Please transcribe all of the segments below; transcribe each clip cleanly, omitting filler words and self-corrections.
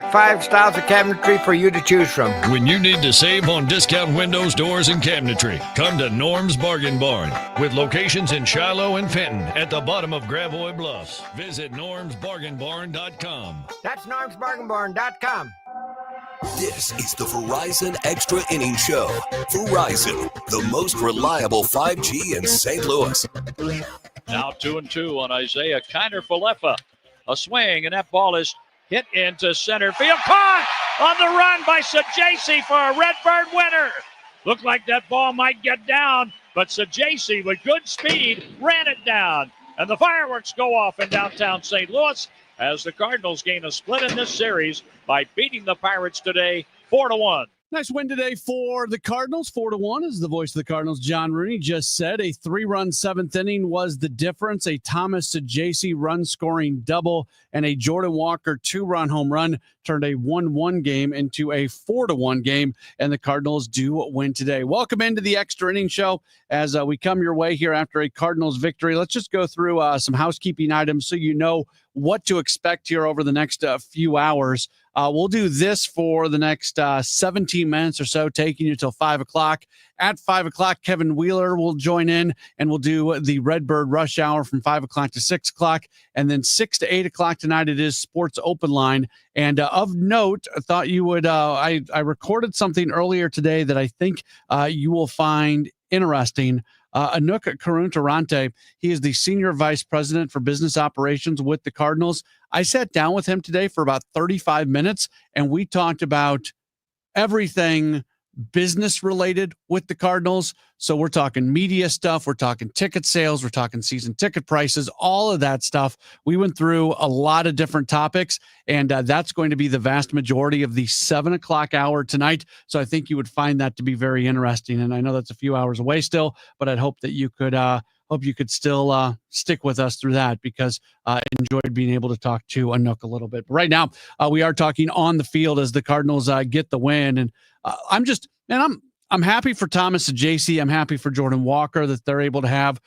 5 styles of cabinetry for you to choose from. When you need to save on discount windows, doors, and cabinetry, come to Norm's Bargain Barn. With locations in Shiloh and Fenton at the bottom of Gravois Bluffs. Visit normsbargainbarn.com. That's normsbargainbarn.com. This is the Verizon Extra Innings Show. Verizon, the most reliable 5G in St. Louis. Now 2-2 on Isaiah Kiner-Falefa. A swing, and that ball is hit into center field. Caught on the run by Sajasi for a Redbird winner. Looked like that ball might get down, but Sajasi with good speed ran it down. And the fireworks go off in downtown St. Louis as the Cardinals gain a split in this series by beating the Pirates today 4-1. Nice win today for the Cardinals. 4-1 is the voice of the Cardinals. John Rooney just said a 3-run seventh inning was the difference. A Thomas Sajasi run-scoring double and a Jordan Walker 2-run home run turned a 1-1 game into a 4-1 game, and the Cardinals do win today. Welcome into the Extra Inning Show as we come your way here after a Cardinals victory. Let's just go through some housekeeping items so you know what to expect here over the next few hours. We'll do this for the next 17 minutes or so, taking you till 5 o'clock. At 5 o'clock, Kevin Wheeler will join in, and we'll do the Redbird Rush Hour from 5 o'clock to 6 o'clock. And then 6 to 8 o'clock tonight, it is Sports Open Line. And of note, I thought you would, I recorded something earlier today that I think you will find interesting. Anouk Karun-Tarante, he is the Senior Vice President for Business Operations with the Cardinals. I sat down with him today for about 35 minutes, and we talked about everything business related with the Cardinals. So we're talking media stuff, we're talking ticket sales, we're talking season ticket prices, all of that stuff. We went through a lot of different topics, and that's going to be the vast majority of the 7 o'clock hour tonight. So I think you would find that to be very interesting. And I know that's a few hours away still, but I'd hope that you could still stick with us through that, because I enjoyed being able to talk to Anouk a little bit. But right now, we are talking on the field as the Cardinals get the win. And I'm happy for Thomas Sajasi. I'm happy for Jordan Walker that they're able to have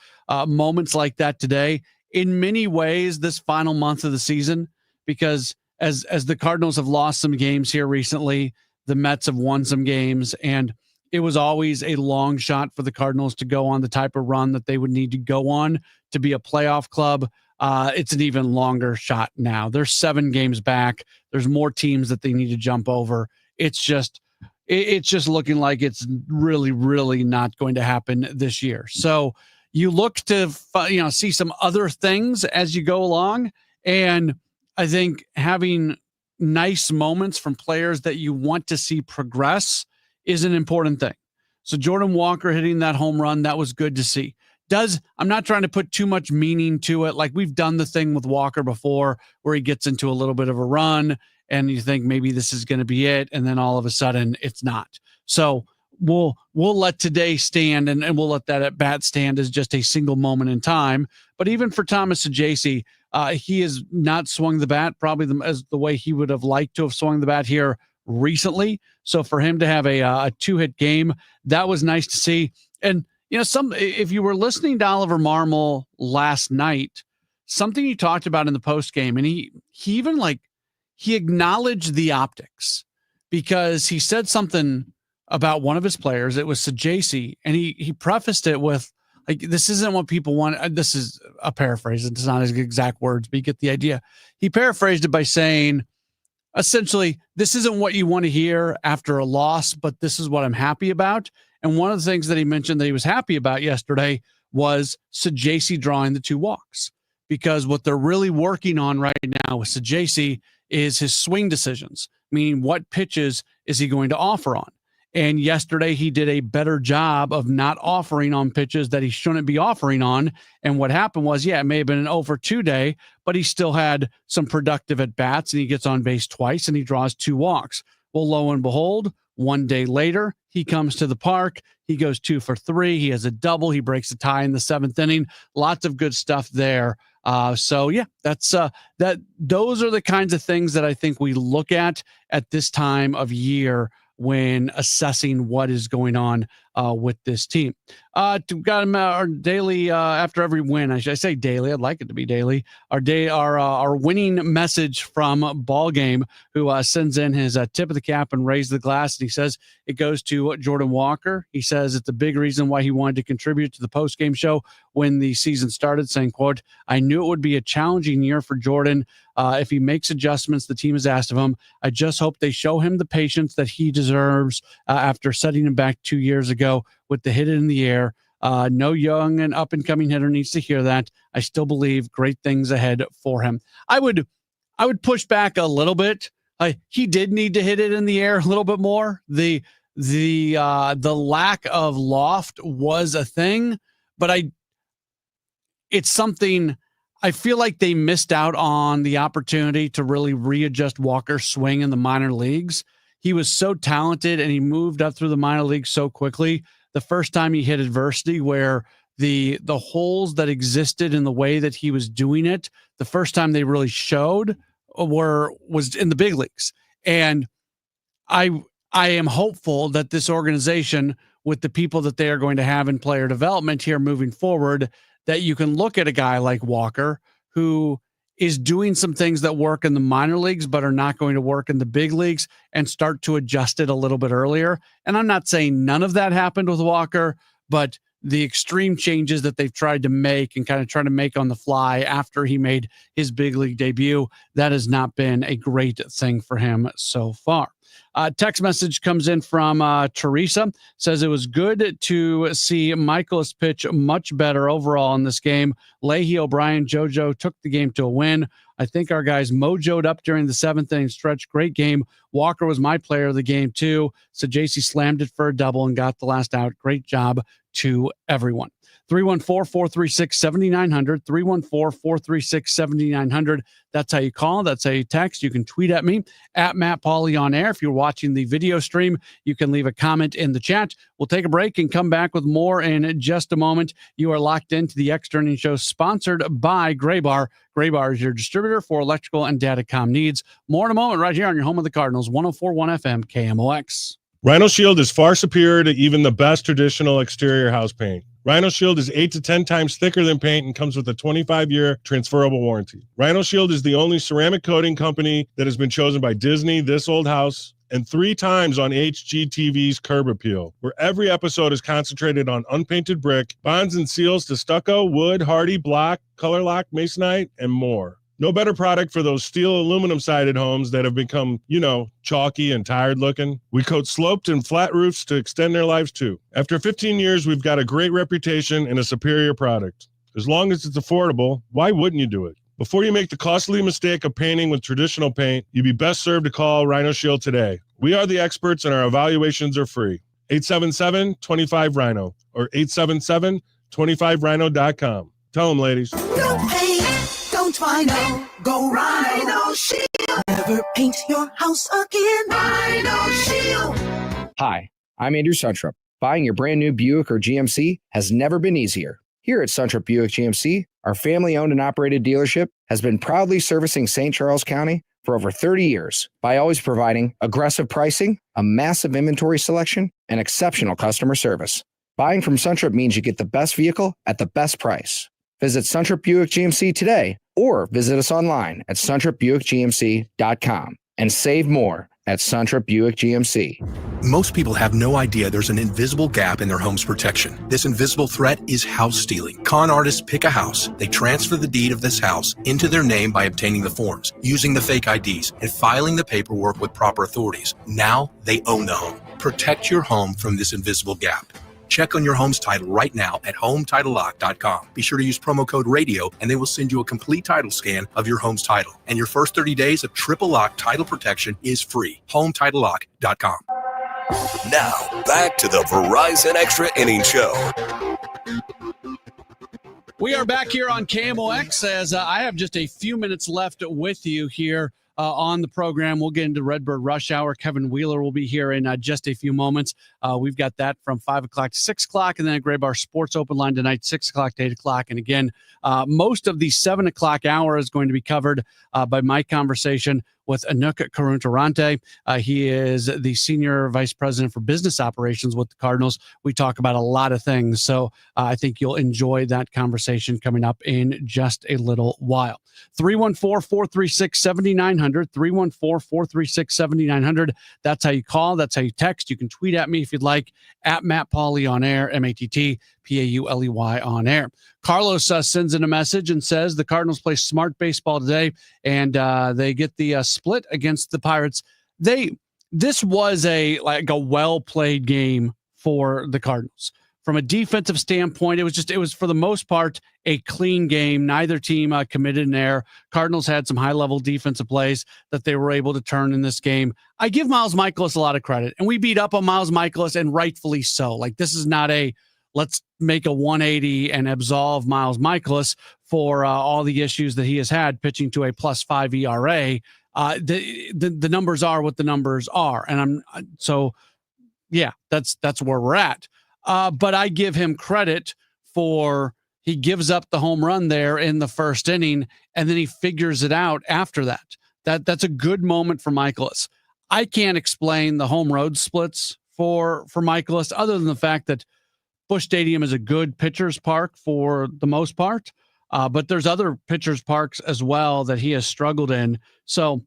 moments like that today. In many ways, this final month of the season, because as the Cardinals have lost some games here recently, the Mets have won some games, and it was always a long shot for the Cardinals to go on the type of run that they would need to go on to be a playoff club. It's an even longer shot now. They're 7 games back. There's more teams that they need to jump over. It's just looking like it's really, really not going to happen this year. So you look to see some other things as you go along, and I think having nice moments from players that you want to see progress is an important thing. So Jordan Walker hitting that home run, that was good to see. I'm not trying to put too much meaning to it. Like, we've done the thing with Walker before where he gets into a little bit of a run and you think maybe this is going to be it, and then all of a sudden it's not. So we'll let today stand, and we'll let that at bat stand as just a single moment in time. But even for Thomas Sajasi, he has not swung the bat probably as the way he would have liked to have swung the bat here recently. So for him to have a 2-hit game, that was nice to see. And if you were listening to Oliver Marmol last night, something he talked about in the post game, and he even he acknowledged the optics, because he said something about one of his players. It was Sajasi, and he prefaced it with, this isn't what people want. This is a paraphrase. It's not his exact words, but you get the idea. He paraphrased it by saying, essentially, this isn't what you want to hear after a loss, but this is what I'm happy about. And one of the things that he mentioned that he was happy about yesterday was Sajasi drawing the 2 walks, because what they're really working on right now with Sajasi is his swing decisions, meaning what pitches is he going to offer on. And yesterday he did a better job of not offering on pitches that he shouldn't be offering on. And what happened was, it may have been an 0-for-2 day, but he still had some productive at bats, and he gets on base twice and he draws 2 walks. Well, lo and behold, one day later, he comes to the park. He goes 2-for-3. He has a double. He breaks a tie in the 7th inning. Lots of good stuff there. Those are the kinds of things that I think we look at this time of year when assessing what is going on with this team. Got him our daily after every win. I say daily. I'd like it to be daily. Our winning message from Ball Game, who sends in his tip of the cap and raise the glass, and he says it goes to Jordan Walker. He says it's a big reason why he wanted to contribute to the post game show when the season started, saying, quote, "I knew it would be a challenging year for Jordan. If he makes adjustments the team has asked of him, I just hope they show him the patience that he deserves after setting him back 2 years ago with the hit in the air. No young and up-and-coming hitter needs to hear that. I still believe great things ahead for him." I would push back a little bit. He did need to hit it in the air a little bit more. The lack of loft was a thing, but it's something I feel like they missed out on the opportunity to really readjust Walker's swing in the minor leagues. He was so talented and he moved up through the minor leagues so quickly. The first time he hit adversity where the holes that existed in the way that he was doing it, the first time they really showed was in the big leagues. And I am hopeful that this organization, with the people that they are going to have in player development here moving forward, that you can look at a guy like Walker who is doing some things that work in the minor leagues but are not going to work in the big leagues and start to adjust it a little bit earlier. And I'm not saying none of that happened with Walker, but the extreme changes that they've tried to make and kind of try to make on the fly after he made his big league debut, that has not been a great thing for him so far. Text message comes in from Teresa, says it was good to see Michaelis pitch much better overall in this game. Leahy, O'Brien, JoJo took the game to a win. I think our guys mojoed up during the seventh inning stretch. Great game. Walker was my player of the game too. So JC slammed it for a double and got the last out. Great job to everyone. 314-436-7900, 314-436-7900. That's how you call. That's how you text. You can tweet at me, at Matt Pauley on air. If you're watching the video stream, you can leave a comment in the chat. We'll take a break and come back with more in just a moment. You are locked into the Extra Innings Show, sponsored by Gray Bar. Gray Bar is your distributor for electrical and datacom needs. More in a moment right here on your home of the Cardinals, 104.1 FM KMOX. Rhino Shield is far superior to even the best traditional exterior house paint. Rhino Shield is 8 to 10 times thicker than paint and comes with a 25-year transferable warranty. Rhino Shield is the only ceramic coating company that has been chosen by Disney, This Old House, and 3 times on HGTV's Curb Appeal, where every episode is concentrated on unpainted brick, bonds and seals to stucco, wood, hardy, block, color lock, masonite, and more. No better product for those steel aluminum-sided homes that have become, chalky and tired looking. We coat sloped and flat roofs to extend their lives too. After 15 years, we've got a great reputation and a superior product. As long as it's affordable, why wouldn't you do it? Before you make the costly mistake of painting with traditional paint, you'd be best served to call Rhino Shield today. We are the experts and our evaluations are free. 877-25-RHINO or 877-25rhino.com. Tell them, ladies. No paint, don't Rhino, go Rhino Shield. Never paint your house again. Rhino Shield. Hi, I'm Andrew Suntrup. Buying your brand new Buick or GMC has never been easier. Here at Suntrup Buick GMC, our family-owned and operated dealership has been proudly servicing St. Charles County for over 30 years by always providing aggressive pricing, a massive inventory selection, and exceptional customer service. Buying from Suntrup means you get the best vehicle at the best price. Visit Suntrup Buick GMC today or visit us online at suntrupbuickgmc.com and save more at Suntrup Buick GMC. Most people have no idea there's an invisible gap in their home's protection. This invisible threat is house stealing. Con artists pick a house. They transfer the deed of this house into their name by obtaining the forms, using the fake IDs, and filing the paperwork with proper authorities. Now they own the home. Protect your home from this invisible gap. Check on your home's title right now at HomeTitleLock.com. Be sure to use promo code RADIO and they will send you a complete title scan of your home's title. And your first 30 days of triple lock title protection is free. HomeTitleLock.com. Now, back to the Verizon Extra Innings Show. We are back here on KMOX as I have just a few minutes left with you here on the program. We'll get into Redbird Rush Hour. Kevin Wheeler will be here in just a few moments. We've got that from 5 o'clock to 6 o'clock, and then a Gray Bar Sports Open line tonight, 6 o'clock to 8 o'clock. And again, most of the 7 o'clock hour is going to be covered by my conversation with Anuk Karuntarante. He is the Senior Vice President for Business Operations with the Cardinals. We talk about a lot of things, so I think you'll enjoy that conversation coming up in just a little while. 314-436-7900, 314-436-7900. That's how you call. That's how you text. You can tweet at me if you'd like, at Matt Pauley on air, MattPauley on air. Carlos sends in a message and says the Cardinals play smart baseball today, and they get the split against the Pirates. This was a well-played game for the Cardinals. From a defensive standpoint, it was for the most part a clean game. Neither team committed an error. Cardinals had some high-level defensive plays that they were able to turn in this game. I give Miles Mikolas a lot of credit, and we beat up on Miles Mikolas, and rightfully so. Like, this is not a let's make a 180 and absolve Miles Mikolas for all the issues that he has had pitching to a +5 ERA. The numbers are what the numbers are, and that's where we're at. But I give him credit for he gives up the home run there in the first inning, and then he figures it out after that. That's a good moment for Mikolas. I can't explain the home road splits for Mikolas other than the fact that Busch Stadium is a good pitcher's park for the most part, but there's other pitcher's parks as well that he has struggled in. So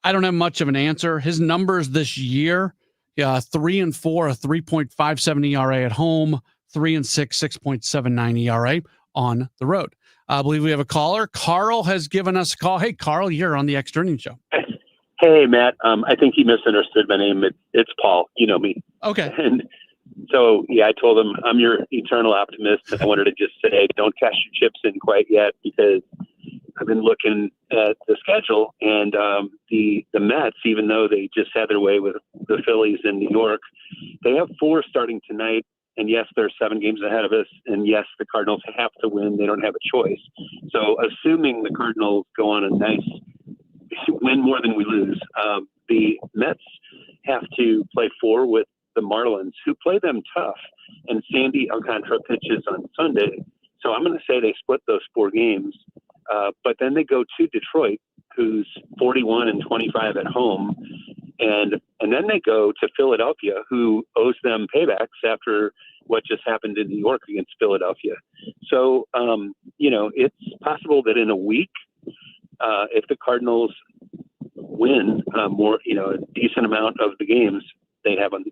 I don't have much of an answer. His numbers this year, 3-4, a 3.57 ERA at home, 3-6, 6.79 ERA on the road. I believe we have a caller. Carl has given us a call. Hey, Carl, you're on the Extra Innings Show. Hey, Matt. I think he misunderstood my name. It's Paul. You know me. Okay. And so, I told him I'm your eternal optimist. And I wanted to just say, don't cash your chips in quite yet, because I've been looking at the schedule, and the Mets, even though they just had their way with the Phillies in New York, they have 4 starting tonight. And yes, they're 7 games ahead of us. And yes, the Cardinals have to win. They don't have a choice. So assuming the Cardinals go on a nice win more than we lose, the Mets have to play 4 with the Marlins, who play them tough. And Sandy Alcantara pitches on Sunday. So I'm going to say they split those 4 games. But then they go to Detroit, who's 41-25 at home. And then they go to Philadelphia, who owes them paybacks after what just happened in New York against Philadelphia. So, it's possible that in a week, if the Cardinals win a decent amount of the games they have on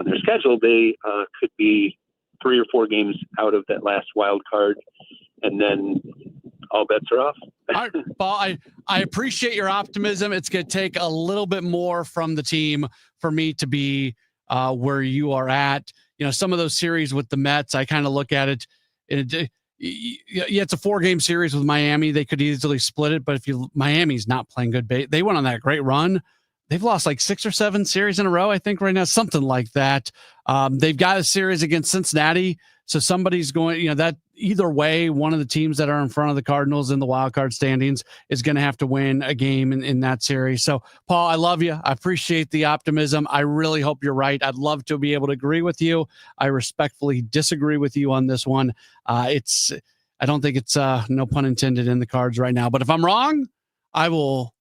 their schedule, they could be 3 or 4 games out of that last wild card, and then all bets are off. All right, Paul, I appreciate your optimism. It's going to take a little bit more from the team for me to be where you are at. Some of those series with the Mets, I kind of look at it. It's a 4-game series with Miami. They could easily split it, but Miami's not playing good. They went on that great run. They've lost like 6 or 7 series in a row, I think, right now, something like that. They've got a series against Cincinnati. So somebody's going, that either way, one of the teams that are in front of the Cardinals in the wild card standings is going to have to win a game in that series. So, Paul, I love you. I appreciate the optimism. I really hope you're right. I'd love to be able to agree with you. I respectfully disagree with you on this one. I don't think it's no pun intended in the cards right now. But if I'm wrong, I will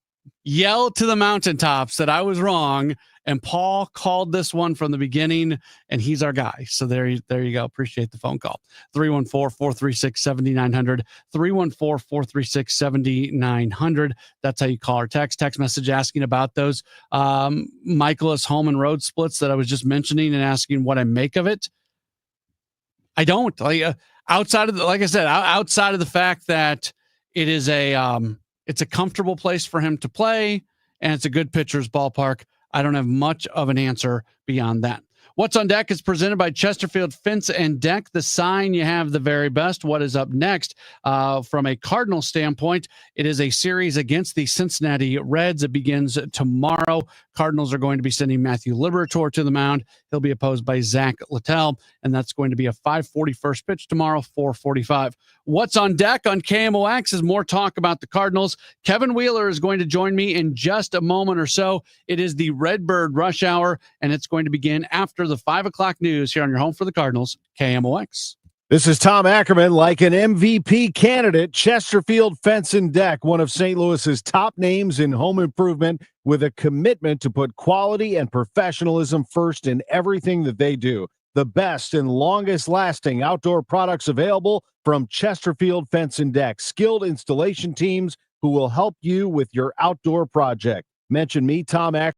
yell to the mountaintops that I was wrong. And Paul called this one from the beginning, and he's our guy. So there you go. Appreciate the phone call. 314-436-7900, 314-436-7900. That's how you call or text message asking about those Mikolas home and road splits that I was just mentioning and asking what I make of it. I don't outside of the fact that it is it's a comfortable place for him to play and it's a good pitcher's ballpark. I don't have much of an answer beyond that. What's on Deck is presented by Chesterfield Fence and Deck. The sign you have the very best. What is up next? From a Cardinal standpoint, it is a series against the Cincinnati Reds. It begins tomorrow. Cardinals are going to be sending Matthew Liberatore to the mound. He'll be opposed by Zach Littell, and that's going to be a 5:40 first pitch tomorrow, 4:45. What's on Deck on KMOX is more talk about the Cardinals. Kevin Wheeler is going to join me in just a moment or so. It is the Redbird Rush Hour, and it's going to begin after the 5 o'clock news here on your home for the Cardinals, KMOX. This is Tom Ackerman. Like an MVP candidate, Chesterfield Fence and Deck, one of St. Louis's top names in home improvement, with a commitment to put quality and professionalism first in everything that they do. The best and longest lasting outdoor products available from Chesterfield Fence and Deck. Skilled installation teams who will help you with your outdoor project. Mention me, Tom Ackerman.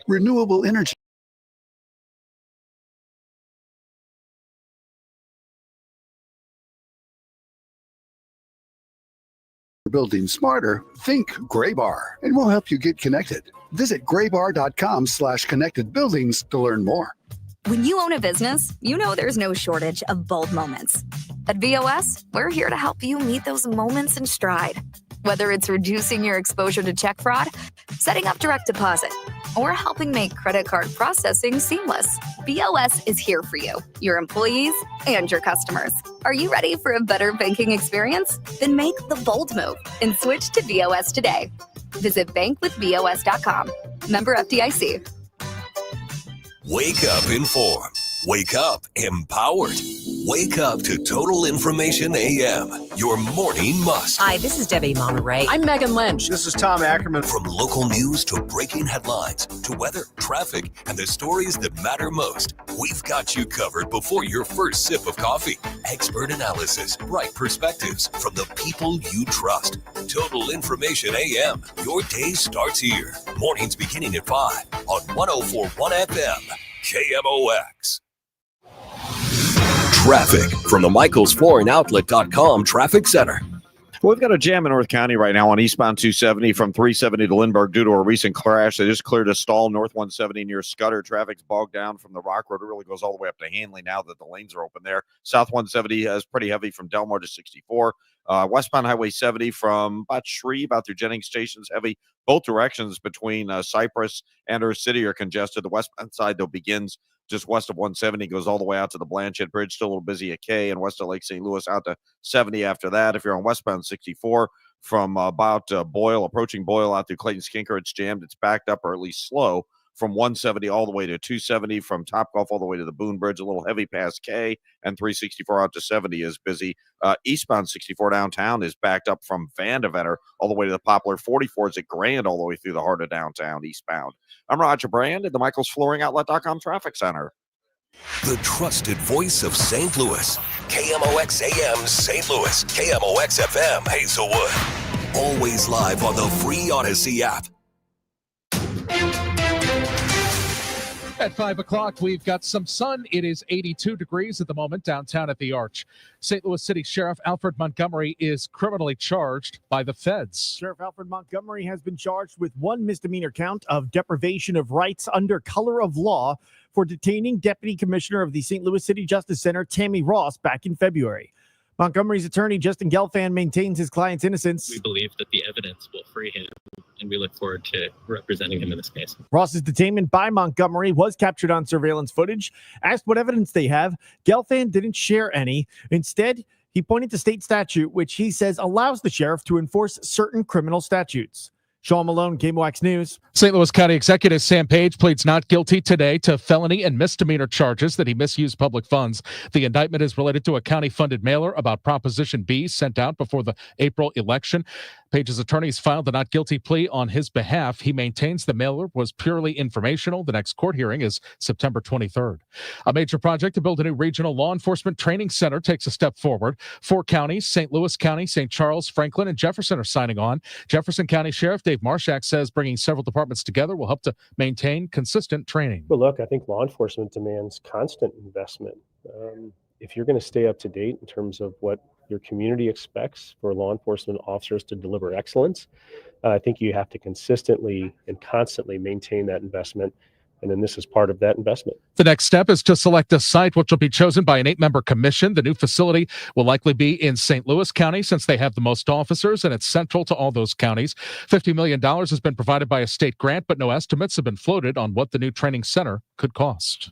Renewable energy. Building smarter, think Graybar, and we'll help you get connected. Visit graybar.com/connected buildings to learn more. When you own a business, you know there's no shortage of bold moments. At VOS, we're here to help you meet those moments in stride. Whether it's reducing your exposure to check fraud, setting up direct deposit, or helping make credit card processing seamless, VOS is here for you, your employees, and your customers. Are you ready for a better banking experience? Then make the bold move and switch to VOS today. Visit bankwithvos.com. Member FDIC. Wake up informed. Wake up empowered. Wake up to Total Information AM, your morning must. Hi, this is Debbie Monterey. I'm Megan Lynch. This is Tom Ackerman. From local news to breaking headlines to weather, traffic, and the stories that matter most, we've got you covered before your first sip of coffee. Expert analysis, right perspectives from the people you trust. Total Information AM, your day starts here. Mornings beginning at 5 on 104.1 FM, KMOX. Traffic from the MichaelsFlooringOutlet.com Traffic Center. Well, we've got a jam in North County right now on eastbound 270 from 370 to Lindbergh due to a recent crash. They just cleared a stall north 170 near Scudder. Traffic's bogged down from the Rock Road. It really goes all the way up to Hanley now that the lanes are open there. South 170 is pretty heavy from Delmar to 64. Westbound Highway 70 from about Shreve out through Jennings Station's heavy. Both directions between Cypress and our city are congested. The westbound side, though, begins just west of 170, goes all the way out to the Blanchette Bridge, still a little busy at K, and west of Lake St. Louis out to 70 after that. If you're on westbound 64 from about Boyle, approaching Boyle out through Clayton Skinker, it's jammed. It's backed up or at least slow from 170 all the way to 270, from Topgolf all the way to the Boone Bridge, a little heavy past K, and 364 out to 70 is busy. Eastbound 64 downtown is backed up from Vandeventer all the way to the Poplar. 44 is at Grand all the way through the heart of downtown eastbound. I'm Roger Brand at the MichaelsFlooringOutlet.com Traffic Center. The trusted voice of St. Louis. KMOX AM St. Louis. KMOX FM Hazelwood. Always live on the free Odyssey app. At 5 o'clock, we've got some sun. It is 82 degrees at the moment downtown at the Arch. St. Louis City Sheriff Alfred Montgomery is criminally charged by the feds. Sheriff Alfred Montgomery has been charged with one misdemeanor count of deprivation of rights under color of law for detaining Deputy Commissioner of the St. Louis City Justice Center, Tammy Ross, back in February. Montgomery's attorney, Justin Gelfand, maintains his client's innocence. We believe that the evidence will free him, and we look forward to representing him in this case. Ross's detainment by Montgomery was captured on surveillance footage. Asked what evidence they have, Gelfand didn't share any. Instead, he pointed to state statute, which he says allows the sheriff to enforce certain criminal statutes. Sean Malone, KMOX News. St. Louis County Executive Sam Page pleads not guilty today to felony and misdemeanor charges that he misused public funds. The indictment is related to a county-funded mailer about Proposition B sent out before the April election. Page's attorneys filed the not guilty plea on his behalf. He maintains the mailer was purely informational. The next court hearing is September 23rd. A major project to build a new regional law enforcement training center takes a step forward. 4 counties, St. Louis County, St. Charles, Franklin, and Jefferson are signing on. Jefferson County Sheriff Dave Marshak says bringing several departments together will help to maintain consistent training. Well, look, I think law enforcement demands constant investment. If you're going to stay up to date in terms of what your community expects for law enforcement officers to deliver excellence, I think you have to consistently and constantly maintain that investment. And then this is part of that investment. The next step is to select a site, which will be chosen by an 8-member commission. The new facility will likely be in St. Louis County since they have the most officers, and it's central to all those counties. $50 million has been provided by a state grant, but no estimates have been floated on what the new training center could cost.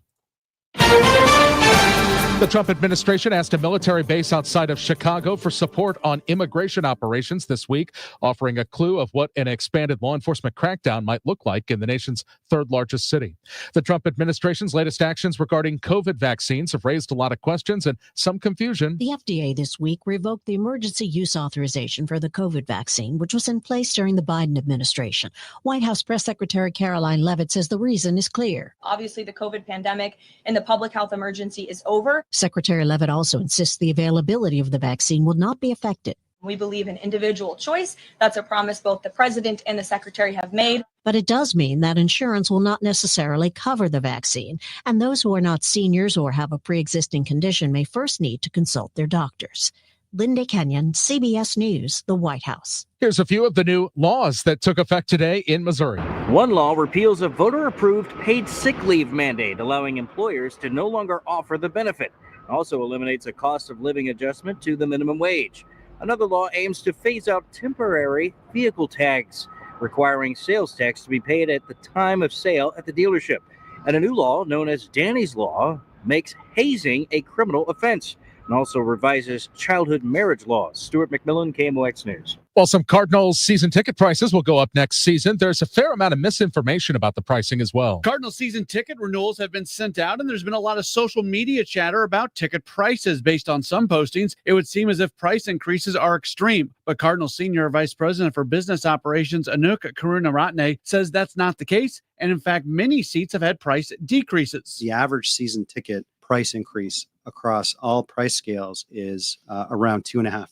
The Trump administration asked a military base outside of Chicago for support on immigration operations this week, offering a clue of what an expanded law enforcement crackdown might look like in the nation's third largest city. The Trump administration's latest actions regarding COVID vaccines have raised a lot of questions and some confusion. The FDA this week revoked the emergency use authorization for the COVID vaccine, which was in place during the Biden administration. White House Press Secretary Caroline Leavitt says the reason is clear. Obviously, the COVID pandemic and the public health emergency is over. Secretary Leavitt also insists the availability of the vaccine will not be affected. We believe in individual choice. That's a promise both the president and the secretary have made. But it does mean that insurance will not necessarily cover the vaccine, and those who are not seniors or have a pre-existing condition may first need to consult their doctors. Linda Kenyon, CBS News, the White House. Here's a few of the new laws that took effect today in Missouri. One law repeals a voter-approved paid sick leave mandate, allowing employers to no longer offer the benefit. It also eliminates a cost of living adjustment to the minimum wage. Another law aims to phase out temporary vehicle tags, requiring sales tax to be paid at the time of sale at the dealership. And a new law known as Danny's Law makes hazing a criminal offense and also revises childhood marriage laws. Stuart McMillan, KMOX News. While some Cardinals season ticket prices will go up next season, there's a fair amount of misinformation about the pricing as well. Cardinal season ticket renewals have been sent out, and there's been a lot of social media chatter about ticket prices. Based on some postings, it would seem as if price increases are extreme. But Cardinal Senior Vice President for Business Operations, Anouk Karunaratne, says that's not the case. And in fact, many seats have had price decreases. The average season ticket price increase across all price scales is around 2.5%.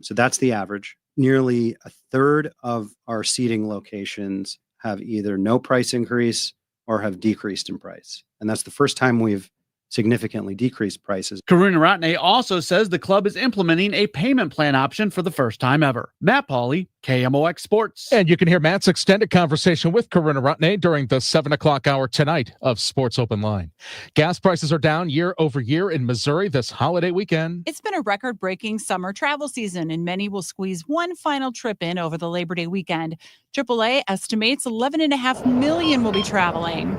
So that's the average. Nearly a third of our seating locations have either no price increase or have decreased in price. And that's the first time we've significantly decreased prices. Karunaratne also says the club is implementing a payment plan option for the first time ever. Matt Pauley, KMOX Sports. And you can hear Matt's extended conversation with Karunaratne during the 7 o'clock hour tonight of Sports Open Line. Gas prices are down year over year in Missouri this holiday weekend. It's been a record-breaking summer travel season, and many will squeeze one final trip in over the Labor Day weekend. AAA estimates 11.5 million will be traveling.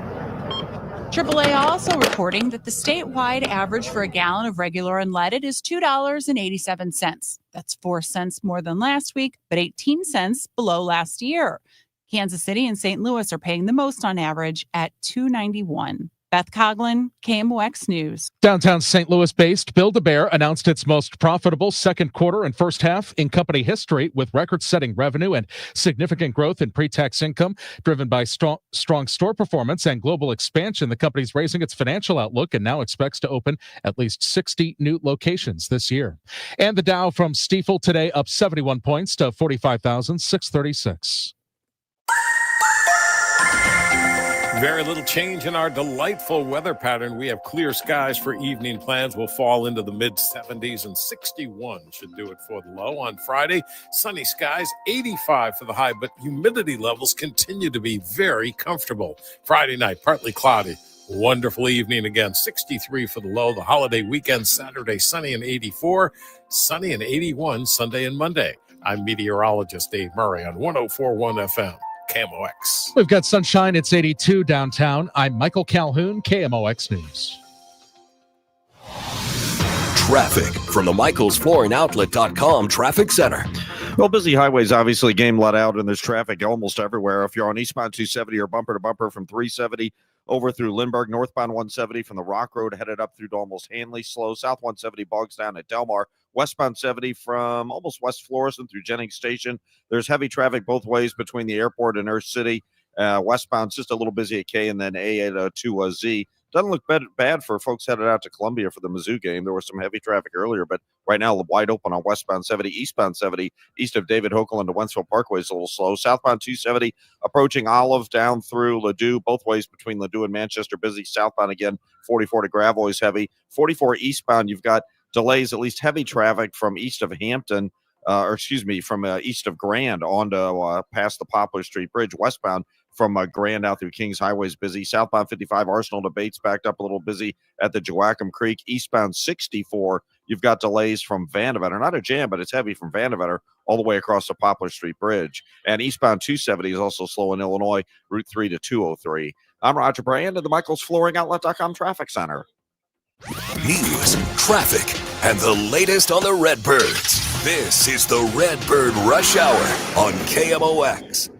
AAA also reporting that the statewide average for a gallon of regular unleaded is $2.87. That's 4 cents more than last week, but 18 cents below last year. Kansas City and St. Louis are paying the most on average at $2.91. Beth Coughlin, KMOX News. Downtown St. Louis-based Build-A-Bear announced its most profitable second quarter and first half in company history, with record-setting revenue and significant growth in pre-tax income driven by strong store performance and global expansion. The company's raising its financial outlook and now expects to open at least 60 new locations this year. And the Dow from Stifel today up 71 points to 45,636. Very little change in our delightful weather pattern. We have clear skies for evening plans. We'll fall into the mid-70s, and 61 should do it for the low. On Friday, sunny skies, 85 for the high, but humidity levels continue to be very comfortable. Friday night, partly cloudy. Wonderful evening again, 63 for the low. The holiday weekend, Saturday, sunny and 84, sunny and 81 Sunday and Monday. I'm meteorologist Dave Murray on 104.1 FM. KMOX. We've got sunshine. It's 82 downtown. I'm Michael Calhoun, KMOX News. Traffic from the MichaelsFlooringOutlet.com Traffic Center. Well, busy highways, obviously, game let out, and there's traffic almost everywhere. If you're on eastbound 270 or bumper to bumper from 370 over through Lindbergh, northbound 170 from the Rock Road headed up through to almost Hanley, slow. South 170 bogs down at Delmar. Westbound 70 from almost West Florissant through Jennings Station. There's heavy traffic both ways between the airport and Earth City. Westbound's just a little busy at K, and then A802Z. Doesn't look bad for folks headed out to Columbia for the Mizzou game. There was some heavy traffic earlier, but right now wide open on westbound 70, eastbound 70, east of David Hochul into Wentzville Parkway is a little slow. Southbound 270 approaching Olive down through Ladue, both ways between Ladue and Manchester busy. Southbound again, 44 to Gravois is heavy. 44 eastbound, you've got delays, at least heavy traffic from east of Hampton, from east of Grand on to past the Poplar Street Bridge. Westbound from Grand out through Kings Highway is busy. Southbound 55 Arsenal to Bates backed up a little busy at the Joachim Creek. Eastbound 64, you've got delays from Vandevetter. Not a jam, but it's heavy from Vandevetter all the way across the Poplar Street Bridge. And eastbound 270 is also slow in Illinois, Route 3 to 203. I'm Roger Brand at the Michaels Flooring Outlet.com Traffic Center. News, traffic, and the latest on the Redbirds. This is the Redbird Rush Hour on KMOX.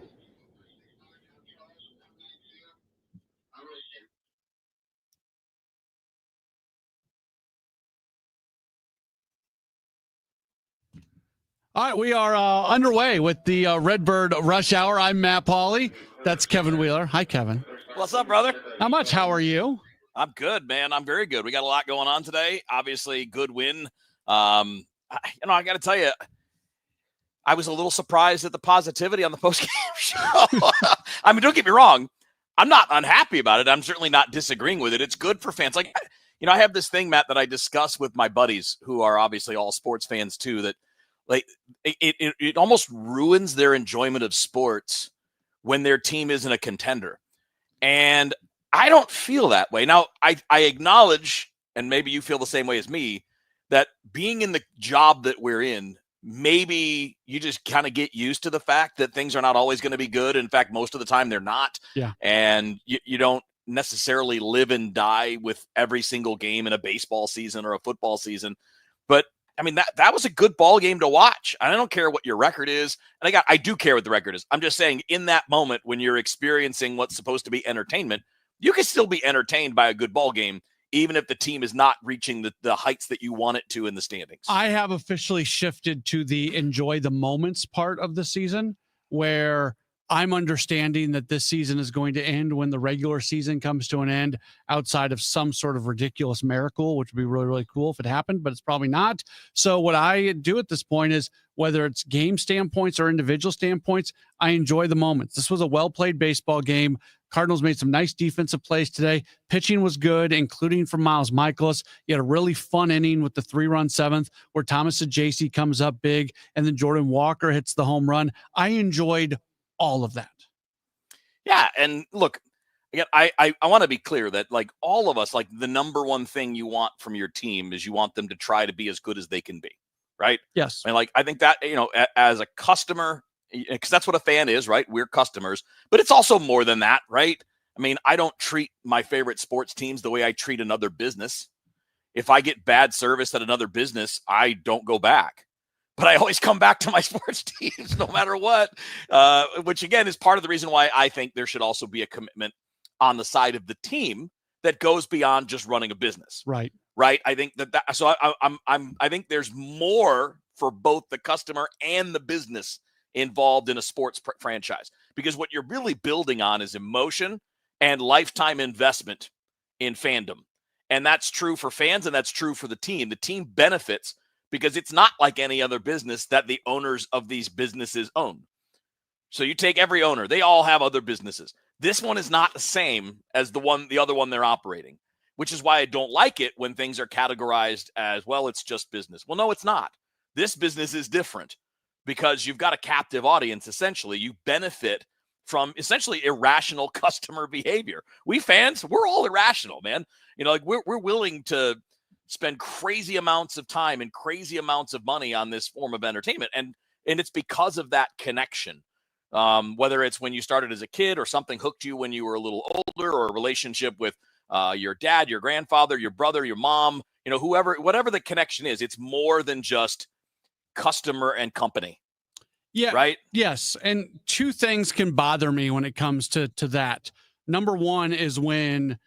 All right, we are underway with the Redbird Rush Hour. I'm Matt Pauley. That's Kevin Wheeler. Hi, Kevin. What's up, brother? Not much. How are you? I'm good, man. I'm very good. We got a lot going on today. Obviously, good win. I got to tell you, I was a little surprised at the positivity on the postgame show. I mean, don't get me wrong. I'm not unhappy about it. I'm certainly not disagreeing with it. It's good for fans. Like, I have this thing, Matt, that I discuss with my buddies who are obviously all sports fans too, that like it almost ruins their enjoyment of sports when their team isn't a contender. And I don't feel that way. Now, I acknowledge, and maybe you feel the same way as me, that being in the job that we're in, maybe you just kind of get used to the fact that things are not always going to be good. In fact, most of the time they're not. Yeah. And you don't necessarily live and die with every single game in a baseball season or a football season. But I mean, that was a good ball game to watch. I don't care what your record is. And I do care what the record is. I'm just saying, in that moment when you're experiencing what's supposed to be entertainment, you can still be entertained by a good ball game, even if the team is not reaching the heights that you want it to in the standings. I have officially shifted to the enjoy the moments part of the season, where I'm understanding that this season is going to end when the regular season comes to an end, outside of some sort of ridiculous miracle, which would be really, really cool if it happened, but it's probably not. So what I do at this point is, whether it's game standpoints or individual standpoints, I enjoy the moments. This was a well-played baseball game. Cardinals made some nice defensive plays today. Pitching was good, including from Miles Michaelis. You had a really fun inning with the 3-run seventh where Thomas Ajacey comes up big, and then Jordan Walker hits the home run. I enjoyed all of that. Yeah, and look, again, I want to be clear that, like, all of us, like, the number one thing you want from your team is you want them to try to be as good as they can be, right? Yes. I mean, like, I think that, as a customer, because that's what a fan is, right? We're customers, but it's also more than that, right? I mean, I don't treat my favorite sports teams the way I treat another business. If I get bad service at another business, I don't go back. But I always come back to my sports teams no matter what, which, again, is part of the reason why I think there should also be a commitment on the side of the team that goes beyond just running a business. Right. Right. I think so I think there's more for both the customer and the business involved in a sports franchise, because what you're really building on is emotion and lifetime investment in fandom. And that's true for fans, and that's true for the team. The team benefits because it's not like any other business that the owners of these businesses own. So you take every owner, they all have other businesses. This one is not the same as the other one they're operating, which is why I don't like it when things are categorized as, well, it's just business. Well, no, it's not. This business is different because you've got a captive audience. Essentially, you benefit from essentially irrational customer behavior. We fans, we're all irrational, man. Like, we're willing to spend crazy amounts of time and crazy amounts of money on this form of entertainment. And it's because of that connection, whether it's when you started as a kid or something hooked you when you were a little older, or a relationship with your dad, your grandfather, your brother, your mom, whatever the connection is. It's more than just customer and company. Yeah. Right. Yes. And two things can bother me when it comes to that. Number one is when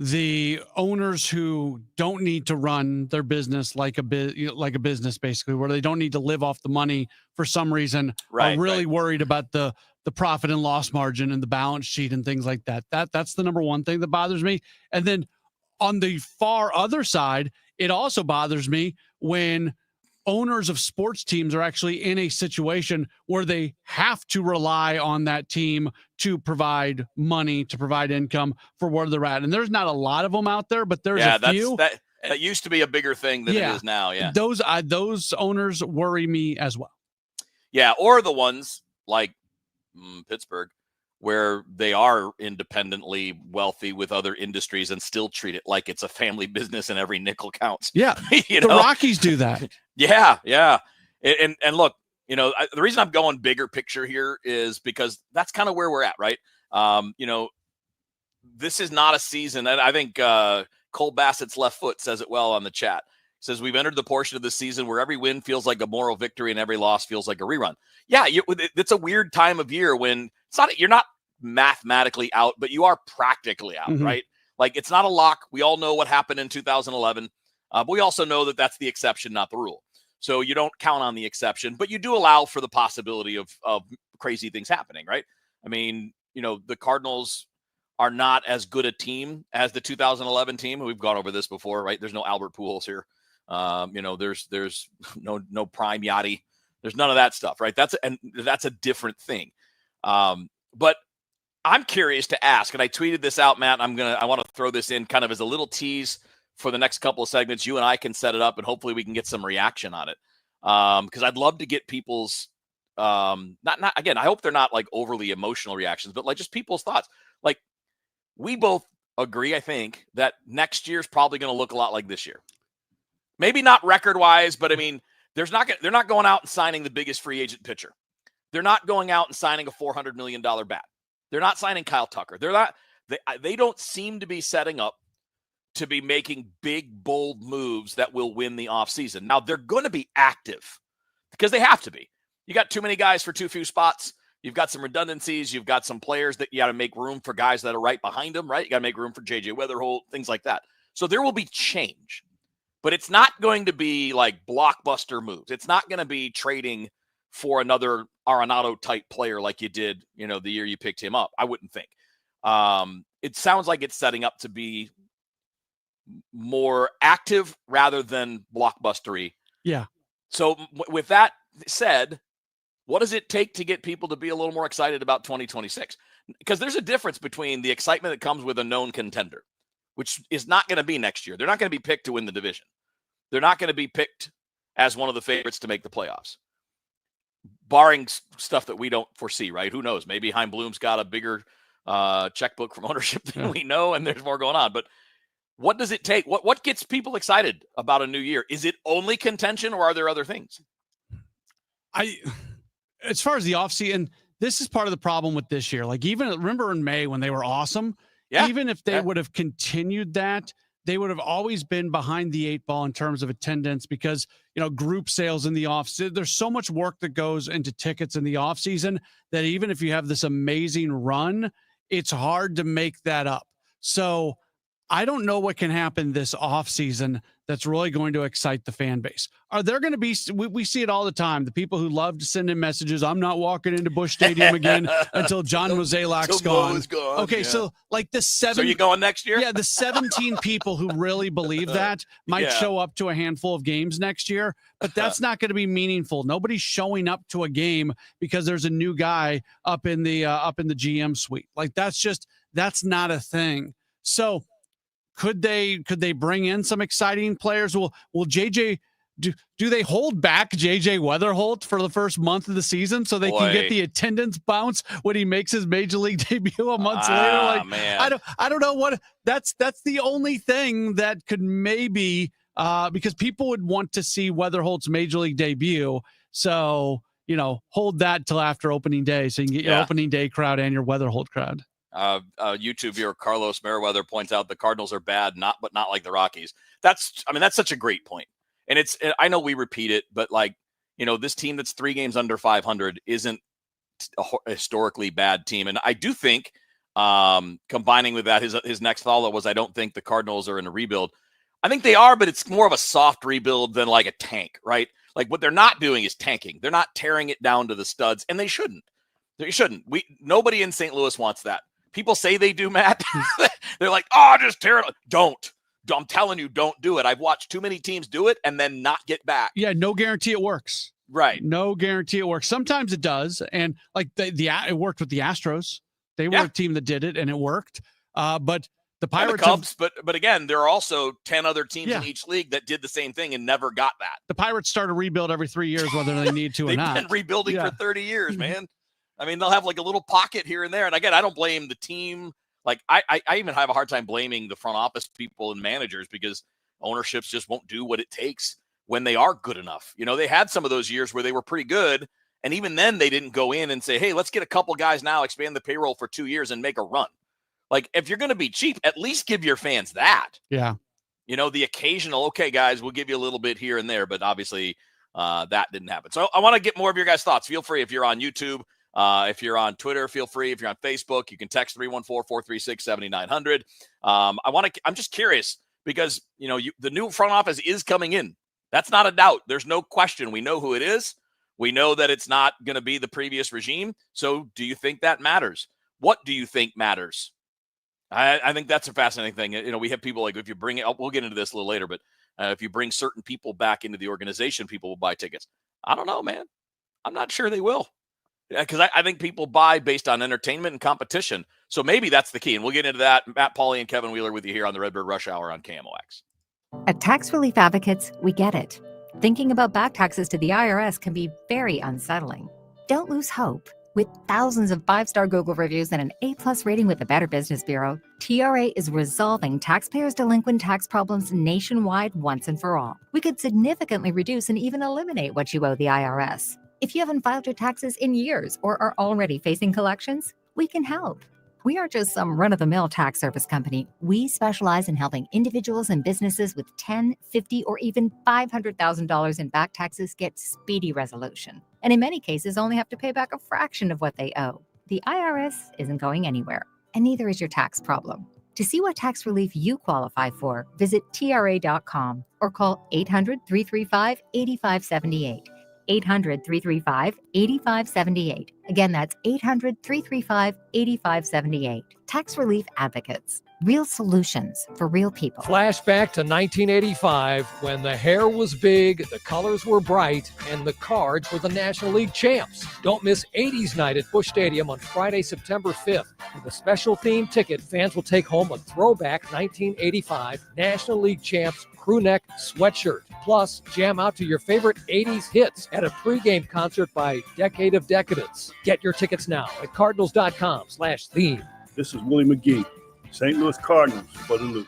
the owners who don't need to run their business like a business, basically, where they don't need to live off the money for some reason, are really worried about the profit and loss margin and the balance sheet and things like that. That's the number one thing that bothers me. And then on the far other side, it also bothers me when owners of sports teams are actually in a situation where they have to rely on that team to provide money, to provide income for where they're at. And there's not a lot of them out there, but there's a few. That used to be a bigger thing than it is now. Yeah. Those owners worry me as well. Yeah. Or the ones like Pittsburgh, where they are independently wealthy with other industries and still treat it like it's a family business and every nickel counts. Yeah. The Rockies do that. Yeah. And look, the reason I'm going bigger picture here is because that's kind of where we're at, right? this is not a season. And I think Cole Bassett's left foot says it well on the chat. He says, we've entered the portion of the season where every win feels like a moral victory and every loss feels like a rerun. Yeah, it's a weird time of year when you're not mathematically out, but you are practically out, right? Like, it's not a lock. We all know what happened in 2011, but we also know that that's the exception, not the rule. So you don't count on the exception, but you do allow for the possibility of crazy things happening, right? I mean, the Cardinals are not as good a team as the 2011 team. We've gone over this before, right? There's no Albert Pujols here. There's no Prime Yachty. There's none of that stuff, right? That's a different thing. But I'm curious to ask, and I tweeted this out, Matt. I want to throw this in kind of as a little tease for the next couple of segments. You and I can set it up, and hopefully we can get some reaction on it. Because I'd love to get people's again, I hope they're not like overly emotional reactions, but like just people's thoughts. Like, we both agree, I think, that next year's probably going to look a lot like this year. Maybe not record-wise, but I mean, they're not going out and signing the biggest free agent pitcher. They're not going out and signing a $400 million bat. They're not signing Kyle Tucker. They don't seem to be setting up to be making big, bold moves that will win the offseason. Now, they're going to be active because they have to be. You got too many guys for too few spots. You've got some redundancies. You've got some players that you got to make room for guys that are right behind them, right? You got to make room for J.J. Weatherholt, things like that. So there will be change. But it's not going to be like blockbuster moves. It's not going to be trading for another Arenado-type player like you did, the year you picked him up. I wouldn't think. It sounds like it's setting up to be more active rather than blockbustery. Yeah. So with that said, what does it take to get people to be a little more excited about 2026? Because there's a difference between the excitement that comes with a known contender, which is not going to be next year. They're not going to be picked to win the division. They're not going to be picked as one of the favorites to make the playoffs, barring stuff that we don't foresee, right? Who knows? Maybe Chaim Bloom's got a bigger checkbook from ownership than we know, and there's more going on. But what does it take? What gets people excited about a new year? Is it only contention, or are there other things? As far as the offseason, this is part of the problem with this year. Like, even remember in May when they were awesome? Yeah. Even if they would have continued that, they would have always been behind the 8 ball in terms of attendance because, group sales in the offseason. There's so much work that goes into tickets in the offseason that even if you have this amazing run, it's hard to make that up. So I don't know what can happen this offseason that's really going to excite the fan base. Are there going to be, we see it all the time, the people who love to send in messages, I'm not walking into Busch Stadium again until John Mozeliak's gone. Okay, yeah. So like the 7. So you going next year? Yeah, the 17 people who really believe that might show up to a handful of games next year, but that's not going to be meaningful. Nobody's showing up to a game because there's a new guy up in the GM suite. Like that's not a thing. So could they bring in some exciting players? Will JJ do they hold back JJ Weatherholt for the first month of the season so they can get the attendance bounce when he makes his major league debut a month later? Like, man. I don't know what that's the only thing that could maybe because people would want to see Weatherholt's major league debut. So, hold that till after opening day so you can get your opening day crowd and your Weatherholt crowd. YouTube viewer Carlos Meriwether points out the Cardinals are bad, but not like the Rockies. That's such a great point. And I know we repeat it, but this team that's 3 games under 500 isn't a historically bad team. And I do think, combining with that, his next follow was, I don't think the Cardinals are in a rebuild. I think they are, but it's more of a soft rebuild than like a tank, right? Like, what they're not doing is tanking. They're not tearing it down to the studs, and they shouldn't. They shouldn't. Nobody in St. Louis wants that. People say they do, Matt. They're like, just tear it. Don't. I'm telling you, don't do it. I've watched too many teams do it and then not get back. Yeah, no guarantee it works. Right. No guarantee it works. Sometimes it does. And like it worked with the Astros. They were a team that did it and it worked. But the Pirates, and the Cubs, but again, there are also 10 other teams in each league that did the same thing and never got that. The Pirates start a rebuild every 3 years, whether they need to or not. They've been rebuilding for 30 years, man. I mean, they'll have like a little pocket here and there. And again, I don't blame the team. Like, I even have a hard time blaming the front office people and managers because ownerships just won't do what it takes when they are good enough. They had some of those years where they were pretty good. And even then they didn't go in and say, hey, let's get a couple guys now, expand the payroll for 2 years and make a run. Like, if you're going to be cheap, at least give your fans that. Yeah. You know, the occasional, okay, guys, we'll give you a little bit here and there, but obviously that didn't happen. So I want to get more of your guys' thoughts. Feel free if you're on YouTube, if you're on Twitter, feel free. If you're on Facebook, you can text 314-436-7900. I'm just curious because, you know, the new front office is coming in. That's not a doubt. There's no question. We know who it is. We know that it's not going to be the previous regime. So do you think that matters? What do you think matters? I think that's a fascinating thing. You know, we have people like, if you bring it, we'll get into this a little later, but if you bring certain people back into the organization, people will buy tickets. I don't know, man. I'm not sure they will. Because I think people buy based on entertainment and competition. So maybe that's the key. And we'll get into that. Matt, Pauley, and Kevin Wheeler with you here on the Redbird Rush Hour on KMOX. At Tax Relief Advocates, we get it. Thinking about back taxes to the IRS can be very unsettling. Don't lose hope. With thousands of 5-star Google reviews and an A+ rating with the Better Business Bureau, TRA is resolving taxpayers' delinquent tax problems nationwide once and for all. We could significantly reduce and even eliminate what you owe the IRS. If you haven't filed your taxes in years or are already facing collections, we can help. We aren't just some run-of-the-mill tax service company. We specialize in helping individuals and businesses with $10,000, $50,000, or even $500,000 in back taxes get speedy resolution. And in many cases, only have to pay back a fraction of what they owe. The IRS isn't going anywhere, and neither is your tax problem. To see what tax relief you qualify for, visit TRA.com or call 800-335-8578. 800-335-8578. Again, that's 800-335-8578. Tax Relief Advocates. Real solutions for real people. Flashback to 1985 when the hair was big, the colors were bright, and the Cards were the National League champs. Don't miss 80s night at Busch Stadium on Friday, September 5th. With a special theme ticket, fans will take home a throwback 1985 National League champs crew neck sweatshirt. Plus, jam out to your favorite 80s hits at a pregame concert by Decade of Decadence. Get your tickets now at cardinals.com/theme. This is Willie McGee, St. Louis Cardinals for the loop.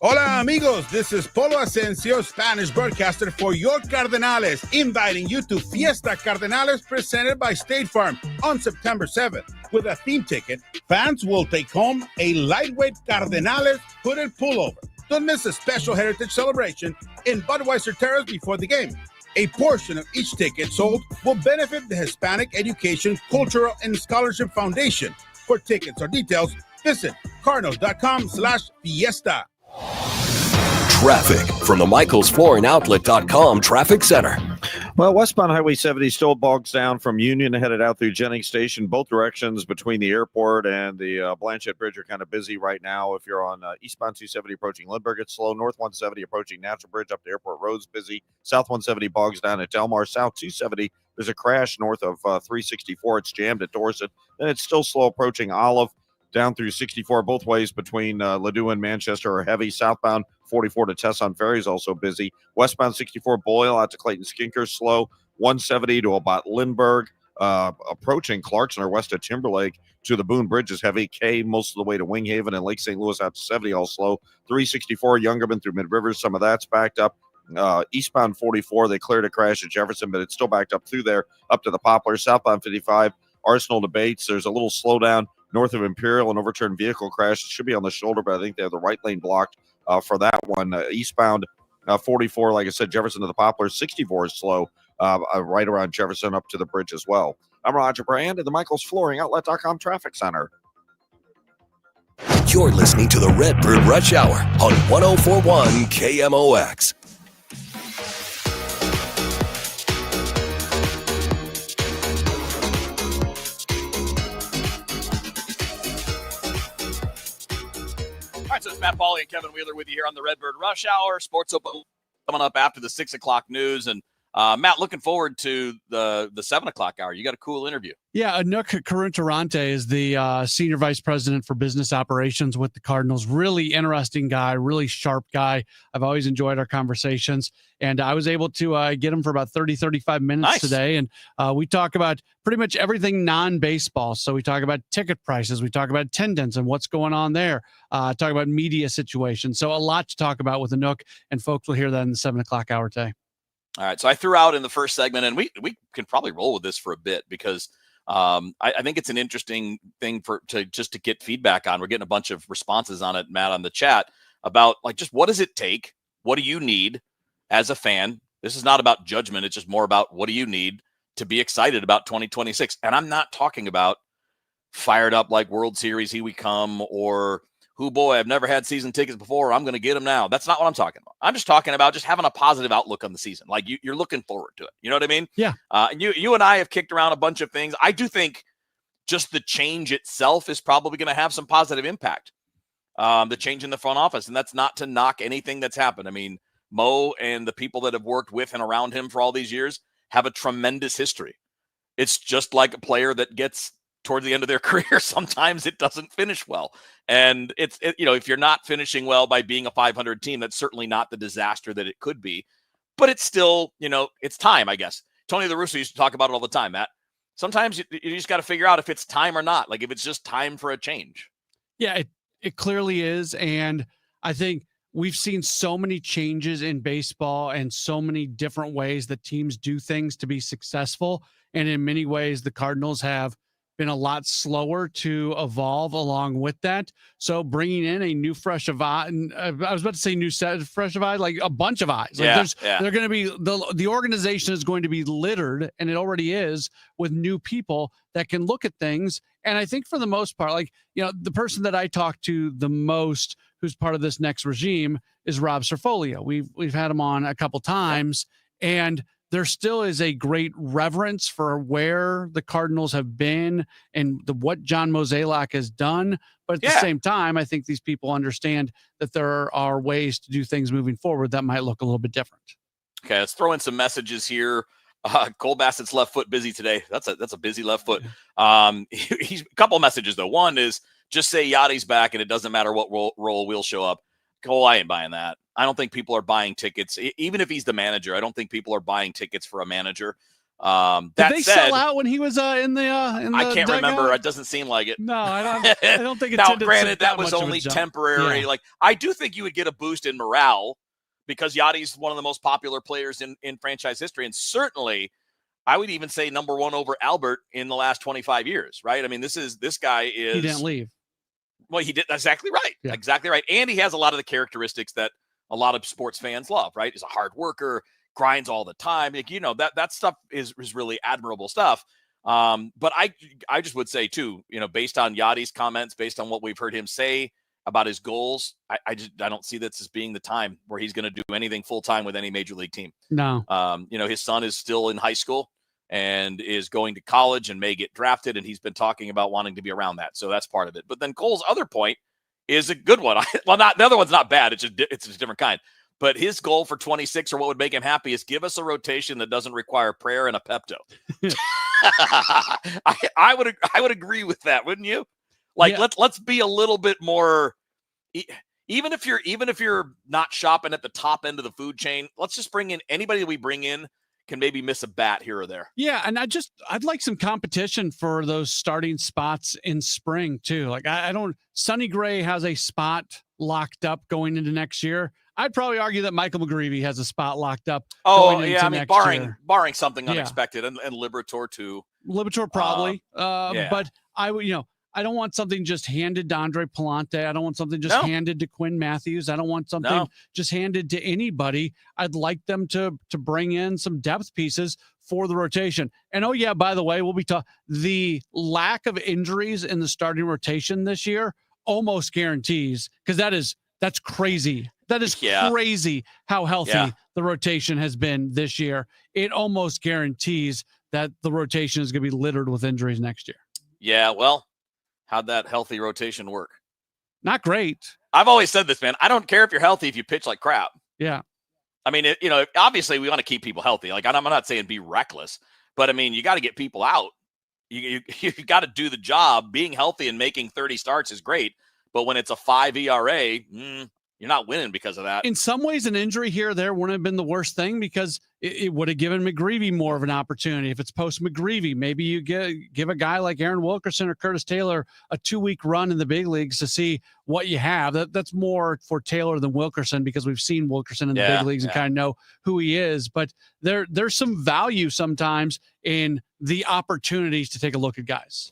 Hola amigos, this is Polo Asensio, Spanish broadcaster for your Cardenales, inviting you to Fiesta Cardenales presented by State Farm on September 7th. With a theme ticket, fans will take home a lightweight Cardenales hooded pullover. Don't miss a special heritage celebration in Budweiser Terrace before the game. A portion of each ticket sold will benefit the Hispanic Education, Cultural, and Scholarship Foundation. For tickets or details, visit cardinals.com/fiesta. Traffic from the MichaelsFlooringOutlet.com traffic center. Well, westbound Highway 70 still bogs down from Union headed out through Jennings Station. Both directions between the airport and the Blanchette Bridge are kind of busy right now. If you're on eastbound 270 approaching Lindbergh, it's slow. North 170 approaching Natural Bridge up to Airport Road's busy. South 170 bogs down at Delmar. South 270, there's a crash north of 364. It's jammed at Dorset. And it's still slow approaching Olive. Down through 64 both ways between Ladue and Manchester are heavy. Southbound 44 to Tesson Ferry is also busy. Westbound 64 Boyle out to Clayton Skinker slow. 170 to about Lindbergh. Approaching Clarkson or west of Timberlake to the Boone Bridge is heavy. K most of the way to Winghaven and Lake St. Louis out to 70 all slow. 364 Youngerman through Mid Rivers. Some of that's backed up. Eastbound 44 they cleared a crash at Jefferson, but it's still backed up through there up to the Poplar. Southbound 55 Arsenal to Bates. There's a little slowdown north of Imperial, an overturned vehicle crash. It should be on the shoulder, but I think they have the right lane blocked for that one. Eastbound 44, like I said, Jefferson to the Poplar. 64 is slow right around Jefferson up to the bridge as well. I'm Roger Brand at the MichaelsFlooringOutlet.com Traffic Center. You're listening to the Redbird Rush Hour on 104.1 KMOX. All right, so it's Matt Pauley and Kevin Wheeler with you here on the Redbird Rush Hour. Sports Open coming up after the 6 o'clock news. And Matt, looking forward to the 7 o'clock hour. You got a cool interview. Yeah, Anouk Karuntarante is the senior vice president for business operations with the Cardinals. Really interesting guy, really sharp guy. I've always enjoyed our conversations. And I was able to get him for about 30, 35 minutes today. And we talk about pretty much everything non-baseball. So we talk about ticket prices. We talk about attendance and what's going on there. Talk about media situations. So a lot to talk about with Anouk. And folks will hear that in the 7 o'clock hour today. All right, so I threw out in the first segment, and we can probably roll with this for a bit because I think it's an interesting thing to get feedback on. We're getting a bunch of responses on it, Matt, on the chat about like, just what does it take? What do you need as a fan? This is not about judgment. It's just more about what do you need to be excited about 2026. And I'm not talking about fired up like World Series, here we come, or boy, I've never had season tickets before, I'm going to get them now. That's not what I'm talking about. I'm just talking about just having a positive outlook on the season. Like you're looking forward to it. You know what I mean? Yeah. And you and I have kicked around a bunch of things. I do think just the change itself is probably going to have some positive impact. The change in the front office, and that's not to knock anything that's happened. I mean, Mo and the people that have worked with and around him for all these years have a tremendous history. It's just like a player that gets toward the end of their career, sometimes it doesn't finish well. And if you're not finishing well by being a 500 team, that's certainly not the disaster that it could be. But it's still, it's time, I guess. Tony La Russa used to talk about it all the time, Matt. Sometimes you just got to figure out if it's time or not. Like if it's just time for a change. Yeah, it clearly is. And I think we've seen so many changes in baseball and so many different ways that teams do things to be successful. And in many ways, the Cardinals have been a lot slower to evolve along with that. So bringing in a new fresh of eye, and I was about to say new set fresh of eyes, like a bunch of eyes. Like they're going to be the organization is going to be littered, and it already is, with new people that can look at things. And I think for the most part, the person that I talk to the most who's part of this next regime is Rob Cerfolio. We've had him on a couple times, and there still is a great reverence for where the Cardinals have been and what John Mozeliak has done. But at the same time, I think these people understand that there are ways to do things moving forward that might look a little bit different. Okay, let's throw in some messages here. Cole Bassett's left foot busy today. That's a busy left foot. He's a couple of messages, though. One is just say Yachty's back and it doesn't matter what role we'll show up. Cole, I ain't buying that. I don't think people are buying tickets. Even if he's the manager, I don't think people are buying tickets for a manager. Did they sell out when he was in the I can't dugout? remember. It doesn't seem like it. No, I don't think it now, did. Granted, that was only temporary. Yeah. Like, I do think you would get a boost in morale because Yachty's one of the most popular players in franchise history. And certainly, I would even say number one over Albert in the last 25 years, right? I mean, this guy is... He didn't leave. Well, he did. Exactly right. Yeah. Exactly right. And he has a lot of the characteristics that a lot of sports fans love, right? He's a hard worker, grinds all the time. Like, that stuff is really admirable stuff. But I just would say too, based on Yachty's comments, based on what we've heard him say about his goals, I don't see this as being the time where he's going to do anything full time with any major league team. No. His son is still in high school and is going to college and may get drafted. And he's been talking about wanting to be around that. So that's part of it. But then Cole's other point is a good one. The other one's not bad. It's a different kind. But his goal for 26, or what would make him happy, is give us a rotation that doesn't require prayer and a Pepto. I would agree with that, wouldn't you? Like, let's be a little bit more. Even if you're not shopping at the top end of the food chain, let's just bring in anybody that we bring in can maybe miss a bat here or there. Yeah, and I'd like some competition for those starting spots in spring too. Like Sonny Gray has a spot locked up going into next year. I'd probably argue that Michael McGreevy has a spot locked up. Going into next year. barring something unexpected, and Liberatore too. Liberatore probably, but I would, I don't want something just handed to Andre Palante. I don't want something just handed to Quinn Matthews. I don't want something just handed to anybody. I'd like them to bring in some depth pieces for the rotation. And by the way, we'll be talking the lack of injuries in the starting rotation this year almost guarantees, because that's crazy. That is crazy how healthy the rotation has been this year. It almost guarantees that the rotation is going to be littered with injuries next year. Yeah, well, how'd that healthy rotation work? Not great. I've always said this, man. I don't care if you're healthy if you pitch like crap. Yeah. I mean, obviously we want to keep people healthy. Like, I'm not saying be reckless, but I mean, you got to get people out. You got to do the job. Being healthy and making 30 starts is great, but when it's a 5 ERA, you're not winning because of that. In some ways, an injury here or there wouldn't have been the worst thing, because it would have given McGreevy more of an opportunity. If it's post McGreevy, maybe you give a guy like Aaron Wilkerson or Curtis Taylor a 2-week run in the big leagues to see what you have. That's more for Taylor than Wilkerson, because we've seen Wilkerson in the big leagues and kind of know who he is. But there's some value sometimes in the opportunities to take a look at guys.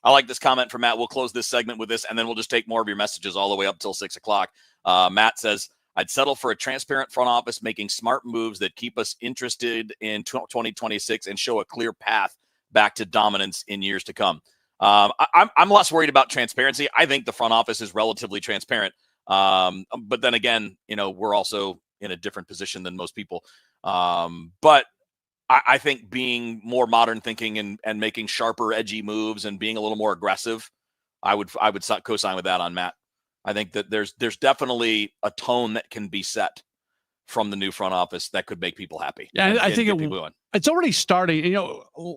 I like this comment from Matt. We'll close this segment with this, and then we'll just take more of your messages all the way up till 6 o'clock. Matt says, I'd settle for a transparent front office making smart moves that keep us interested in 2026 and show a clear path back to dominance in years to come. I'm less worried about transparency. I think the front office is relatively transparent. But then again, we're also in a different position than most people. But I think being more modern thinking and making sharper, edgy moves and being a little more aggressive, I would co-sign with that on Matt. I think that there's definitely a tone that can be set from the new front office that could make people happy. Yeah, I think it's already starting.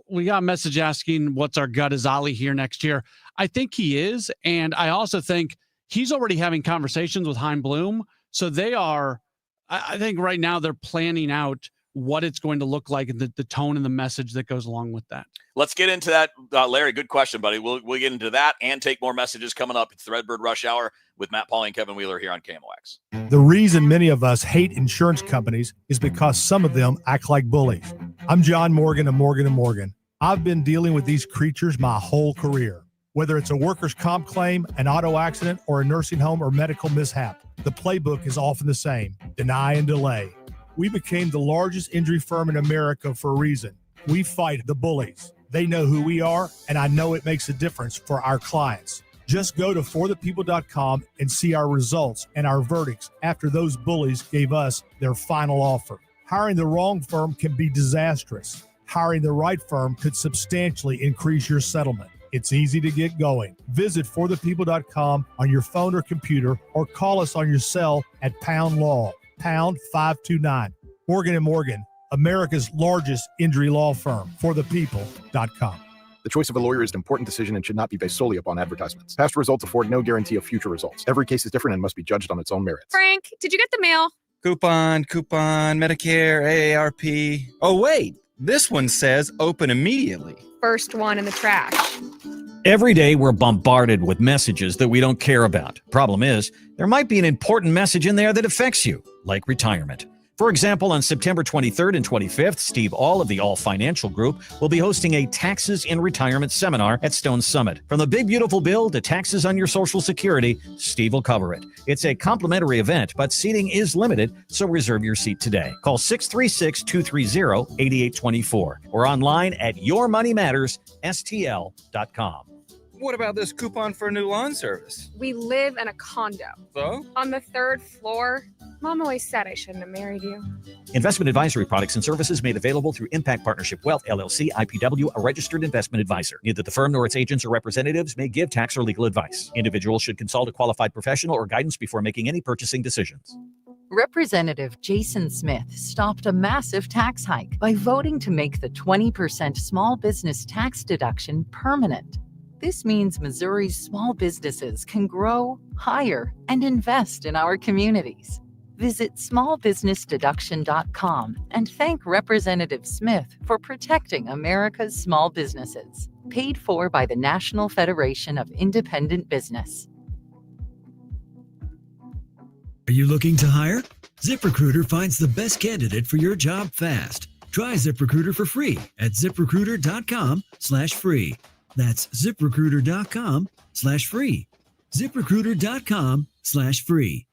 We got a message asking what's our gut, is Ollie here next year? I think he is, and I also think he's already having conversations with Chaim Bloom. So they are, I think right now they're planning out what it's going to look like and the tone and the message that goes along with that. Let's get into that, Larry. Good question, buddy. We'll get into that and take more messages coming up. It's the Redbird Rush Hour with Matt Pauley and Kevin Wheeler here on KMOX. The reason many of us hate insurance companies is because some of them act like bullies. I'm John Morgan of Morgan & Morgan. I've been dealing with these creatures my whole career. Whether it's a workers' comp claim, an auto accident, or a nursing home or medical mishap, the playbook is often the same: deny and delay. We became the largest injury firm in America for a reason. We fight the bullies. They know who we are, and I know it makes a difference for our clients. Just go to forthepeople.com and see our results and our verdicts after those bullies gave us their final offer. Hiring the wrong firm can be disastrous. Hiring the right firm could substantially increase your settlement. It's easy to get going. Visit forthepeople.com on your phone or computer, or call us on your cell at Pound Law, pound 529. Morgan & Morgan, America's largest injury law firm. forthepeople.com. The choice of a lawyer is an important decision and should not be based solely upon advertisements. Past results afford no guarantee of future results. Every case is different and must be judged on its own merits. Frank, did you get the mail? Coupon, Medicare, AARP. Oh, wait, this one says open immediately. First one in the trash. Every day we're bombarded with messages that we don't care about. Problem is, there might be an important message in there that affects you, like retirement. For example, on September 23rd and 25th, Steve All of the All Financial Group will be hosting a Taxes in Retirement seminar at Stone Summit. From the big beautiful bill to taxes on your Social Security, Steve will cover it. It's a complimentary event, but seating is limited, so reserve your seat today. Call 636-230-8824 or online at yourmoneymattersstl.com. What about this coupon for a new lawn service? We live in a condo. So? On the 3rd floor. Mom always said I shouldn't have married you. Investment advisory products and services made available through Impact Partnership Wealth, LLC, IPW, a registered investment advisor. Neither the firm nor its agents or representatives may give tax or legal advice. Individuals should consult a qualified professional or guidance before making any purchasing decisions. Representative Jason Smith stopped a massive tax hike by voting to make the 20% small business tax deduction permanent. This means Missouri's small businesses can grow, hire, and invest in our communities. Visit smallbusinessdeduction.com and thank Representative Smith for protecting America's small businesses. Paid for by the National Federation of Independent Business. Are you looking to hire? ZipRecruiter finds the best candidate for your job fast. Try ZipRecruiter for free at ZipRecruiter.com/free. That's ZipRecruiter.com/free. ZipRecruiter.com/free.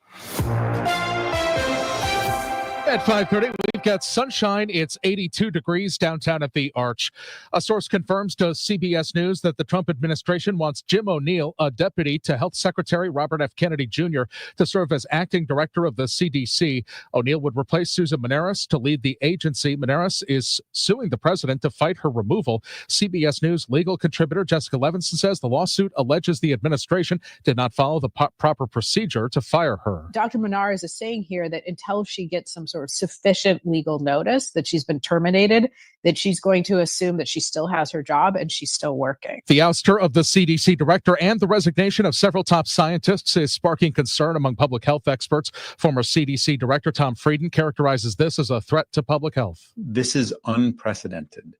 At 5:30, we've got sunshine. It's 82 degrees downtown at the Arch. A source confirms to CBS News that the Trump administration wants Jim O'Neill, a deputy to Health Secretary Robert F. Kennedy Jr., to serve as acting director of the CDC. O'Neill would replace Susan Maneris to lead the agency. Maneris is suing the president to fight her removal. CBS News legal contributor Jessica Levinson says the lawsuit alleges the administration did not follow the proper procedure to fire her. Dr. Maneris is saying here that until she gets some sort of sufficient legal notice that she's been terminated, that she's going to assume that she still has her job and she's still working. The ouster of the CDC director and the resignation of several top scientists is sparking concern among public health experts. Former CDC director Tom Frieden characterizes this as a threat to public health. This is unprecedented.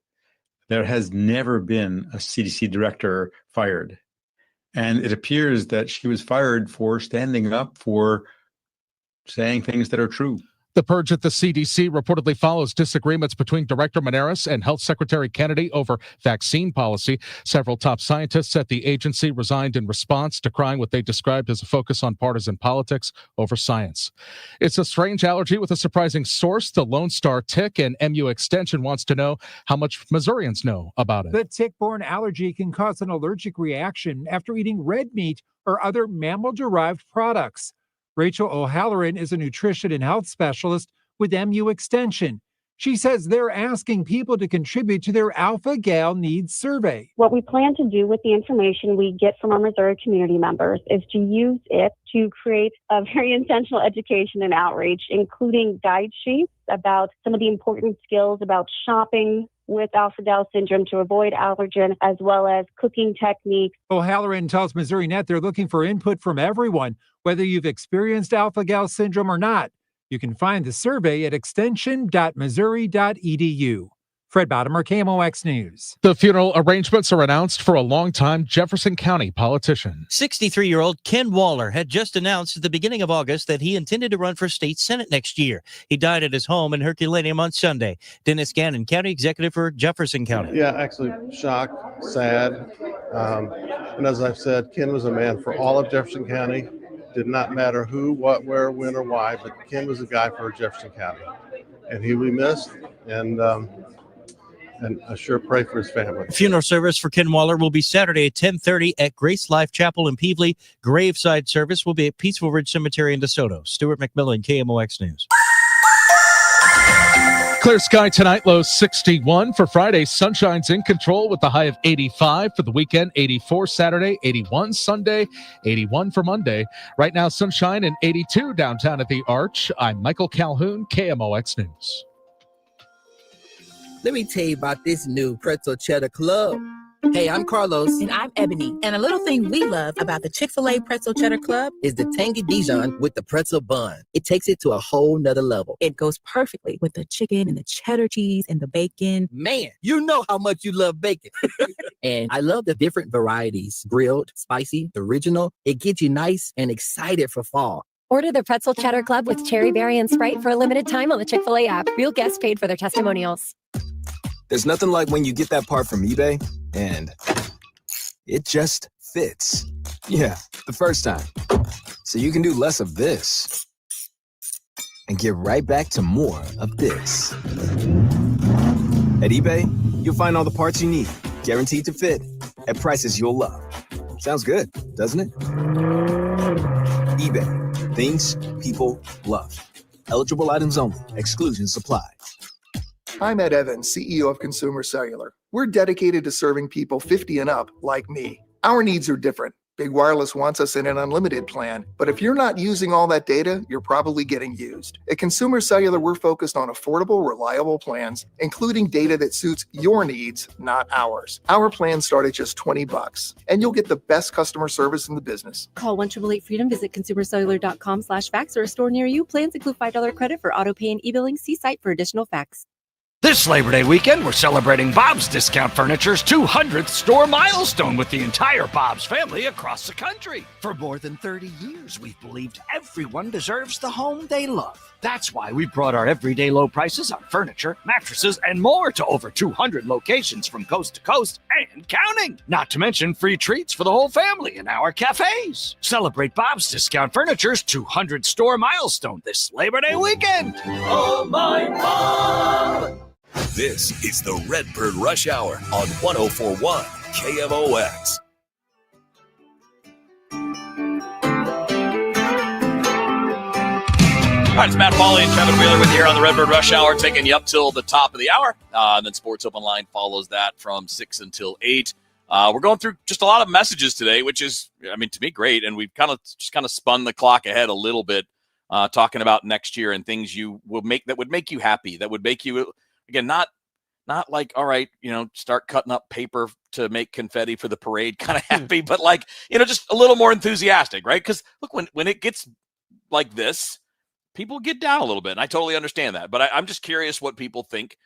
There has never been a CDC director fired. And it appears that she was fired for standing up for saying things that are true. The purge at the CDC reportedly follows disagreements between Director Maneris and Health Secretary Kennedy over vaccine policy. Several top scientists at the agency resigned in response, decrying what they described as a focus on partisan politics over science. It's a strange allergy with a surprising source. The Lone Star Tick and MU Extension wants to know how much Missourians know about it. The tick-borne allergy can cause an allergic reaction after eating red meat or other mammal-derived products. Rachel O'Halloran is a nutrition and health specialist with MU Extension. She says they're asking people to contribute to their alpha-gal needs survey. What we plan to do with the information we get from our Missouri community members is to use it to create a very intentional education and outreach, including guide sheets about some of the important skills about shopping with alpha-gal syndrome to avoid allergen, as well as cooking techniques. O'Halloran tells Missouri Net they're looking for input from everyone, whether you've experienced alpha-gal syndrome or not. You can find the survey at extension.missouri.edu. Fred Bottomer, KMOX News. The funeral arrangements are announced for a longtime Jefferson County politician. 63-year-old Ken Wheeler had just announced at the beginning of August that he intended to run for state senate next year. He died at his home in Herculaneum on Sunday. Dennis Gannon, county executive for Jefferson County. Yeah, actually shocked, sad. And as I've said, Ken was a man for all of Jefferson County. Did not matter who, what, where, when, or why, but Ken was a guy for Jefferson County. And he will be missed, and I sure pray for his family. Funeral service for Ken Wheeler will be Saturday at 10:30 at Grace Life Chapel in Peevely. Graveside service will be at Peaceful Ridge Cemetery in DeSoto. Stuart McMillan, KMOX News. Clear sky tonight, low 61. For Friday, sunshine's in control with the high of 85. For the weekend, 84 Saturday, 81 Sunday, 81 for Monday. Right now, sunshine and 82 downtown at the Arch. I'm Michael Calhoun, KMOX News. Let me tell you about this new pretzel cheddar club. Hey, I'm Carlos. And I'm Ebony. And a little thing we love about the Chick-fil-A Pretzel Cheddar Club is the tangy Dijon with the pretzel bun. It takes it to a whole nother level. It goes perfectly with the chicken and the cheddar cheese and the bacon. Man, you know how much you love bacon. And I love the different varieties. Grilled, spicy, original. It gets you nice and excited for fall. Order the Pretzel Cheddar Club with cherry berry and Sprite for a limited time on the Chick-fil-A app. Real guests paid for their testimonials. There's nothing like when you get that part from eBay and it just fits. Yeah, the first time. So you can do less of this and get right back to more of this. At eBay, you'll find all the parts you need, guaranteed to fit, at prices you'll love. Sounds good, doesn't it? eBay, things people love. Eligible items only. Exclusions apply. I'm Ed Evans, CEO of Consumer Cellular. We're dedicated to serving people 50 and up like me. Our needs are different. Big Wireless wants us in an unlimited plan, but if you're not using all that data, you're probably getting used. At Consumer Cellular, we're focused on affordable, reliable plans, including data that suits your needs, not ours. Our plans start at just $20, and you'll get the best customer service in the business. Call 1-888-FREEDOM, visit consumercellular.com/facts or a store near you. Plans include $5 credit for auto pay and e-billing. See site for additional facts. This Labor Day weekend, we're celebrating Bob's Discount Furniture's 200th store milestone with the entire Bob's family across the country. For more than 30 years, we've believed everyone deserves the home they love. That's why we brought our everyday low prices on furniture, mattresses, and more to over 200 locations from coast to coast and counting. Not to mention free treats for the whole family in our cafes. Celebrate Bob's Discount Furniture's 200 store milestone this Labor Day weekend. Oh, my Bob! This is the Redbird Rush Hour on 104.1 KMOX. All right, it's Matt Pauley and Kevin Wheeler with you here on the Redbird Rush Hour, taking you up till the top of the hour. And then Sports Open Line follows that from 6 until 8. We're going through just a lot of messages today, which is, I mean, to me, great. And we've kind of spun the clock ahead a little bit talking about next year and things you will make that would make you happy, that would make you, again, not like, all right, start cutting up paper to make confetti for the parade kind of happy, but like, just a little more enthusiastic, right? Because look, when it gets like this, people get down a little bit, and I totally understand that. But I'm just curious what people think.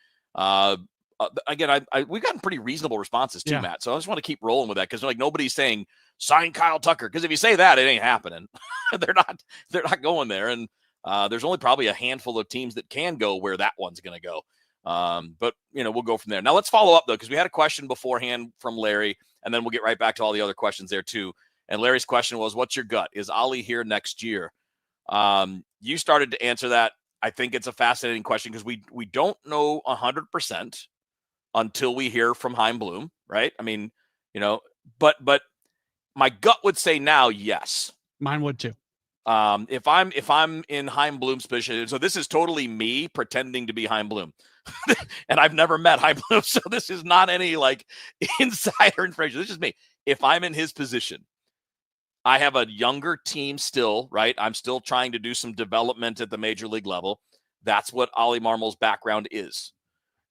Again, we've gotten pretty reasonable responses too, Matt. So I just want to keep rolling with that because like nobody's saying sign Kyle Tucker, because if you say that, it ain't happening. They're not going there, and there's only probably a handful of teams that can go where that one's going to go. But we'll go from there. Now let's follow up though, because we had a question beforehand from Larry, and then we'll get right back to all the other questions there too. And Larry's question was, "What's your gut? Is Ollie here next year?" You started to answer that. I think it's a fascinating question because we don't know 100% until we hear from Chaim Bloom, right? I mean, but my gut would say now, yes. Mine would too. If I'm in Chaim Bloom's position, so this is totally me pretending to be Chaim Bloom, and I've never met Chaim Bloom, so this is not any like insider information. This is me. If I'm in his position, I have a younger team still, right? I'm still trying to do some development at the major league level. That's what Ollie Marmol's background is.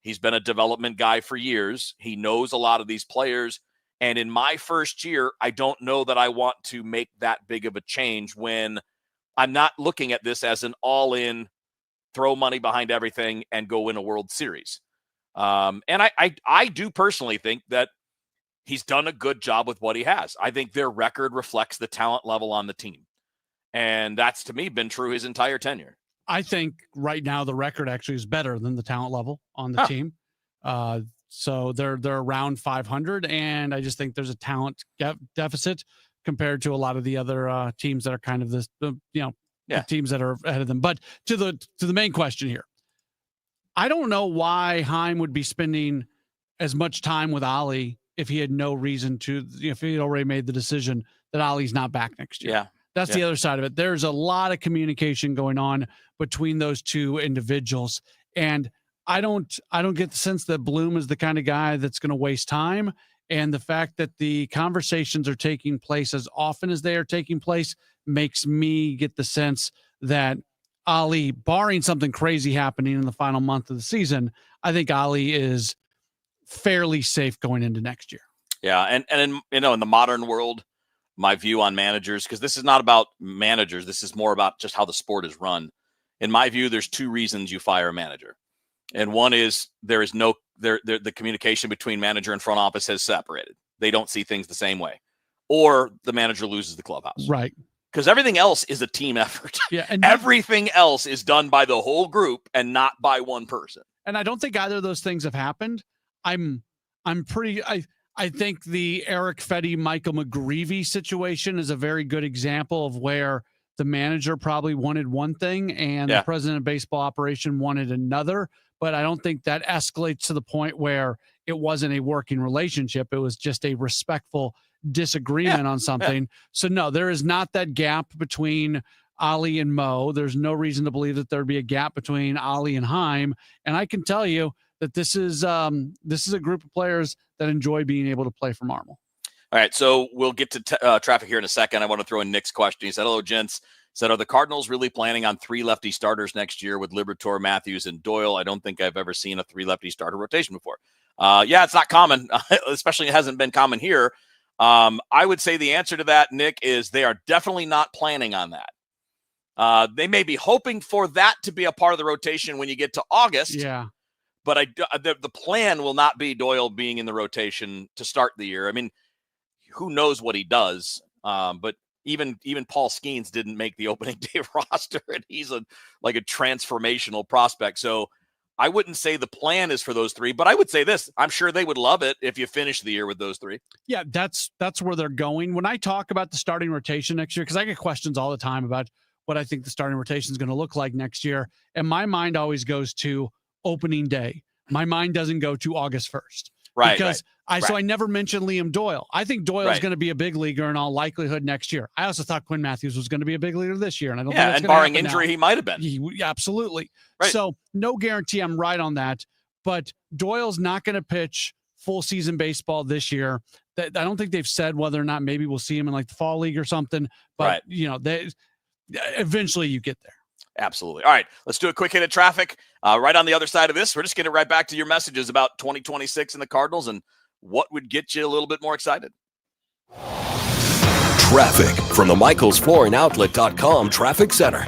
He's been a development guy for years. He knows a lot of these players. And in my first year, I don't know that I want to make that big of a change when I'm not looking at this as an all-in, throw money behind everything and go win a World Series. And I do personally think that he's done a good job with what he has. I think their record reflects the talent level on the team. And that's, to me, been true his entire tenure. I think right now the record actually is better than the talent level on the team. So they're around 500, and I just think there's a talent deficit compared to a lot of the other teams that are kind of the teams that are ahead of them. But to the main question here, I don't know why Chaim would be spending as much time with Ollie if he had no reason to, if he had already made the decision that Ollie's not back next year. Yeah. That's the other side of it. There's a lot of communication going on between those two individuals. And I don't get the sense that Bloom is the kind of guy that's going to waste time. And the fact that the conversations are taking place as often as they are taking place makes me get the sense that Ollie, barring something crazy happening in the final month of the season, I think Ollie is fairly safe going into next year. Yeah. And in the modern world, my view on managers, because this is not about managers. This is more about just how the sport is run. In my view, there's two reasons you fire a manager. And one is the communication between manager and front office has separated. They don't see things the same way. Or the manager loses the clubhouse. Right. Because everything else is a team effort. Yeah, and everything else is done by the whole group and not by one person. And I don't think either of those things have happened. I think the Eric Fetty, Michael McGreevy situation is a very good example of where the manager probably wanted one thing and the president of baseball operation wanted another. But I don't think that escalates to the point where it wasn't a working relationship. It was just a respectful disagreement on something. So no, there is not that gap between Ollie and Mo. There's no reason to believe that there'd be a gap between Ollie and Chaim. And I can tell you that this is a group of players that enjoy being able to play for Marmol. All right, so we'll get to traffic here in a second. I want to throw in Nick's question. He said, "Hello, gents." Said, "Are the Cardinals really planning on 3 lefty starters next year with Liberatore, Matthews, and Doyle? I don't think I've ever seen a 3 lefty starter rotation before." It's not common, especially it hasn't been common here. I would say the answer to that, Nick, is they are definitely not planning on that. They may be hoping for that to be a part of the rotation when you get to August. Yeah. But the plan will not be Doyle being in the rotation to start the year. I mean, who knows what he does? But even Paul Skeens didn't make the opening day roster, and he's a transformational prospect. So I wouldn't say the plan is for those 3, but I would say this: I'm sure they would love it if you finish the year with those 3. Yeah, that's where they're going. When I talk about the starting rotation next year, because I get questions all the time about what I think the starting rotation is going to look like next year, and my mind always goes to opening day. My mind doesn't go to August 1st. Right. Because I never mentioned Liam Doyle. I think Doyle is going to be a big leaguer in all likelihood next year. I also thought Quinn Matthews was going to be a big leaguer this year. And I don't think that's and barring injury, now. He might have been. Absolutely. Right. So no guarantee I'm right on that. But Doyle's not going to pitch full season baseball this year. I don't think they've said whether or not maybe we'll see him in like the fall league or something. But, eventually you get there. Absolutely. All right, let's do a quick hit of traffic. Right on the other side of this, we're just getting right back to your messages about 2026 and the Cardinals and what would get you a little bit more excited. Traffic from the MichaelsFlooringOutlet.com Traffic Center.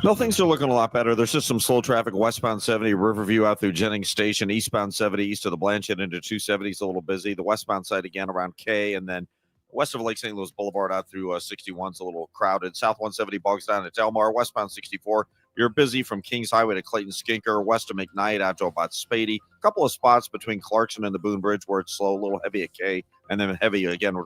No, things are looking a lot better. There's just some slow traffic westbound 70 Riverview out through Jennings Station, eastbound 70 east of the Blanchett into 270 is a little busy. The westbound side again around K, and then west of Lake St. Louis Boulevard out through 61 is a little crowded. South 170 bogs down at Delmar. Westbound 64, you're busy from Kings Highway to Clayton Skinker, west of McKnight out to about Spady. A couple of spots between Clarkson and the Boone Bridge where it's slow, a little heavy at K, and then heavy again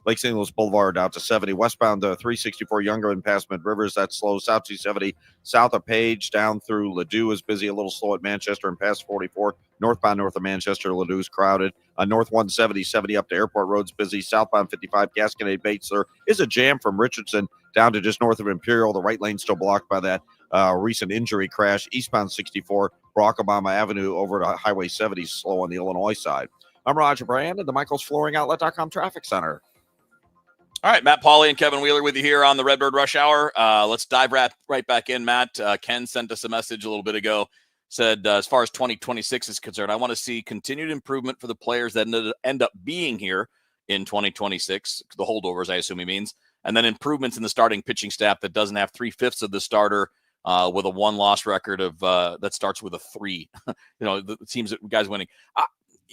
Lake St. Louis Boulevard out to 70. Westbound 364 Younger and past Mid Rivers, that's slow. South 270 south of Page down through Ladue is busy, a little slow at Manchester and past 44. Northbound north of Manchester, Ladue is crowded. North 170, 70 up to Airport Road's busy. Southbound 55, Gasconade Bates, there is a jam from Richardson down to just north of Imperial. The right lane still blocked by that recent injury crash. Eastbound 64, Barack Obama Avenue over to Highway 70, slow on the Illinois side. I'm Roger Brand at the MichaelsFlooringOutlet.com Traffic Center. All right, Matt Pauley and Kevin Wheeler with you here on the Redbird Rush Hour. Let's dive right back in, Matt. Ken sent us a message a little bit ago, said as far as 2026 is concerned, I want to see continued improvement for the players that end up being here in 2026, the holdovers, I assume he means, and then improvements in the starting pitching staff that doesn't have 3/5 of the starter with a one-loss record of that starts with a 3. The teams that guys winning.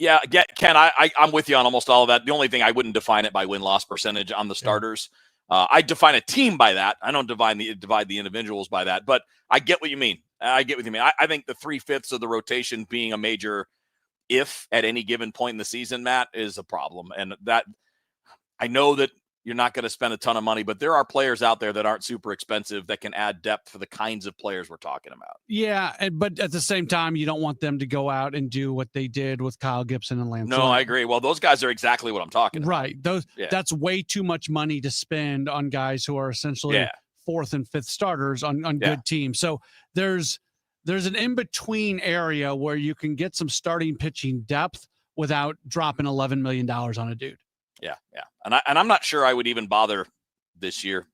Yeah, Ken, I'm with you on almost all of that. The only thing I wouldn't define it by win-loss percentage on the starters. I define a team by that. I don't divide the individuals by that, but I get what you mean. I think the 3/5 of the rotation being a major if at any given point in the season, Matt, is a problem. And that I know that you're not going to spend a ton of money, but there are players out there that aren't super expensive that can add depth for the kinds of players we're talking about. Yeah, but at the same time, you don't want them to go out and do what they did with Kyle Gibson and Lance. No, I agree. Well, those guys are exactly what I'm talking about. Right. That's way too much money to spend on guys who are essentially fourth and fifth starters on good teams. So there's an in-between area where you can get some starting pitching depth without dropping $11 million on a dude. Yeah. And I'm not sure I would even bother this year.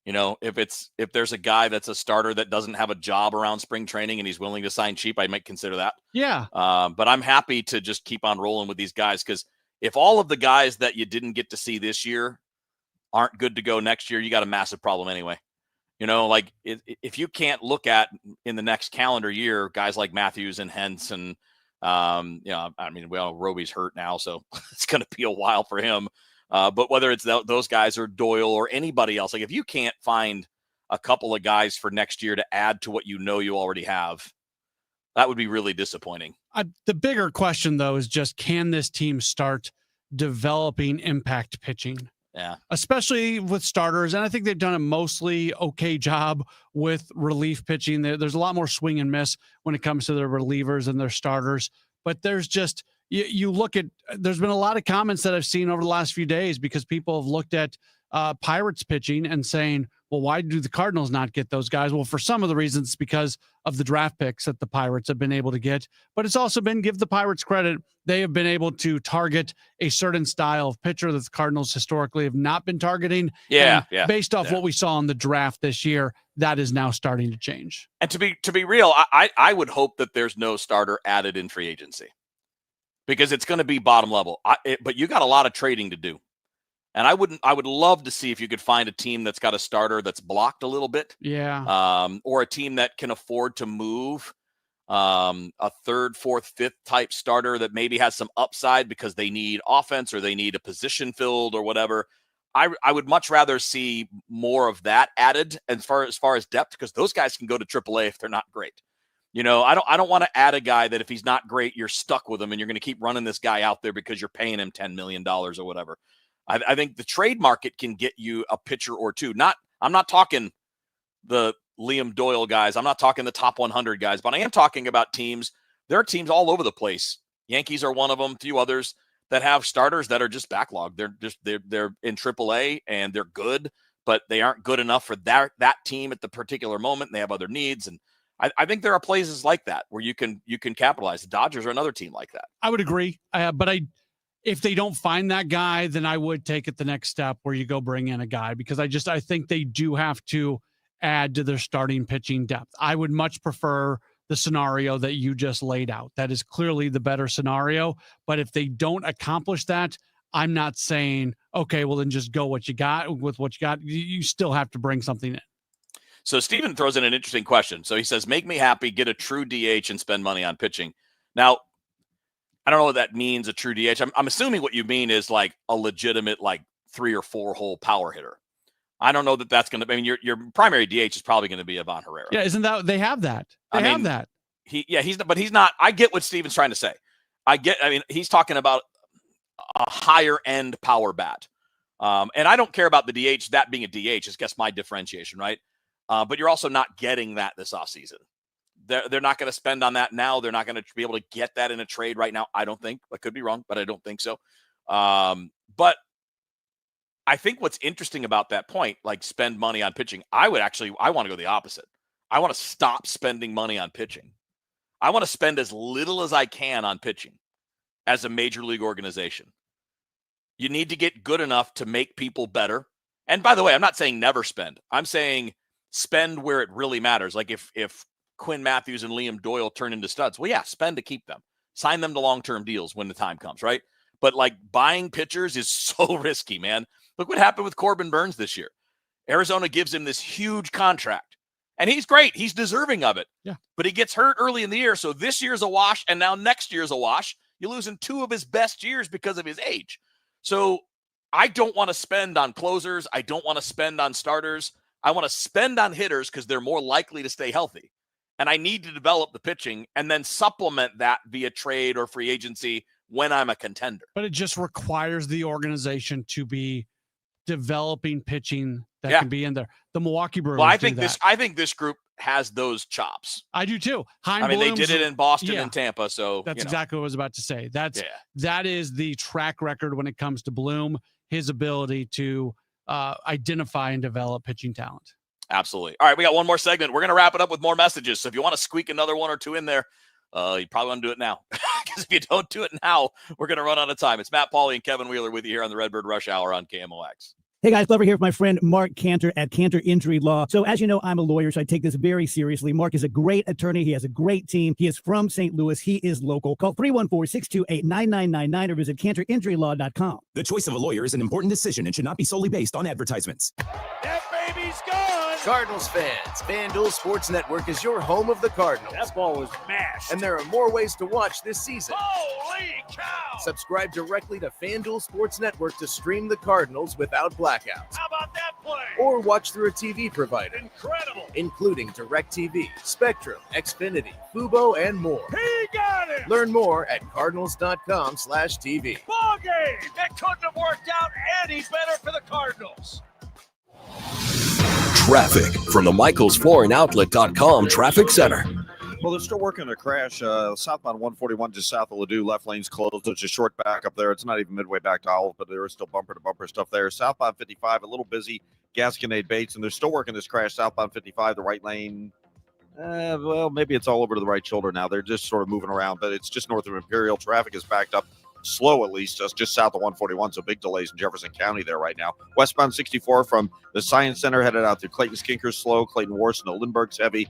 If there's a guy that's a starter that doesn't have a job around spring training and he's willing to sign cheap, I might consider that. Yeah. But I'm happy to just keep on rolling with these guys because if all of the guys that you didn't get to see this year aren't good to go next year, you got a massive problem anyway. If you can't look at in the next calendar year, guys like Matthews and Hentz and Roby's hurt now, so it's going to be a while for him. But whether it's those guys or Doyle or anybody else, like if you can't find a couple of guys for next year to add to what you already have, that would be really disappointing. The bigger question, though, is just can this team start developing impact pitching? Yeah. Especially with starters. And I think they've done a mostly okay job with relief pitching. There's a lot more swing and miss when it comes to their relievers and their starters. But there's just, you look at, there's been a lot of comments that I've seen over the last few days because people have looked at Pirates pitching and saying, well, why do the Cardinals not get those guys? Well, for some of the reasons, it's because of the draft picks that the Pirates have been able to get. But it's also been, give the Pirates credit, they have been able to target a certain style of pitcher that the Cardinals historically have not been targeting. Yeah. Based off what we saw in the draft this year, that is now starting to change. And to be real, I would hope that there's no starter added in free agency because it's going to be bottom level. But you got a lot of trading to do. And I would love to see if you could find a team that's got a starter that's blocked a little bit. Yeah. Or a team that can afford to move a third, fourth, fifth type starter that maybe has some upside because they need offense or they need a position filled or whatever. I would much rather see more of that added as far as depth because those guys can go to AAA if they're not great. I don't want to add a guy that if he's not great, you're stuck with him and you're going to keep running this guy out there because you're paying him $10 million or whatever. I think the trade market can get you a pitcher or two. I'm not talking the Liam Doyle guys. I'm not talking the top 100 guys, but I am talking about teams. There are teams all over the place. Yankees are one of them, a few others that have starters that are just backlogged. They're in AAA and they're good, but they aren't good enough for that team at the particular moment. And they have other needs. And I think there are places like that where you can capitalize. The Dodgers are another team like that. I would agree. If they don't find that guy, then I would take it the next step where you go bring in a guy because I think they do have to add to their starting pitching depth. I would much prefer the scenario that you just laid out. That is clearly the better scenario. But if they don't accomplish that, I'm not saying, okay, well, then just go with what you got. You still have to bring something in. So Steven throws in an interesting question. So he says, make me happy, get a true DH and spend money on pitching. Now, I don't know what that means, a true DH. I'm assuming what you mean is like a legitimate, like 3 or 4 hole power hitter. I don't know that that's going to, I mean, your primary DH is probably going to be Ivan Herrera. Yeah. Isn't that, they have that. They have that. He's not, I get what Steven's trying to say. He's talking about a higher end power bat. And I don't care about the DH, that being a DH, is guess my differentiation, right? But you're also not getting that this offseason. They're not going to spend on that now. They're not going to be able to get that in a trade right now. I don't think. I could be wrong, but I don't think so. But I think what's interesting about that point, like spend money on pitching, I want to go the opposite. I want to stop spending money on pitching. I want to spend as little as I can on pitching as a major league organization. You need to get good enough to make people better. And by the way, I'm not saying never spend. I'm saying spend where it really matters. Like if Quinn Matthews and Liam Doyle turn into studs, well, yeah, spend to keep them. Sign them to long-term deals when the time comes, right? But like buying pitchers is so risky, man. Look what happened with Corbin Burns this year. Arizona gives him this huge contract. And he's great. He's deserving of it. Yeah. But he gets hurt early in the year. So this year's a wash, and now next year's a wash. You're losing 2 of his best years because of his age. So I don't want to spend on closers. I don't want to spend on starters. I want to spend on hitters because they're more likely to stay healthy. And I need to develop the pitching and then supplement that via trade or free agency when I'm a contender. But it just requires the organization to be developing pitching that can be in there. The Milwaukee Brewers. Well, I think this group has those chops. I do too. They did it in Boston and Tampa. So that's exactly what I was about to say. That is the track record when it comes to Bloom, his ability to identify and develop pitching talent. Absolutely. All right, we got one more segment. We're going to wrap it up with more messages. So if you want to squeak another 1 or 2 in there, you probably want to do it now. Because if you don't do it now, we're going to run out of time. It's Matt Pauley and Kevin Wheeler with you here on the Redbird Rush Hour on KMOX. Hey guys, Glover here with my friend Mark Cantor at Cantor Injury Law. So as you know, I'm a lawyer, so I take this very seriously. Mark is a great attorney. He has a great team. He is from St. Louis. He is local. Call 314-628-9999 or visit cantorinjurylaw.com. The choice of a lawyer is an important decision and should not be solely based on advertisements. That baby's gone! Cardinals fans, FanDuel Sports Network is your home of the Cardinals. That ball was mashed. And there are more ways to watch this season. Holy cow! Subscribe directly to FanDuel Sports Network to stream the Cardinals without blackouts. How about that play? Or watch through a TV provider. Incredible! Including DirecTV, Spectrum, Xfinity, Fubo, and more. He got it! Learn more at cardinals.com/TV. Ball game! That couldn't have worked out any better for the Cardinals. Traffic from the MichaelsFlooringOutlet.com Traffic Center. Well, they're still working a crash. Southbound 141 just south of Ladue. Left lane's closed. There's a short back up there. It's not even midway back to Olive, but there is still bumper-to-bumper stuff there. Southbound 55, a little busy. Gasconade Bates, and they're still working this crash. Southbound 55, the right lane. Well, maybe it's all over to the right shoulder now. They're just sort of moving around, but it's just north of Imperial. Traffic is backed up. Slow, at least, just south of 141, so big delays in Jefferson County there right now. Westbound 64 from the Science Center headed out through Clayton Skinker's slow, Clayton Warson to Lindbergh's heavy,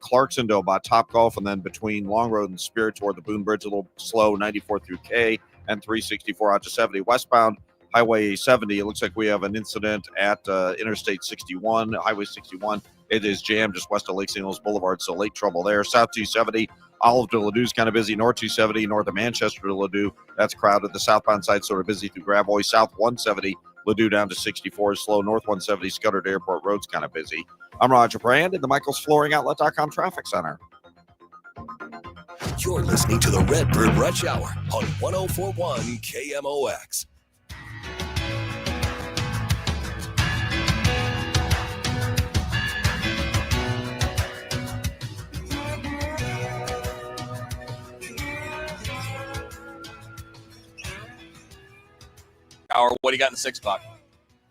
Clarkson to about Topgolf, and then between Long Road and Spirit toward the Boone Bridge, a little slow, 94 through K and 364 out to 70. Westbound Highway 70, it looks like we have an incident at Interstate 61, Highway 61. It is jammed just west of Lake St. Louis Boulevard, so late trouble there. South 270, Olive to Ladue is kind of busy. North 270, north of Manchester to Ladue, that's crowded. The southbound side sort of busy through Gravois. South 170, Ladue down to 64 is slow. North 170, Scudder to Airport Road's kind of busy. I'm Roger Brand at the MichaelsFlooringOutlet.com Traffic Center. You're listening to the Redbird Rush Hour on 1041 KMOX. Or what do you got in the 6 o'clock?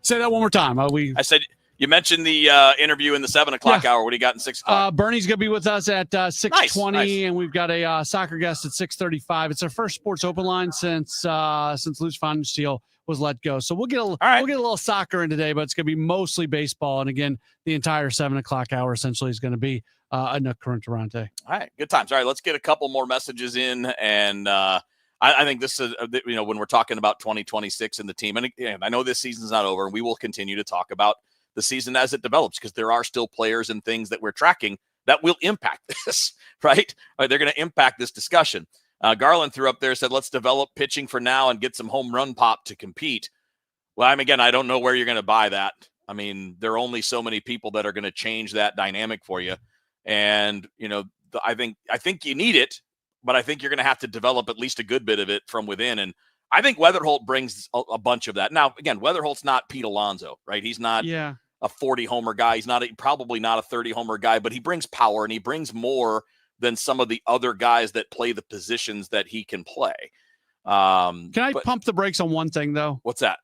Say that one more time. I said You mentioned the interview in the 7 o'clock hour. What do you got in 6 o'clock? Bernie's going to be with us at 6:20, Nice. and we've got a soccer guest at 6:35. It's our first sports open line since Luce Fonsteel was let go. So we'll get a little soccer in today, but it's going to be mostly baseball. And again, the entire 7 o'clock hour essentially is going to be a Nook Current Durante. All right, good times. All right, let's get a couple more messages in, and I think this is when we're talking about 2026 and the team, and again, I know this season's not over, and we will continue to talk about the season as it develops, because there are still players and things that we're tracking that will impact this, right? They're going to impact this discussion. Garland threw up there, said, let's develop pitching for now and get some home run pop to compete. Well, again, I don't know where you're going to buy that. I mean, there are only so many people that are going to change that dynamic for you. And, I think you need it, but I think you're going to have to develop at least a good bit of it from within. And I think Weatherholt brings a bunch of that. Now, again, Weatherholt's not Pete Alonso, right? He's not a 40 homer guy. He's probably not a 30 homer guy, but he brings power, and he brings more than some of the other guys that play the positions that he can play. Can I pump the brakes on one thing, though? What's that?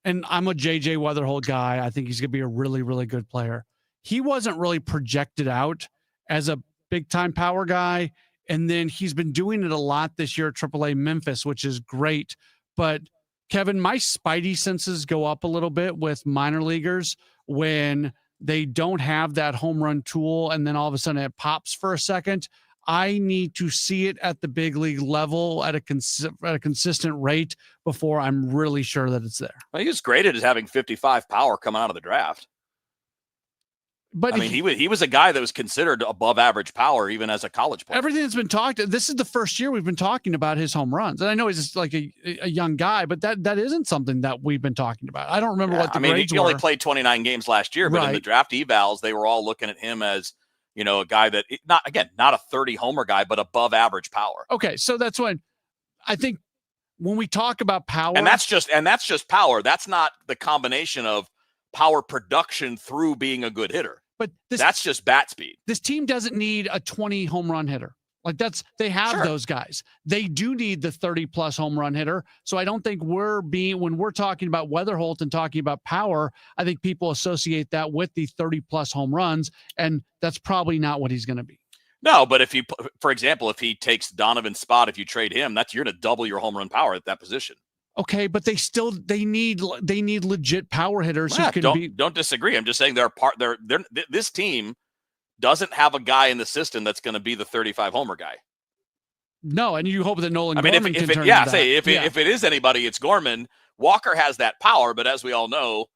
And I'm a JJ Weatherholt guy. I think he's going to be a really, really good player. He wasn't really projected out as a big-time power guy, and then he's been doing it a lot this year at AAA Memphis, which is great. But, Kevin, my spidey senses go up a little bit with minor leaguers when they don't have that home run tool, and then all of a sudden it pops for a second. I need to see it at the big league level at a consistent rate before I'm really sure that it's there. Well, he was great at having 55 power coming out of the draft. But he was a guy that was considered above average power even as a college player. Everything that's been talked, this is the first year we've been talking about his home runs. And I know he's just like a young guy, but that isn't something that we've been talking about. I don't remember what the grades he only played 29 games last year, but in the draft evals, they were all looking at him as, a guy that not a 30 homer guy, but above average power. Okay. So that's when I think when we talk about power, and that's just power. That's not the combination of power production through being a good hitter. But that's just bat speed. This team doesn't need a 20 home run hitter. They have those guys. They do need the 30 plus home run hitter. So I don't think when we're talking about Weatherholt and talking about power, I think people associate that with the 30 plus home runs. And that's probably not what he's going to be. No, but for example, if he takes Donovan's spot, if you trade him, you're going to double your home run power at that position. Okay, but they need legit power hitters who can don't disagree. I'm just saying this team doesn't have a guy in the system that's going to be the 35 homer guy. No, and you hope that Nolan Gorman can turn into that. If it is anybody, it's Gorman. Walker has that power, but as we all know,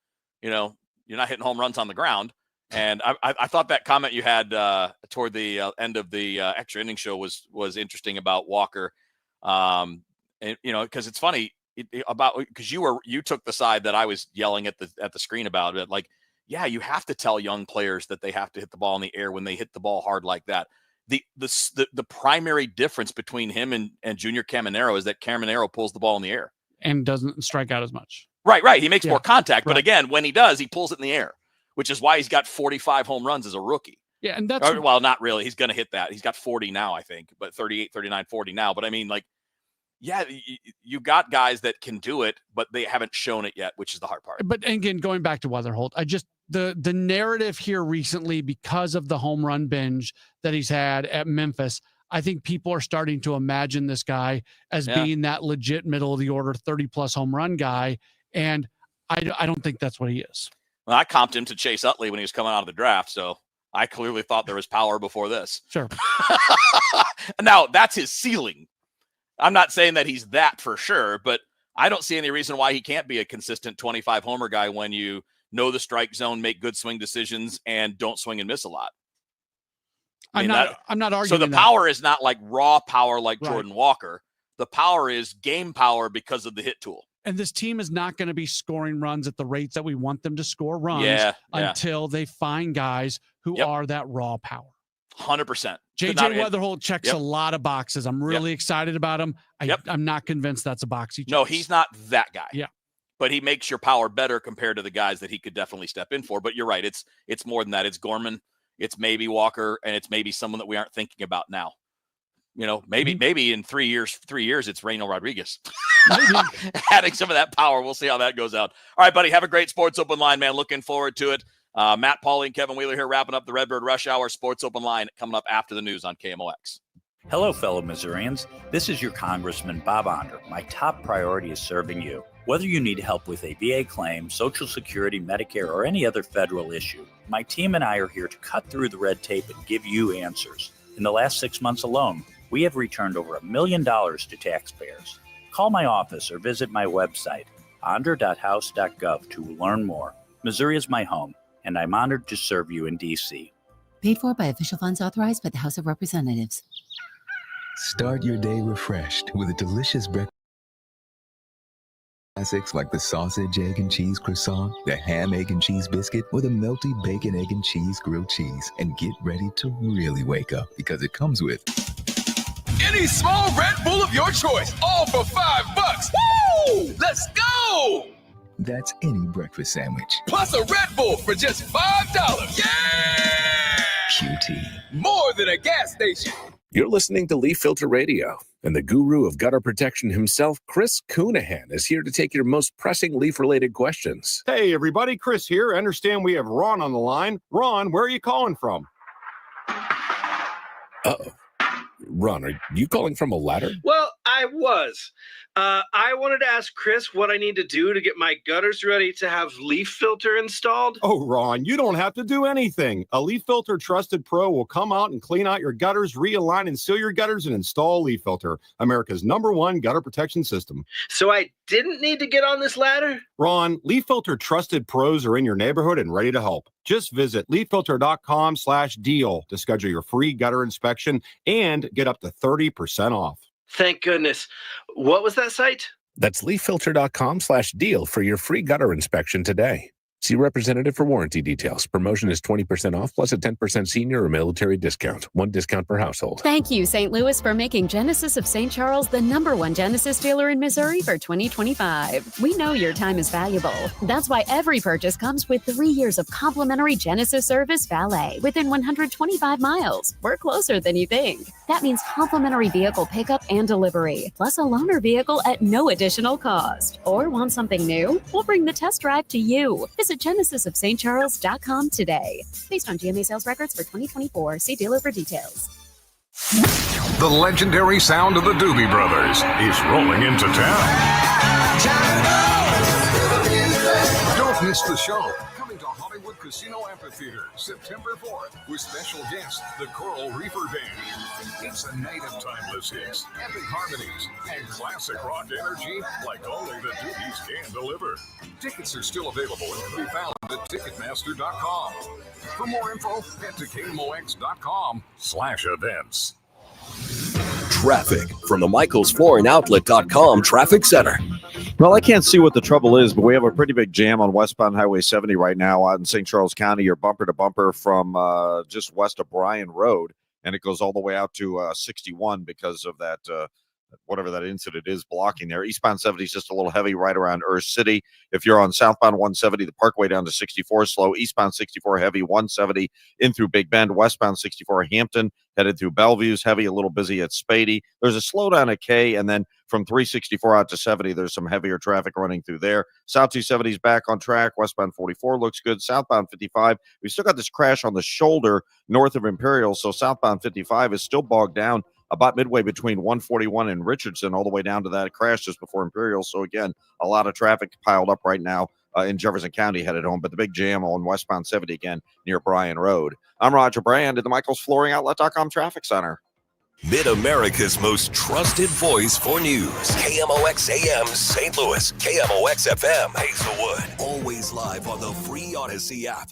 you're not hitting home runs on the ground. And I thought that comment you had toward the end of the extra inning show was interesting about Walker. And because it's funny. Because you took the side that I was yelling at the screen about it. You have to tell young players that they have to hit the ball in the air when they hit the ball hard like that. The primary difference between him and Junior Caminero is that Caminero pulls the ball in the air and doesn't strike out as much. Right. He makes more contact, but again, when he does, he pulls it in the air, which is why he's got 45 home runs as a rookie. Yeah, and that's not really. He's going to hit that. He's got 40 now, I think, but 38, 39, 40 now. But I mean, you got guys that can do it, but they haven't shown it yet, which is the hard part. But again, going back to Weatherholt, the narrative here recently, because of the home run binge that he's had at Memphis, I think people are starting to imagine this guy as being that legit middle of the order 30 plus home run guy. And I don't think that's what he is. Well, I comped him to Chase Utley when he was coming out of the draft. So I clearly thought there was power before this. Sure. Now that's his ceiling. I'm not saying that he's that for sure, but I don't see any reason why he can't be a consistent 25 homer guy when you know the strike zone, make good swing decisions, and don't swing and miss a lot. I'm not arguing. So the power is not like raw power like Jordan Walker. The power is game power because of the hit tool. And this team is not going to be scoring runs at the rates that we want them to score runs until they find guys who are that raw power. 100%. JJ Weatherholt checks a lot of boxes. I'm really excited about him. I'm not convinced that's a box he checks. No, he's not that guy. Yeah. But he makes your power better compared to the guys that he could definitely step in for. But you're right. It's more than that. It's Gorman. It's maybe Walker, and it's maybe someone that we aren't thinking about now. Maybe in 3 years, it's Reynel Rodriguez. Adding some of that power. We'll see how that goes out. All right, buddy. Have a great sports open line, man. Looking forward to it. Matt, Pauley, and Kevin Wheeler here wrapping up the Redbird Rush Hour Sports Open Line coming up after the news on KMOX. Hello, fellow Missourians. This is your Congressman, Bob Onder. My top priority is serving you. Whether you need help with a VA claim, Social Security, Medicare, or any other federal issue, my team and I are here to cut through the red tape and give you answers. In the last 6 months alone, we have returned over $1 million to taxpayers. Call my office or visit my website, onder.house.gov, to learn more. Missouri is my home, and I'm honored to serve you in D.C. Paid for by official funds authorized by the House of Representatives. Start your day refreshed with a delicious breakfast. Classics like the sausage, egg, and cheese croissant, the ham, egg, and cheese biscuit, or the melty bacon, egg, and cheese grilled cheese. And get ready to really wake up because it comes with Any small Red Bull of your choice, all for $5. Woo! Let's go! That's any breakfast sandwich. Plus a Red Bull for just $5. Yeah! QT. More than a gas station. You're listening to Leaf Filter Radio, and the guru of gutter protection himself, Chris Coonahan, is here to take your most pressing leaf-related questions. Hey, everybody, Chris here. I understand we have Ron on the line. Ron, where are you calling from? Uh-oh. Ron, are you calling from a ladder? Well, I was. I wanted to ask Chris what I need to do to get my gutters ready to have leaf filter installed. Oh, Ron, you don't have to do anything. A Leaf Filter Trusted Pro will come out and clean out your gutters, realign and seal your gutters, and install Leaf Filter, America's #1 gutter protection system. So I didn't need to get on this ladder? Ron, Leaf Filter Trusted Pros are in your neighborhood and ready to help. Just visit leaffilter.com/deal to schedule your free gutter inspection and get up to 30% off. Thank goodness. What was that site? That's leaffilter.com/deal for your free gutter inspection today. See representative for warranty details. Promotion is 20% off plus a 10% senior or military discount. One discount per household. Thank you, St. Louis, for making Genesis of St. Charles the #1 Genesis dealer in Missouri for 2025. We know your time is valuable. That's why every purchase comes with 3 years of complimentary Genesis service valet within 125 miles. We're closer than you think. That means complimentary vehicle pickup and delivery, plus a loaner vehicle at no additional cost. Or want something new? We'll bring the test drive to you. Visit genesisofstcharles.com today. Based on GMA sales records for 2024. See dealer for details. The legendary sound of the Doobie Brothers is rolling into town. Don't miss the show. Coming to Hollywood Casino Amphitheater, September 4th, with special guest, the Coral Reefer Band. It's a night of timeless hits, epic harmonies, and classic rock energy like only the Doobies can deliver. Tickets are still available and can be found at Ticketmaster.com. For more info, head to KMOX.com/events. Traffic from the MichaelsFlooringOutlet.com Traffic Center. Well, I can't see what the trouble is, but we have a pretty big jam on westbound Highway 70 right now out in St. Charles County. You're bumper to bumper from just west of Bryan Road, and it goes all the way out to 61 because of that whatever that incident is blocking there. Eastbound 70 is just a little heavy right around Earth City. If you're on southbound 170, the Parkway down to 64 slow. Eastbound 64 heavy, 170 in through Big Bend. Westbound 64 Hampton headed through Bellevue's heavy, a little busy at Spady. There's a slowdown at K, and then from 364 out to 70, there's some heavier traffic running through there. South 270 is back on track. Westbound 44 looks good. Southbound 55, we still got this crash on the shoulder north of Imperial, so southbound 55 is still bogged down about midway between 141 and Richardson, all the way down to that crash just before Imperial. So again, a lot of traffic piled up right now in Jefferson County headed home, but the big jam on westbound 70 again near Bryan Road. I'm Roger Brand at the MichaelsFlooringOutlet.com Traffic Center. Mid-America's most trusted voice for news. KMOX AM St. Louis. KMOX FM Hazelwood. Always live on the free Odyssey app.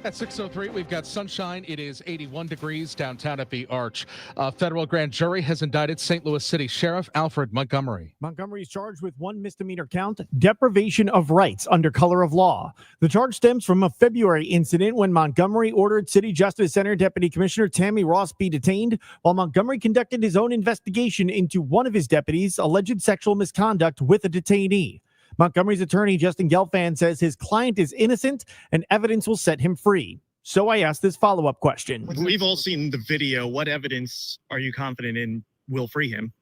At 6:03, we've got sunshine. It is 81 degrees downtown at the Arch. A federal grand jury has indicted St. Louis City Sheriff Alfred Montgomery. Montgomery is charged with one misdemeanor count, deprivation of rights under color of law. The charge stems from a February incident when Montgomery ordered City Justice Center Deputy Commissioner Tammy Ross be detained while Montgomery conducted his own investigation into one of his deputies' alleged sexual misconduct with a detainee. Montgomery's attorney, Justin Gelfand, says his client is innocent and evidence will set him free. So I asked this follow-up question. We've all seen the video. What evidence are you confident in will free him?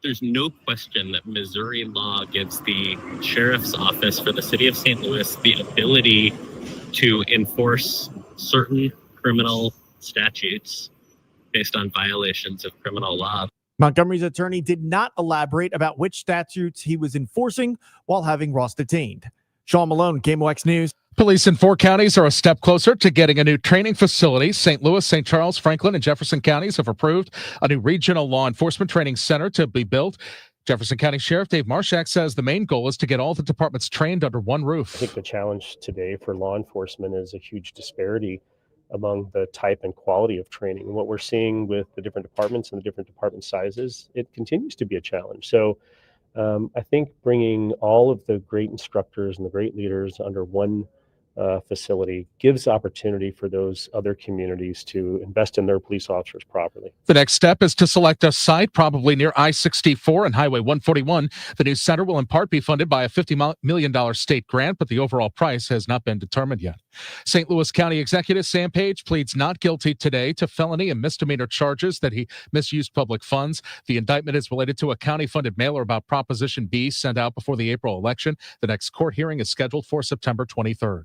There's no question that Missouri law gives the sheriff's office for the city of St. Louis the ability to enforce certain criminal statutes based on violations of criminal law. Montgomery's attorney did not elaborate about which statutes he was enforcing while having Ross detained. Sean Malone, KMOX News. Police in 4 counties are a step closer to getting a new training facility. St. Louis, St. Charles, Franklin, and Jefferson counties have approved a new regional law enforcement training center to be built. Jefferson County Sheriff Dave Marshak says the main goal is to get all the departments trained under one roof. I think the challenge today for law enforcement is a huge disparity among the type and quality of training. And what we're seeing with the different departments and the different department sizes, it continues to be a challenge. So I think bringing all of the great instructors and the great leaders under one facility gives opportunity for those other communities to invest in their police officers properly. The next step is to select a site, probably near I-64 and Highway 141. The new center will in part be funded by a $50 million state grant, but the overall price has not been determined yet. St. Louis County Executive Sam Page pleads not guilty today to felony and misdemeanor charges that he misused public funds. The indictment is related to a county-funded mailer about Proposition B sent out before the April election. The next court hearing is scheduled for September 23rd.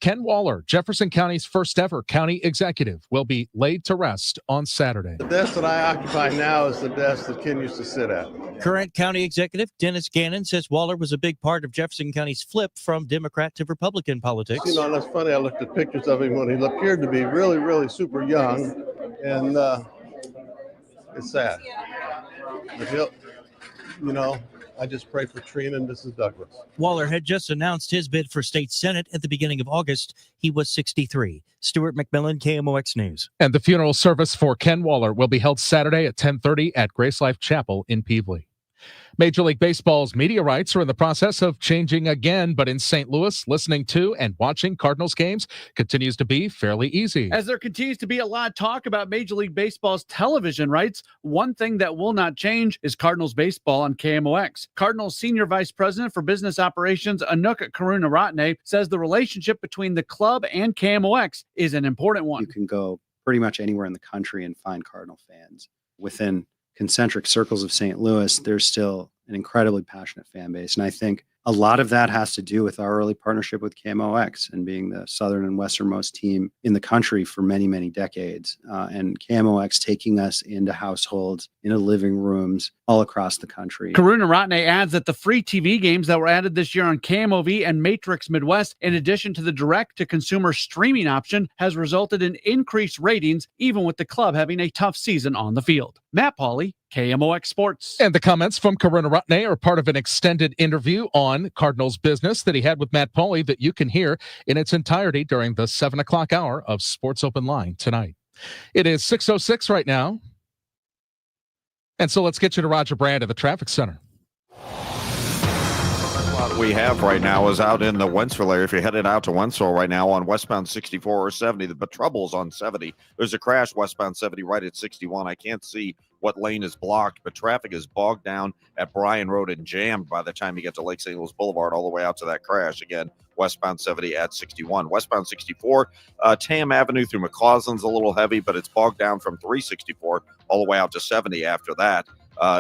Ken Waller, Jefferson County's first ever county executive, will be laid to rest on Saturday. The desk that I occupy now is the desk that Ken used to sit at. Current county executive Dennis Gannon says Waller was a big part of Jefferson County's flip from Democrat to Republican politics. You know, that's funny. I looked at pictures of him when he appeared to be really, really super young, and it's sad. But he'll, you know, I just pray for Trina and Mrs. Douglas. Waller had just announced his bid for state senate at the beginning of August. He was 63. Stuart McMillan, KMOX News. And the funeral service for Ken Waller will be held Saturday at 10:30 at Grace Life Chapel in Peevely. Major League Baseball's media rights are in the process of changing again, but in St. Louis, listening to and watching Cardinals games continues to be fairly easy. As there continues to be a lot of talk about Major League Baseball's television rights, one thing that will not change is Cardinals baseball on KMOX. Cardinals Senior Vice President for Business Operations, Anuk Karunaratne, says the relationship between the club and KMOX is an important one. You can go pretty much anywhere in the country and find Cardinal fans. Within concentric circles of St. Louis, there's still an incredibly passionate fan base. And I think a lot of that has to do with our early partnership with KMOX and being the southern and westernmost team in the country for many, many decades. And KMOX taking us into households, into living rooms all across the country. Karunaratne adds that the free TV games that were added this year on KMOV and Matrix Midwest, in addition to the direct-to-consumer streaming option, has resulted in increased ratings, even with the club having a tough season on the field. Matt Pauley, KMOX Sports. And the comments from Karunaratne are part of an extended interview on Cardinals business that he had with Matt Pauley that you can hear in its entirety during the 7 o'clock hour of Sports Open Line tonight. It is 6:06 right now. And so let's get you to Roger Brand at the traffic center. What we have right now is out in the Wentzville area. If you're headed out to Wentzville right now on westbound 64 or 70, the trouble's on 70. There's a crash westbound 70 right at 61. I can't see what lane is blocked, but traffic is bogged down at Bryan Road and jammed by the time you get to Lake St. Louis Boulevard all the way out to that crash. Again, westbound 70 at 61. Westbound 64, Tam Avenue through McCausland's a little heavy, but it's bogged down from 364 all the way out to 70 after that.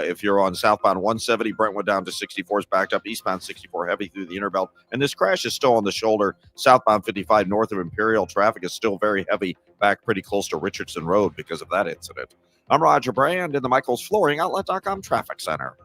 If you're on southbound 170, Brentwood down to 64 is backed up. Eastbound 64 heavy through the Innerbelt. And this crash is still on the shoulder. Southbound 55 north of Imperial. Traffic is still very heavy back pretty close to Richardson Road because of that incident. I'm Roger Brand in the Michaels Flooring Outlet.com Traffic Center.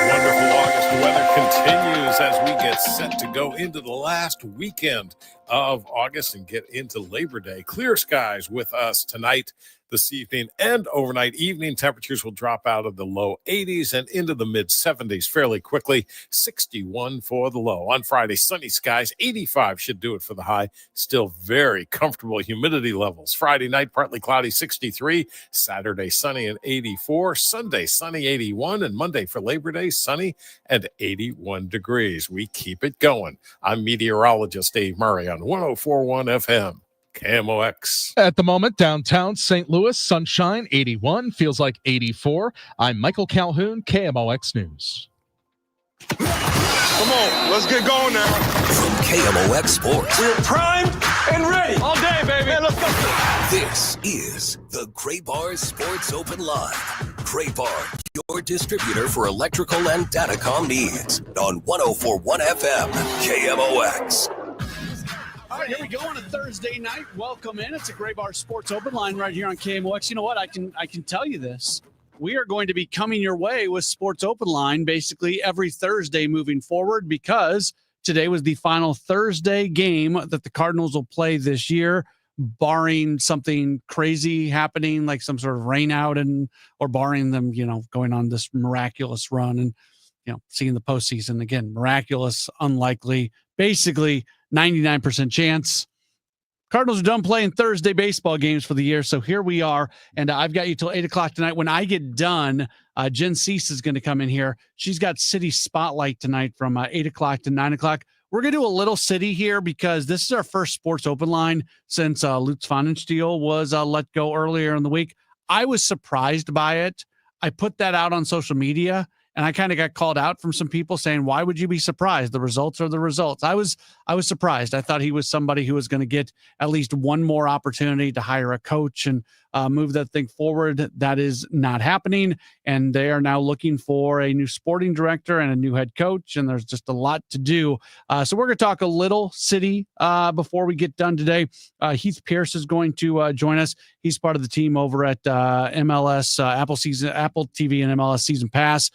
Wonderful August weather continues as we get set to go into the last weekend of August and get into Labor Day. Clear skies with us tonight, this evening, and overnight. Evening temperatures will drop out of the low 80s and into the mid 70s fairly quickly. 61 for the low. On Friday, sunny skies. 85 should do it for the high. Still very comfortable humidity levels. Friday night, partly cloudy, 63. Saturday, sunny and 84. Sunday, sunny, 81. And Monday for Labor Day, sunny and 81 degrees. We keep it going. I'm meteorologist Dave Murray on 104.1 FM. KMOX. At the moment, downtown St. Louis, sunshine, 81, feels like 84. I'm Michael Calhoun, KMOX News. Come on, let's get going now. From KMOX Sports. We're primed and ready. All day, baby. Man, let's go. This is the Gray Bar Sports Open Live. Gray Bar, your distributor for electrical and datacom needs on 104.1 FM, KMOX. All right, here we go on a Thursday night. Welcome in. It's a Gray Bar Sports Open Line right here on KMOX. You know what? I can tell you this. We are going to be coming your way with Sports Open Line basically every Thursday moving forward, because today was the final Thursday game that the Cardinals will play this year, barring something crazy happening like some sort of rain out, or barring them, going on this miraculous run and, seeing the postseason again. Miraculous, unlikely, basically 99% chance. Cardinals are done playing Thursday baseball games for the year. So here we are. And I've got you till 8 o'clock tonight. When I get done, Jen Cease is going to come in here. She's got City Spotlight tonight from 8 o'clock to 9 o'clock. We're going to do a little City here because this is our first Sports Open Line since Lutz Pfannenstiel was let go earlier in the week. I was surprised by it. I put that out on social media, and I kind of got called out from some people saying, why would you be surprised? The results are the results. I was surprised. I thought he was somebody who was going to get at least one more opportunity to hire a coach and move that thing forward. That is not happening. And they are now looking for a new sporting director and a new head coach. And there's just a lot to do. So we're going to talk a little City before we get done today. Heath Pierce is going to join us. He's part of the team over at MLS, Apple TV and MLS Season Pass.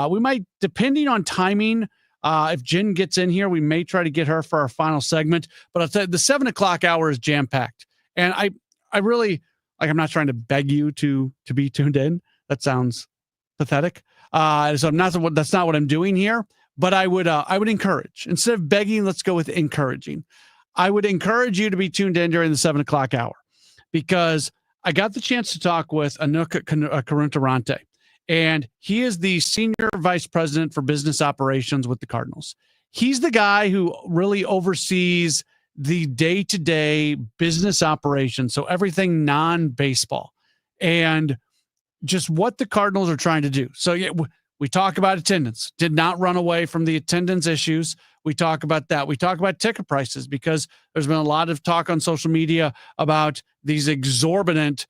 We might, depending on timing, if Jen gets in here, we may try to get her for our final segment. But I'll tell you, the 7 o'clock hour is jam-packed. And I really, I'm not trying to beg you to be tuned in. That sounds pathetic. So that's not what I'm doing here. But I would encourage, instead of begging, let's go with encouraging. I would encourage you to be tuned in during the 7 o'clock hour, because I got the chance to talk with Anouk Karuntarante, and he is the senior vice president for business operations with the Cardinals. He's the guy who really oversees the day-to-day business operations, so everything non-baseball, and just what the Cardinals are trying to do. So yeah, we talk about attendance. Did not run away from the attendance issues. We talk about that. We talk about ticket prices, because there's been a lot of talk on social media about these exorbitant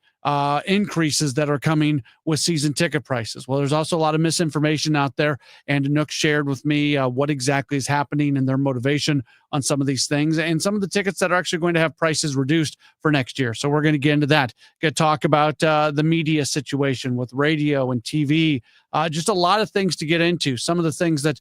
increases that are coming with season ticket prices. Well, there's also a lot of misinformation out there, and Nook shared with me what exactly is happening and their motivation on some of these things, and some of the tickets that are actually going to have prices reduced for next year. So we're going to get into that. Going to talk about the media situation with radio and TV. Just a lot of things to get into. Some of the things that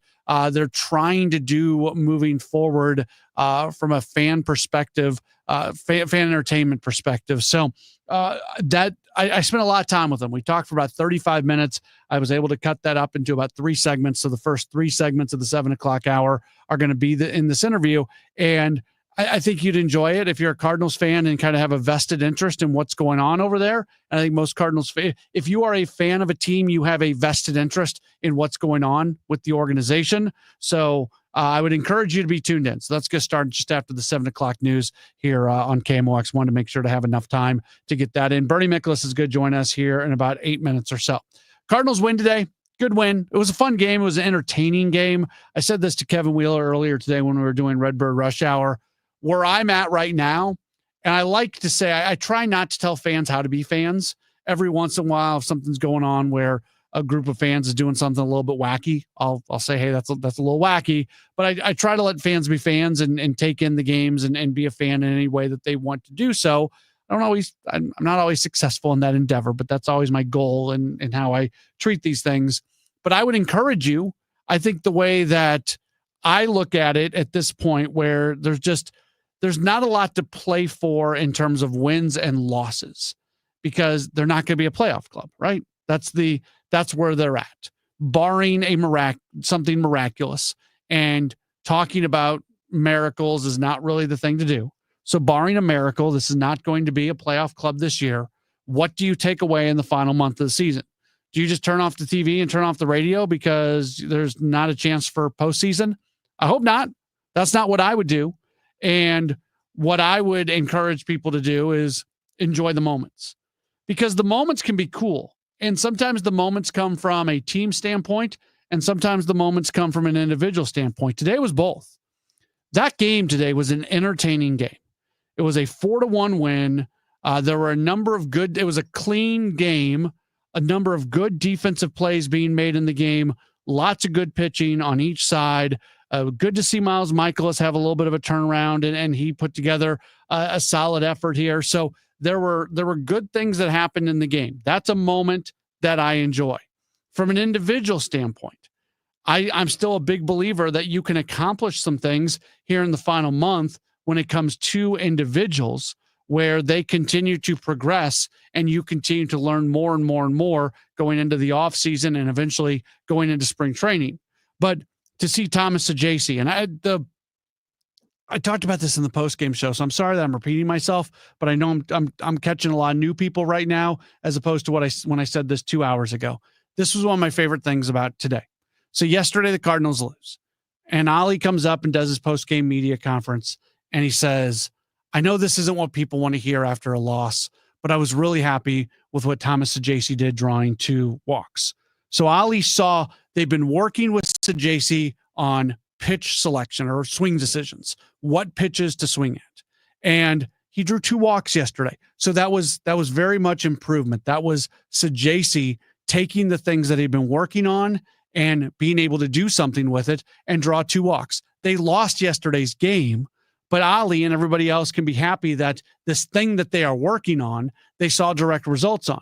they're trying to do moving forward from a fan perspective, fan entertainment perspective. So that I spent a lot of time with them. We talked for about 35 minutes. I was able to cut that up into about 3 segments. So the first 3 segments of the 7 o'clock hour are going to be in this interview. And I think you'd enjoy it if you're a Cardinals fan and kind of have a vested interest in what's going on over there. And I think most Cardinals fans, if you are a fan of a team, you have a vested interest in what's going on with the organization. So I would encourage you to be tuned in. So let's get started just after the 7 o'clock news here on KMOX. Wanted to make sure to have enough time to get that in. Bernie Miklasz is going to join us here in about 8 minutes or so. Cardinals win today. Good win. It was a fun game. It was an entertaining game. I said this to Kevin Wheeler earlier today when we were doing Redbird Rush Hour. Where I'm at right now, and I like to say, I try not to tell fans how to be fans. Every once in a while, if something's going on where a group of fans is doing something a little bit wacky, I'll say, hey, that's a little wacky. But I try to let fans be fans and take in the games and be a fan in any way that they want to do so. I'm not always successful in that endeavor, but that's always my goal and how I treat these things. But I would encourage you, I think the way that I look at it at this point, where there's there's not a lot to play for in terms of wins and losses because they're not going to be a playoff club, right? That's where they're at, barring something miraculous. And talking about miracles is not really the thing to do. So barring a miracle, this is not going to be a playoff club this year. What do you take away in the final month of the season? Do you just turn off the TV and turn off the radio because there's not a chance for postseason? I hope not. That's not what I would do. And what I would encourage people to do is enjoy the moments, because the moments can be cool. And sometimes the moments come from a team standpoint, and sometimes the moments come from an individual standpoint. Today was both. That game today was an entertaining game. It was a 4-1 win. There were a number of it was a clean game, a number of good defensive plays being made in the game, lots of good pitching on each side. Good to see Miles Michaelis have a little bit of a turnaround, and he put together a solid effort here. So there were good things that happened in the game. That's a moment that I enjoy. From an individual standpoint, I'm still a big believer that you can accomplish some things here in the final month when it comes to individuals, where they continue to progress and you continue to learn more and more and more going into the offseason and eventually going into spring training. But to see Thomas Saggese, and I talked about this in the post-game show, so I'm sorry that I'm repeating myself, but I know I'm catching a lot of new people right now as opposed to when I said this 2 hours ago. This was one of my favorite things about today. So yesterday the Cardinals lose, and Ollie comes up and does his post-game media conference, and he says, I know this isn't what people want to hear after a loss, but I was really happy with what Thomas Saggese did, drawing 2 walks. So Ollie saw they've been working with Saggese on pitch selection or swing decisions, what pitches to swing at. And he drew 2 walks yesterday. So that was very much improvement. That was Saggese taking the things that he'd been working on and being able to do something with it and draw 2 walks. They lost yesterday's game, but Ollie and everybody else can be happy that this thing that they are working on, they saw direct results on.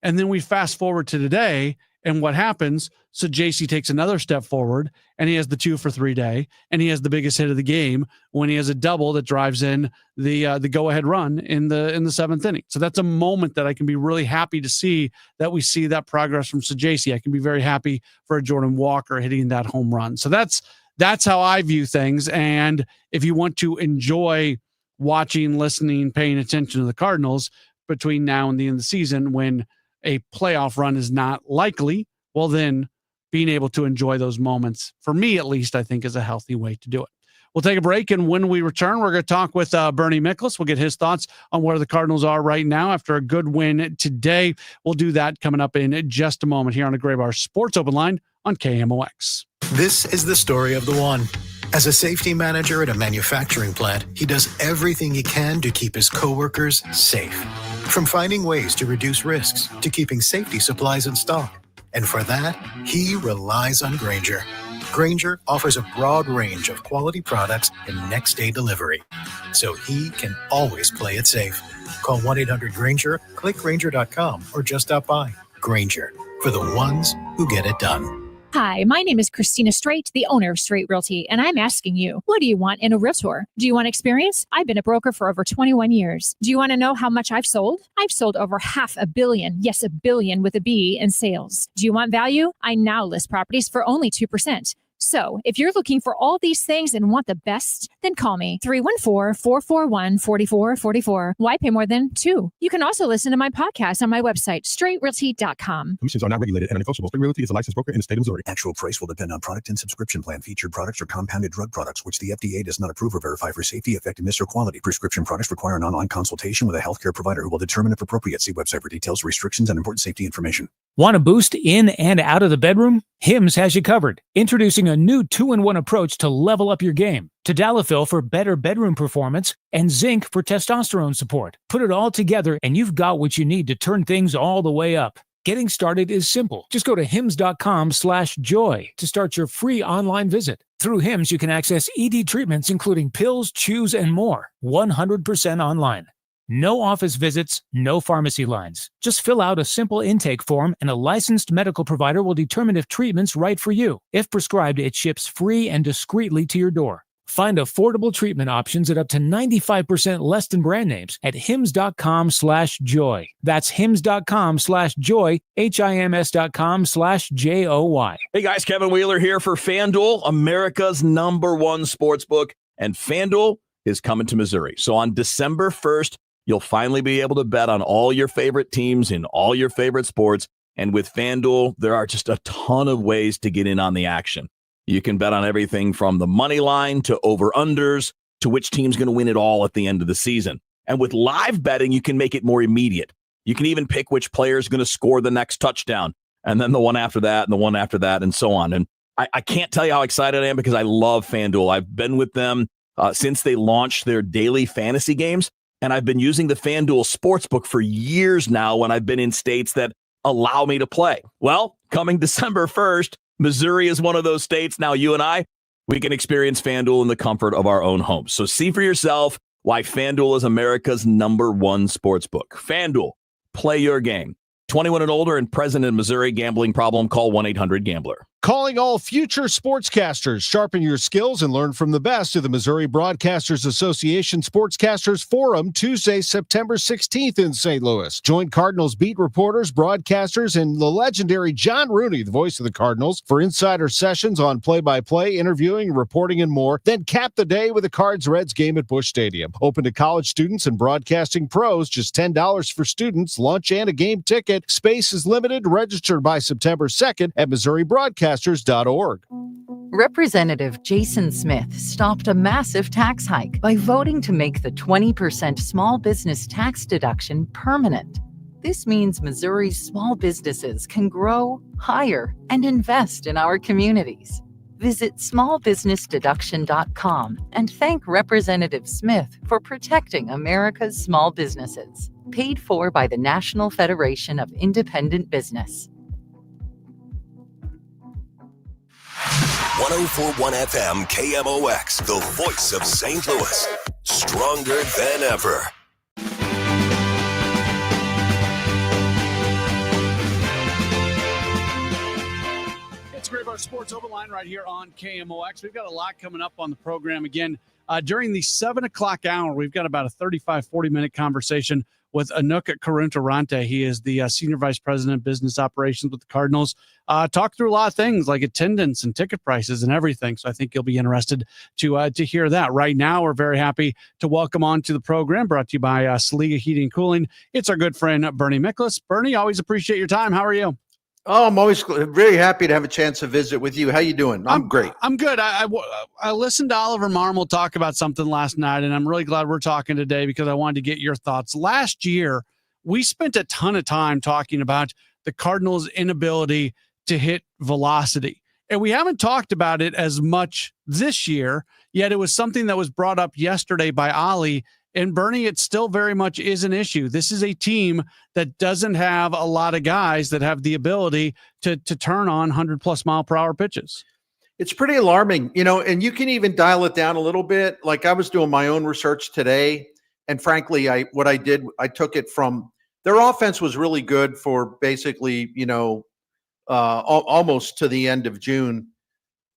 And then we fast forward to today, and what happens? So Saggese takes another step forward, and he has the 2-for-3 day, and he has the biggest hit of the game when he has a double that drives in the go-ahead run in the 7th inning. So that's a moment that I can be really happy to see, that we see that progress from Saggese. I can be very happy for a Jordan Walker hitting that home run. So that's how I view things. And if you want to enjoy watching, listening, paying attention to the Cardinals between now and the end of the season, when a playoff run is not likely, well, then being able to enjoy those moments, for me at least, I think is a healthy way to do it. We'll take a break, and when we return, we're going to talk with Bernie Miklasz. We'll get his thoughts on where the Cardinals are right now after a good win today. We'll do that coming up in just a moment here on a Gray Bar Sports Open Line on KMOX. This is the story of the one. As a safety manager at a manufacturing plant, he does everything he can to keep his coworkers safe. From finding ways to reduce risks to keeping safety supplies in stock. And for that, he relies on Grainger. Grainger offers a broad range of quality products and next-day delivery, so he can always play it safe. Call 1-800-GRAINGER, click Grainger.com, or just stop by. Grainger, for the ones who get it done. Hi, my name is Christina Straight, the owner of Straight Realty, and I'm asking you, what do you want in a realtor? Do you want experience? I've been a broker for over 21 years. Do you want to know how much I've sold? I've sold over $500 million, yes, $1 billion with a B, in sales. Do you want value? I now list properties for only 2%. So if you're looking for all these things and want the best, then call me 314-441-4444. Why pay more than 2? You can also listen to my podcast on my website, straightrealty.com. Commissions are not regulated and negotiable. Straight Realty is a licensed broker in the state of Missouri. Actual price will depend on product and subscription plan. Featured products or compounded drug products, which the FDA does not approve or verify for safety, effectiveness, or quality. Prescription products require an online consultation with a healthcare provider who will determine if appropriate. See website for details, restrictions, and important safety information. Want a boost in and out of the bedroom? Hims has you covered. Introducing a new 2-in-1 approach to level up your game. Tadalafil for better bedroom performance and zinc for testosterone support. Put it all together and you've got what you need to turn things all the way up. Getting started is simple. Just go to hims.com/joy to start your free online visit. Through Hims, you can access ED treatments including pills, chews, and more. 100% online. No office visits, no pharmacy lines. Just fill out a simple intake form and a licensed medical provider will determine if treatment's right for you. If prescribed, it ships free and discreetly to your door. Find affordable treatment options at up to 95% less than brand names at hims.com/joy. That's hims.com/joy, HIMS.com/JOY. Hey guys, Kevin Wheeler here for FanDuel, America's #1 sportsbook. And FanDuel is coming to Missouri. So on December 1st, you'll finally be able to bet on all your favorite teams in all your favorite sports. And with FanDuel, there are just a ton of ways to get in on the action. You can bet on everything from the money line to over-unders to which team's going to win it all at the end of the season. And with live betting, you can make it more immediate. You can even pick which player is going to score the next touchdown, and then the one after that, and the one after that, and so on. And I can't tell you how excited I am because I love FanDuel. I've been with them since they launched their daily fantasy games, and I've been using the FanDuel Sportsbook for years now when I've been in states that allow me to play. Well, coming December 1st, Missouri is one of those states. Now you and I, we can experience FanDuel in the comfort of our own homes. So see for yourself why FanDuel is America's #1 sportsbook. FanDuel, play your game. 21 and older and present in Missouri. Gambling problem? Call 1-800-GAMBLER. Calling all future sportscasters. Sharpen your skills and learn from the best of the Missouri Broadcasters Association Sportscasters Forum, Tuesday, September 16th in St. Louis. Join Cardinals beat reporters, broadcasters, and the legendary John Rooney, the voice of the Cardinals, for insider sessions on play-by-play, interviewing, reporting, and more. Then cap the day with a Cards-Reds game at Busch Stadium. Open to college students and broadcasting pros. Just $10 for students, lunch, and a game ticket. Space is limited. Register by September 2nd at MissouriBroadcasters.org. Representative Jason Smith stopped a massive tax hike by voting to make the 20% small business tax deduction permanent. This means Missouri's small businesses can grow, hire, and invest in our communities. Visit smallbusinessdeduction.com and thank Representative Smith for protecting America's small businesses. Paid for by the National Federation of Independent Business. 104.1 FM KMOX, the voice of St. Louis. Stronger than ever. It's Graybar Sports Overline right here on KMOX. We've got a lot coming up on the program. Again, during the 7 o'clock hour, we've got about a 35, 40-minute conversation with Anouk Karuntarante. He is the Senior Vice President of Business Operations with the Cardinals. Talk through a lot of things like attendance and ticket prices and everything. So I think you'll be interested to hear that. Right now, we're very happy to welcome on to the program, brought to you by Saliga Heating and Cooling. It's our good friend, Bernie Miklas. Bernie, always appreciate your time. How are you? Oh, I'm always very happy to have a chance to visit with you. How you doing? I'm great. I'm good. I listened to Oliver Marmol talk about something last night, and I'm really glad we're talking today because I wanted to get your thoughts. Last year, we spent a ton of time talking about the Cardinals' inability to hit velocity, and we haven't talked about it as much this year, yet it was something that was brought up yesterday by Ollie. And Bernie, it still very much is an issue. This is a team that doesn't have a lot of guys that have the ability to turn on 100+ mile per hour pitches. It's pretty alarming, and you can even dial it down a little bit. Like I was doing my own research today, and frankly, I took it from their offense was really good for basically, almost to the end of June,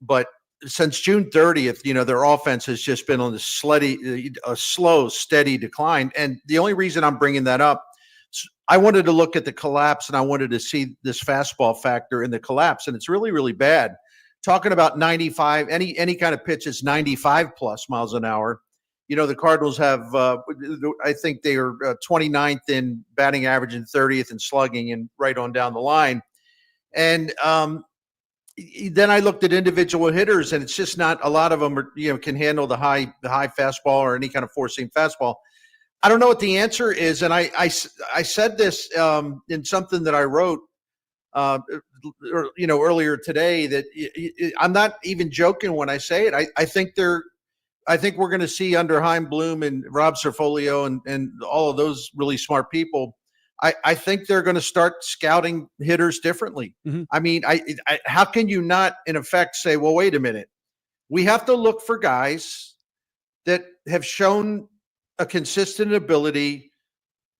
but since June 30th, their offense has just been on a slow, steady decline. And the only reason I'm bringing that up, I wanted to look at the collapse and I wanted to see this fastball factor in the collapse. And it's really, really bad. Talking about 95, any kind of pitch is 95 plus miles an hour. The Cardinals have, I think they are 29th in batting average and 30th in slugging and right on down the line. And, then I looked at individual hitters, and it's just not a lot of them are, can handle the high fastball or any kind of four-seam fastball. I don't know what the answer is, and I said this in something that I wrote, earlier today. That I'm not even joking when I say it. I think we're going to see under Chaim Bloom and Rob Cerfolio and all of those really smart people. I think they're going to start scouting hitters differently. Mm-hmm. I mean, how can you not, in effect, say, well, wait a minute. We have to look for guys that have shown a consistent ability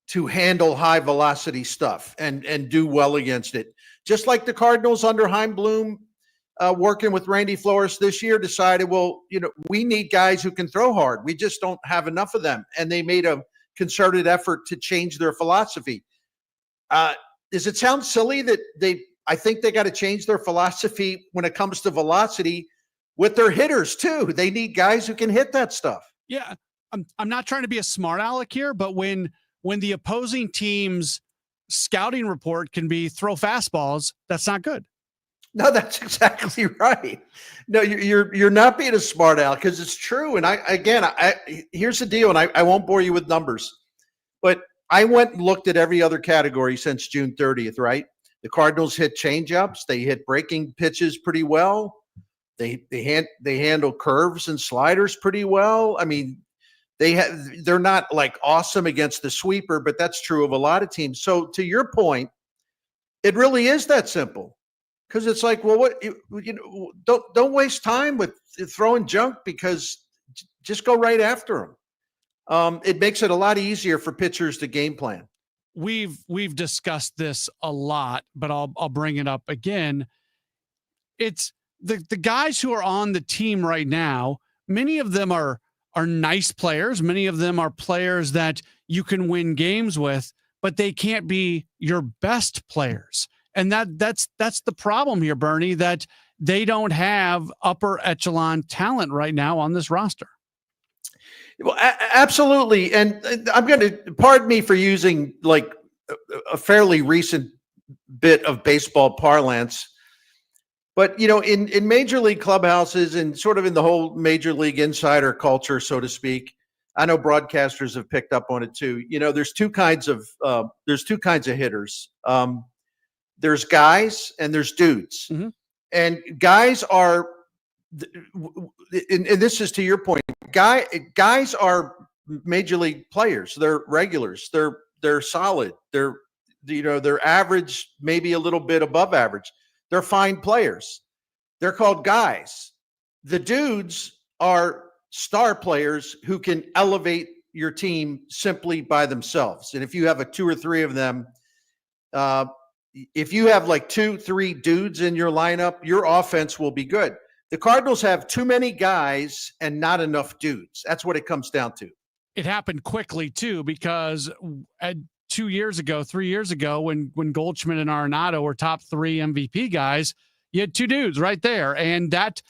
to handle high velocity stuff and do well against it. Just like the Cardinals under Chaim Bloom, working with Randy Flores this year, decided, well, we need guys who can throw hard. We just don't have enough of them. And they made a concerted effort to change their philosophy. Does it sound silly that I think they got to change their philosophy when it comes to velocity with their hitters too. They need guys who can hit that stuff. Yeah. I'm not trying to be a smart aleck here, but when the opposing team's scouting report can be throw fastballs, that's not good. No, that's exactly right. No, you're not being a smart aleck, because it's true. And here's the deal, and I won't bore you with numbers, but I went and looked at every other category since June 30th, right? The Cardinals hit changeups. They hit breaking pitches pretty well. They handle curves and sliders pretty well. I mean, they're not like awesome against the sweeper, but that's true of a lot of teams. So to your point, it really is that simple, because it's like, well, don't waste time with throwing junk, because just go right after them. It makes it a lot easier for pitchers to game plan. We've discussed this a lot, but I'll bring it up again. It's the guys who are on the team right now. Many of them are nice players. Many of them are players that you can win games with, but they can't be your best players. And that's the problem here, Bernie, that they don't have upper echelon talent right now on this roster. Well, absolutely. And I'm going to, pardon me for using like a fairly recent bit of baseball parlance, but, in major league clubhouses and sort of in the whole major league insider culture, so to speak, I know broadcasters have picked up on it too. There's two kinds of hitters. There's guys and there's dudes. Mm-hmm. And guys are, and this is to your point, guys are major league players. They're regulars. They're solid. They're average, maybe a little bit above average. They're fine players. They're called guys. The dudes are star players who can elevate your team simply by themselves. And if you have two or three of them, if you have like 2-3 dudes in your lineup, your offense will be good. The Cardinals have too many guys and not enough dudes. That's what it comes down to. It happened quickly too, because 3 years ago, when Goldschmidt and Arenado were top 3 MVP guys, you had 2 dudes right there. And that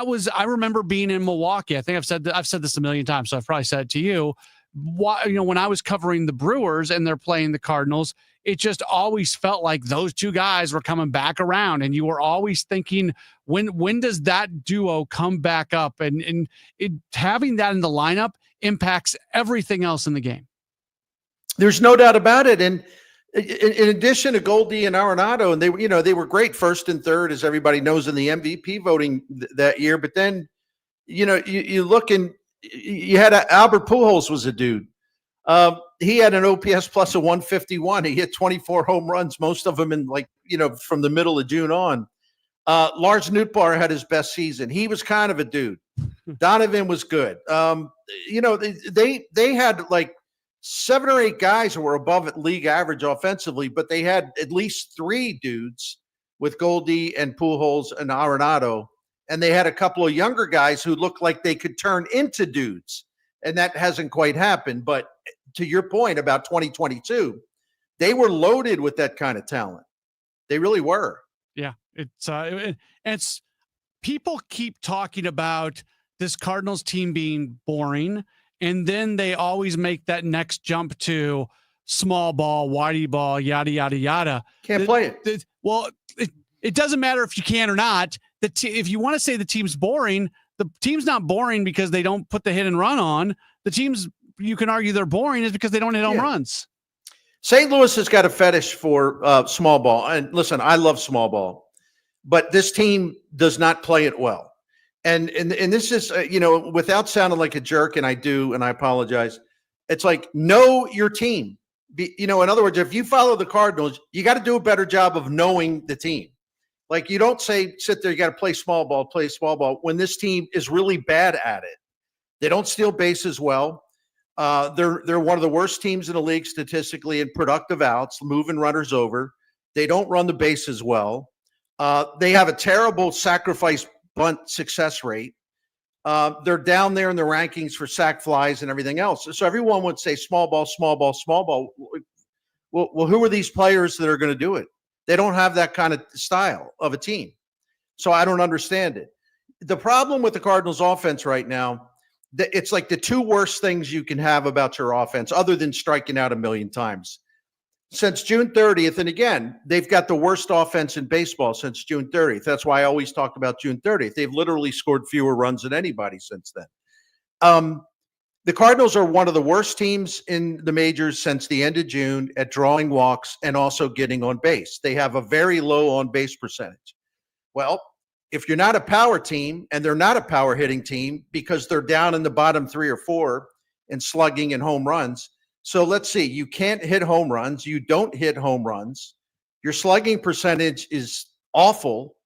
was, I remember being in Milwaukee. I think I've said this a million times, so I've probably said it to you. When I was covering the Brewers and they're playing the Cardinals, it just always felt like those 2 guys were coming back around, and you were always thinking, when does that duo come back up? And having that in the lineup impacts everything else in the game. There's no doubt about it. And in addition to Goldie and Arenado, and they were great first and third, as everybody knows, in the MVP voting that year. But then, you look and you had Albert Pujols was a dude. He had an OPS plus of 151. He hit 24 home runs, most of them in from the middle of June on. Lars Nootbaar had his best season. He was kind of a dude. Donovan was good. They had like 7 or 8 guys who were above league average offensively, but they had at least 3 dudes with Goldie and Pujols and Arenado. And they had a couple of younger guys who looked like they could turn into dudes. And that hasn't quite happened. But to your point about 2022, they were loaded with that kind of talent. They really were. Yeah. It's people keep talking about this Cardinals team being boring, and then they always make that next jump to small ball, whitey ball, yada, yada, yada. Can't play it. It doesn't matter if you can or not. If you want to say the team's boring, the team's not boring because they don't put the hit and run on. The teams, you can argue they're boring is because they don't hit home runs. St. Louis has got a fetish for small ball. And listen, I love small ball, but this team does not play it well. And this is, without sounding like a jerk, and I do, and I apologize, it's like, know your team. In other words, if you follow the Cardinals, you got to do a better job of knowing the team. Like, you don't sit there, you got to play small ball when this team is really bad at it. They don't steal bases well. They're one of the worst teams in the league statistically in productive outs, moving runners over. They don't run the bases well. They have a terrible sacrifice bunt success rate. They're down there in the rankings for sack flies and everything else. So everyone would say small ball, small ball, small ball. Well, who are these players that are going to do it? They don't have that kind of style of a team. So I don't understand it. The problem with the Cardinals offense right now, it's like the two worst things you can have about your offense, other than striking out a million times. Since June 30th, and again, they've got the worst offense in baseball since June 30th. That's why I always talk about June 30th. They've literally scored fewer runs than anybody since then. The Cardinals are one of the worst teams in the majors since the end of June at drawing walks and also getting on base. They have a very low on base percentage. Well, if you're not a power team, and they're not a power hitting team because they're down in the bottom 3 or 4 in slugging and home runs. So let's see, you can't hit home runs. You don't hit home runs. Your slugging percentage is awful.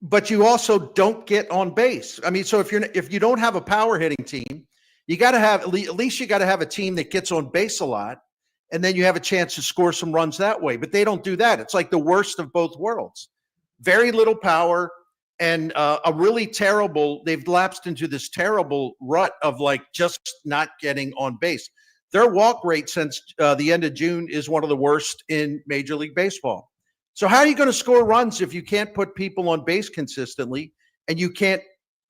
But you also don't get on base. I mean, so if you don't have a power hitting team, you got to have at least you got to have a team that gets on base a lot, and then you have a chance to score some runs that way. But they don't do that. It's like the worst of both worlds. Very little power and they've lapsed into this terrible rut of like just not getting on base. Their walk rate since the end of June is one of the worst in Major League Baseball. So how are you going to score runs if you can't put people on base consistently and you can't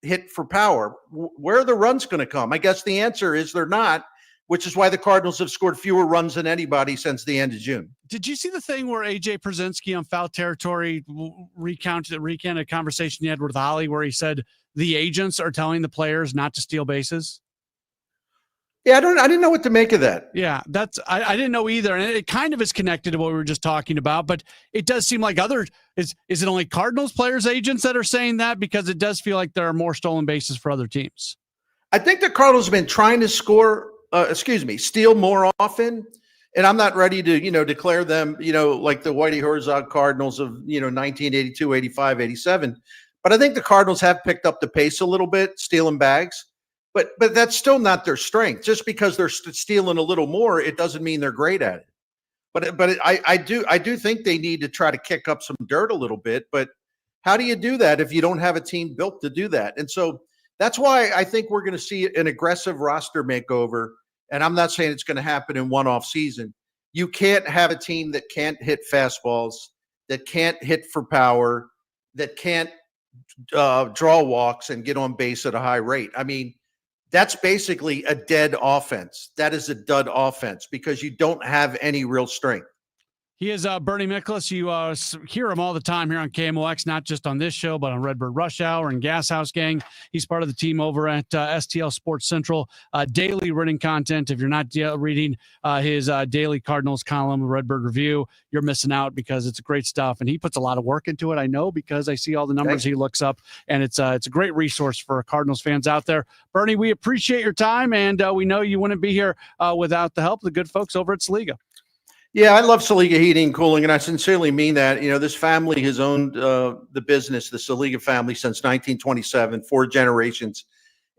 hit for power? Where are the runs going to come? I guess the answer is they're not, which is why the Cardinals have scored fewer runs than anybody since the end of June. Did you see the thing where AJ Przinsky on Foul Territory recanted a conversation he had with Ollie where he said the agents are telling the players not to steal bases? Yeah, I didn't know what to make of that. Yeah, I didn't know either. And it kind of is connected to what we were just talking about, but it does seem like is it only Cardinals players, agents that are saying that? Because it does feel like there are more stolen bases for other teams. I think the Cardinals have been trying to steal more often. And I'm not ready to, declare them, like the Whitey Herzog Cardinals of, 1982, 85, 87. But I think the Cardinals have picked up the pace a little bit, stealing bags. But that's still not their strength. Just because they're stealing a little more, it doesn't mean they're great at it. But I do think they need to try to kick up some dirt a little bit. But how do you do that if you don't have a team built to do that? And so that's why I think we're going to see an aggressive roster makeover. And I'm not saying it's going to happen in one off season. You can't have a team that can't hit fastballs, that can't hit for power, that can't draw walks and get on base at a high rate. I mean, that's basically a dead offense. That is a dud offense because you don't have any real strength. He is Bernie Miklasz. You hear him all the time here on KMOX, not just on this show, but on Redbird Rush Hour and Gas House Gang. He's part of the team over at STL Sports Central. Daily written content. If you're not reading his daily Cardinals column, Redbird Review, you're missing out because it's great stuff. And he puts a lot of work into it, I know, because I see all the numbers he looks up. And it's a great resource for Cardinals fans out there. Bernie, we appreciate your time, and we know you wouldn't be here without the help of the good folks over at Saliga. Yeah, I love Saliga Heating and Cooling, and I sincerely mean that. This family has owned the business, the Saliga family, since 1927, 4 generations.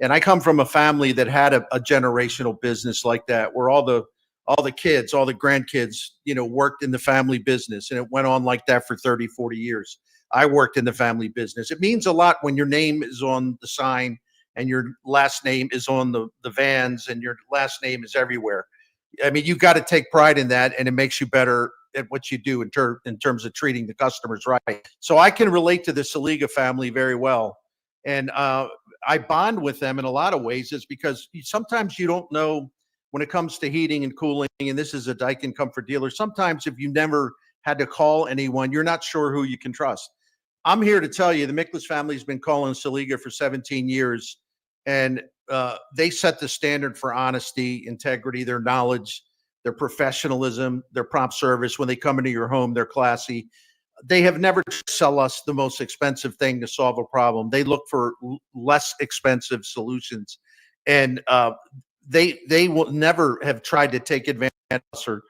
And I come from a family that had a generational business like that, where all the kids, all the grandkids, worked in the family business, and it went on like that for 30, 40 years. I worked in the family business. It means a lot when your name is on the sign and your last name is on the vans and your last name is everywhere. I mean, you've got to take pride in that, and it makes you better at what you do in terms of treating the customers right. So I can relate to the Saliga family very well. And I bond with them in a lot of ways. Is because sometimes you don't know when it comes to heating and cooling, and this is a Daikin Comfort dealer. Sometimes if you never had to call anyone, you're not sure who you can trust. I'm here to tell you the Miklasz family has been calling Saliga for 17 years. And they set the standard for honesty, integrity, their knowledge, their professionalism, their prompt service. When they come into your home, they're classy. They have never sell us the most expensive thing to solve a problem. They look for less expensive solutions. And they will never have tried to take advantage of us or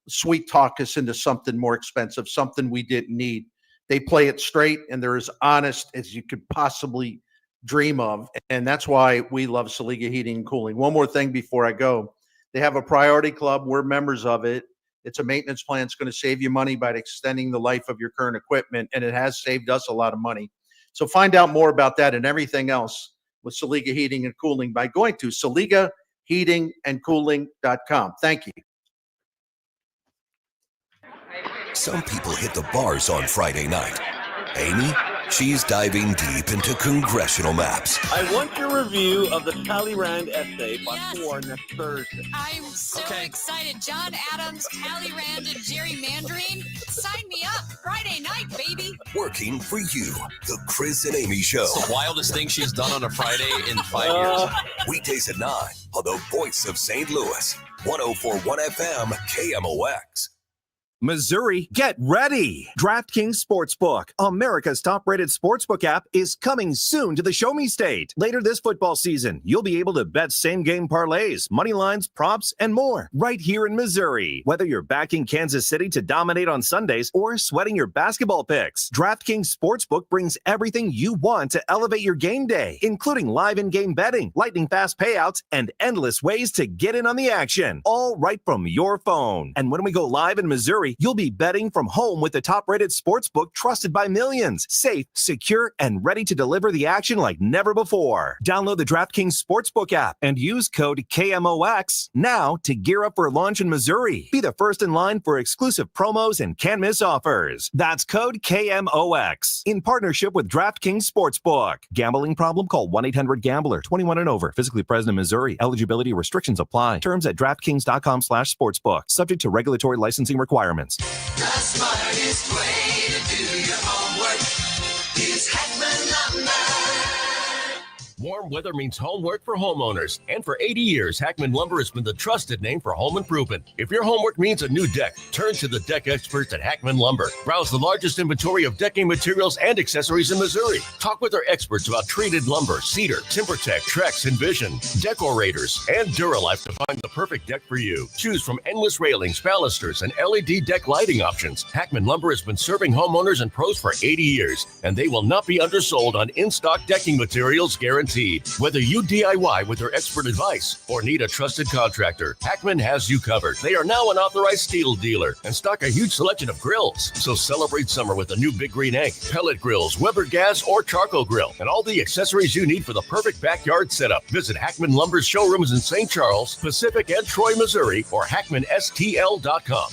sweet talk us into something more expensive, something we didn't need. They play it straight, and they're as honest as you could possibly dream of. And that's why we love Saliga Heating and Cooling. One more thing before I go. They have a priority club. We're members of it. It's a maintenance plan. It's going to save you money by extending the life of your current equipment, and it has saved us a lot of money. So find out more about that and everything else with Saliga Heating and Cooling by going to SaligaHeatingandCooling.com. Thank you. Some people hit the bars on Friday night. Amy, she's diving deep into congressional maps. I want your review of the Talleyrand essay by 4 next Thursday. I'm so excited. John Adams, Talleyrand, and gerrymandering. Sign me up. Friday night, baby. Working for you, the Chris and Amy Show. It's the wildest thing she's done on a Friday in 5 years. Weekdays at 9 on the Voice of St. Louis, 104.1 FM, KMOX. Missouri, get ready! DraftKings Sportsbook, America's top-rated sportsbook app, is coming soon to the Show Me State. Later this football season, you'll be able to bet same-game parlays, money lines, props, and more right here in Missouri. Whether you're backing Kansas City to dominate on Sundays or sweating your basketball picks, DraftKings Sportsbook brings everything you want to elevate your game day, including live in-game betting, lightning-fast payouts, and endless ways to get in on the action, all right from your phone. And when we go live in Missouri, you'll be betting from home with the top-rated sportsbook trusted by millions. Safe, secure, and ready to deliver the action like never before. Download the DraftKings Sportsbook app and use code KMOX now to gear up for launch in Missouri. Be the first in line for exclusive promos and can't-miss offers. That's code KMOX in partnership with DraftKings Sportsbook. Gambling problem? Call 1-800-GAMBLER. 21 and over. Physically present in Missouri. Eligibility restrictions apply. Terms at DraftKings.com/sportsbook. Subject to regulatory licensing requirements. The smartest way to do your homework is Heckman Lumber. Warm weather means homework for homeowners. And for 80 years, Hackman Lumber has been the trusted name for home improvement. If your homework means a new deck, turn to the deck experts at Hackman Lumber. Browse the largest inventory of decking materials and accessories in Missouri. Talk with our experts about treated lumber, cedar, TimberTech, Trex, Envision, Decorators, and Duralife to find the perfect deck for you. Choose from endless railings, balusters, and LED deck lighting options. Hackman Lumber has been serving homeowners and pros for 80 years, and they will not be undersold on in-stock decking materials guaranteed. Whether you DIY with their expert advice or need a trusted contractor, Hackman has you covered. They are now an authorized steel dealer and stock a huge selection of grills. So celebrate summer with a new Big Green Egg, pellet grills, Weber gas, or charcoal grill, and all the accessories you need for the perfect backyard setup. Visit Hackman Lumber's showrooms in St. Charles, Pacific, and Troy, Missouri, or HackmanSTL.com.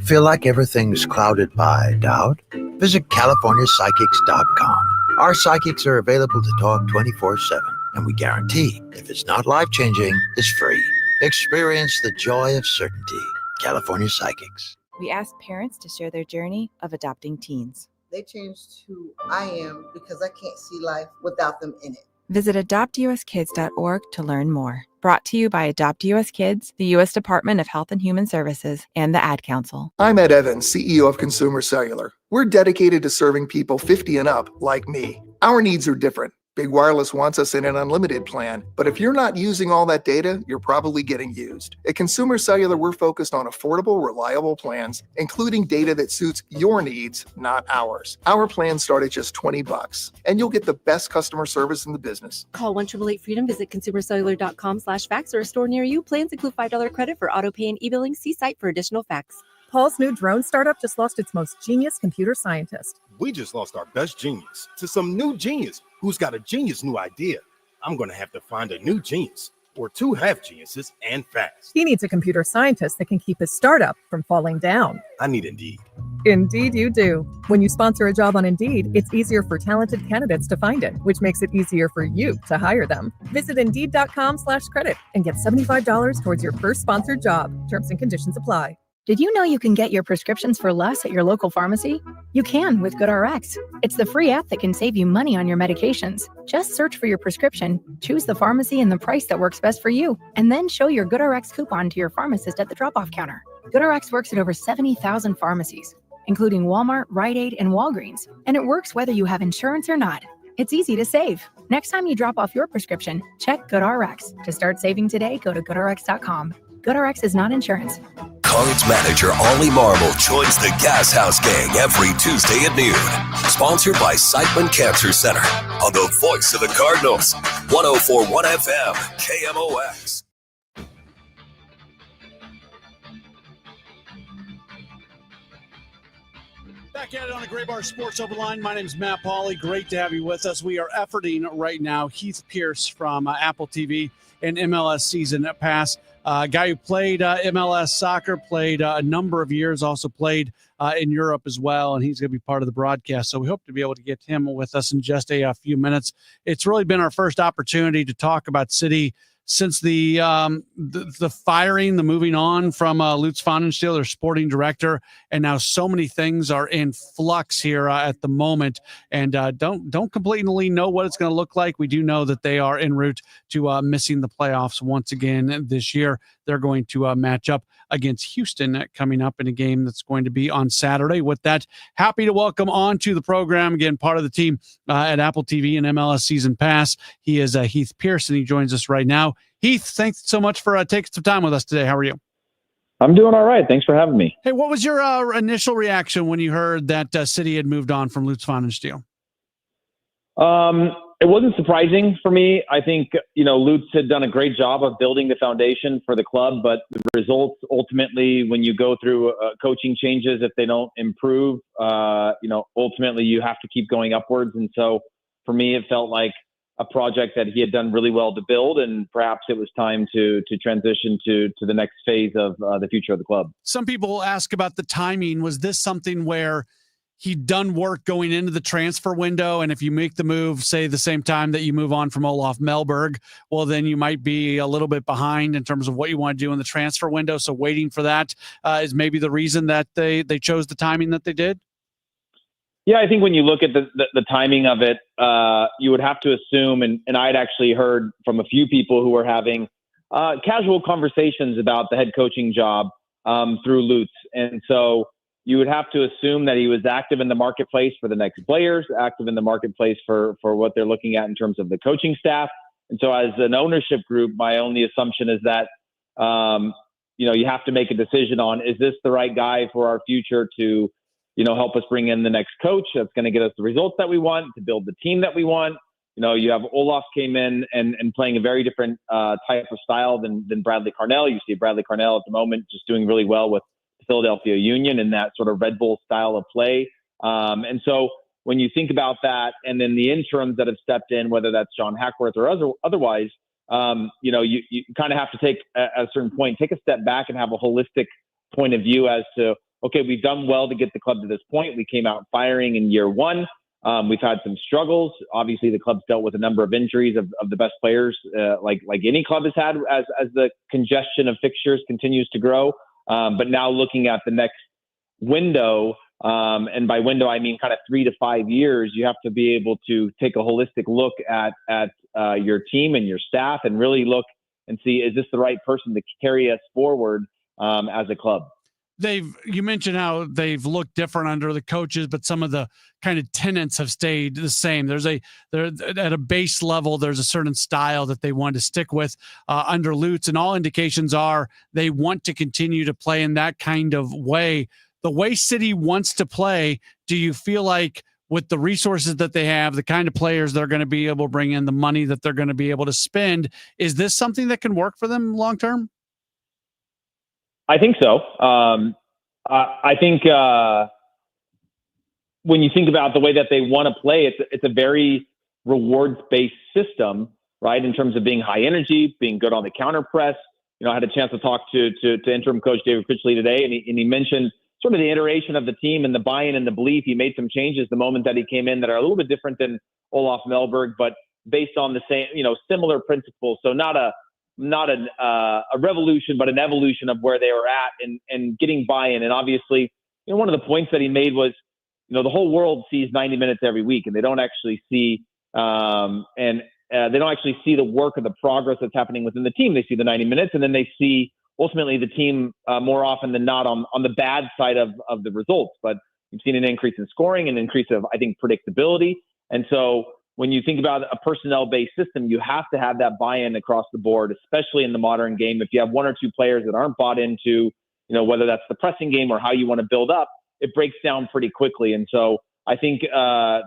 Feel like everything's clouded by doubt? Visit CaliforniaPsychics.com. Our psychics are available to talk 24/7, and we guarantee if it's not life-changing, it's free. Experience the joy of certainty. California Psychics. We asked parents to share their journey of adopting teens. They changed who I am because I can't see life without them in it. Visit adoptuskids.org to learn more. Brought to you by Adopt US Kids, the U.S. Department of Health and Human Services, and the Ad Council. I'm Ed Evans, CEO of Consumer Cellular. We're dedicated to serving people 50 and up, like me. Our needs are different. Big Wireless wants us in an unlimited plan, but if you're not using all that data, you're probably getting used. At Consumer Cellular, we're focused on affordable, reliable plans, including data that suits your needs, not ours. Our plans start at just $20, and you'll get the best customer service in the business. Call 1-888-FREEDOM, visit consumercellular.com/facts or a store near you. Plans include $5 credit for auto pay and e-billing. See site for additional facts. Paul's new drone startup just lost its most genius computer scientist. We just lost our best genius to some new genius who's got a genius new idea. I'm going to have to find a new genius or two half geniuses and fast. He needs a computer scientist that can keep his startup from falling down. I need Indeed. Indeed you do. When you sponsor a job on Indeed, it's easier for talented candidates to find it, which makes it easier for you to hire them. Visit Indeed.com/credit and get $75 towards your first sponsored job. Terms and conditions apply. Did you know you can get your prescriptions for less at your local pharmacy? You can with GoodRx. It's the free app that can save you money on your medications. Just search for your prescription, choose the pharmacy and the price that works best for you, and then show your GoodRx coupon to your pharmacist at the drop-off counter. GoodRx works at over 70,000 pharmacies, including Walmart, Rite Aid, and Walgreens, and it works whether you have insurance or not. It's easy to save. Next time you drop off your prescription, check GoodRx. To start saving today, go to GoodRx.com. GoodRx is not insurance. Cards manager Ollie Marble joins the Gas House Gang every Tuesday at noon. Sponsored by Siteman Cancer Center on the Voice of the Cardinals, 104.1 FM, KMOX. Back at it on the Gray Bar Sports Open Line. My name is Matt Pauley. Great to have you with us. We are efforting right now Heath Pierce from Apple TV and MLS Season Pass. A guy who played MLS soccer, played a number of years, also played in Europe as well, and he's going to be part of the broadcast. So we hope to be able to get him with us in just a few minutes. It's really been our first opportunity to talk about City since the firing, the moving on from Lutz Pfannenstiel, their sporting director, and now so many things are in flux here at the moment, and don't completely know what it's going to look like. We do know that they are en route to missing the playoffs once again this year. They're going to match up against Houston coming up in a game that's going to be on Saturday. With that, happy to welcome on to the program, again, part of the team at Apple TV and MLS Season Pass. He is Heath Pierce, and he joins us right now. Heath, thanks so much for taking some time with us today. How are you? I'm doing all right. Thanks for having me. Hey, what was your initial reaction when you heard that City had moved on from Lutz Pfannenstiel? It wasn't surprising for me. I think, Lutz had done a great job of building the foundation for the club, but the results ultimately, when you go through coaching changes, if they don't improve, ultimately you have to keep going upwards. And so for me, it felt like a project that he had done really well to build, and perhaps it was time to transition to the next phase of the future of the club. Some people ask about the timing. Was this something where he'd done work going into the transfer window, and if you make the move, say the same time that you move on from Olaf Melberg, well, then you might be a little bit behind in terms of what you want to do in the transfer window. So waiting for that is maybe the reason that they chose the timing that they did? Yeah, I think when you look at the timing of it, you would have to assume, and I'd actually heard from a few people who were having casual conversations about the head coaching job through Lutz. And so you would have to assume that he was active in the marketplace for the next players, active in the marketplace for what they're looking at in terms of the coaching staff. And so as an ownership group, my only assumption is that, you have to make a decision on, is this the right guy for our future to, help us bring in the next coach that's going to get us the results that we want, to build the team that we want. You have Olaf came in and playing a very different type of style than Bradley Carnell. You see Bradley Carnell at the moment just doing really well with the Philadelphia Union in that sort of Red Bull style of play. And so when you think about that, and then the interims that have stepped in, whether that's John Hackworth or otherwise, you kind of have to take, at a certain point, take a step back and have a holistic point of view as to, okay, we've done well to get the club to this point. We came out firing in year one. We've had some struggles. Obviously, the club's dealt with a number of injuries of the best players, like any club has had as the congestion of fixtures continues to grow. But now looking at the next window, and by window I mean kind of 3 to 5 years, you have to be able to take a holistic look at your team and your staff, and really look and see, is this the right person to carry us forward as a club? You mentioned how they've looked different under the coaches, but some of the kind of tenets have stayed the same. They're at a base level, there's a certain style that they want to stick with under Lutz, and all indications are they want to continue to play in that kind of way. The way City wants to play, do you feel like with the resources that they have, the kind of players they're going to be able to bring in, the money that they're going to be able to spend, is this something that can work for them long term? I think so. I think when you think about the way that they want to play, it's a very rewards-based system, right? In terms of being high energy, being good on the counter press. I had a chance to talk to interim coach David Critchley today, and he mentioned sort of the iteration of the team and the buy-in and the belief. He made some changes the moment that he came in that are a little bit different than Olaf Melberg, but based on the same, similar principles. So not a revolution, but an evolution of where they were at and getting buy-in. And obviously, one of the points that he made was, the whole world sees 90 minutes every week, and they don't actually see the work or the progress that's happening within the team. They see the 90 minutes, and then they see ultimately the team more often than not on the bad side of the results. But you've seen an increase in scoring, an increase of, I think, predictability. And so when you think about a personnel-based system, you have to have that buy-in across the board, especially in the modern game. If you have one or two players that aren't bought into, whether that's the pressing game or how you want to build up, it breaks down pretty quickly. And so I think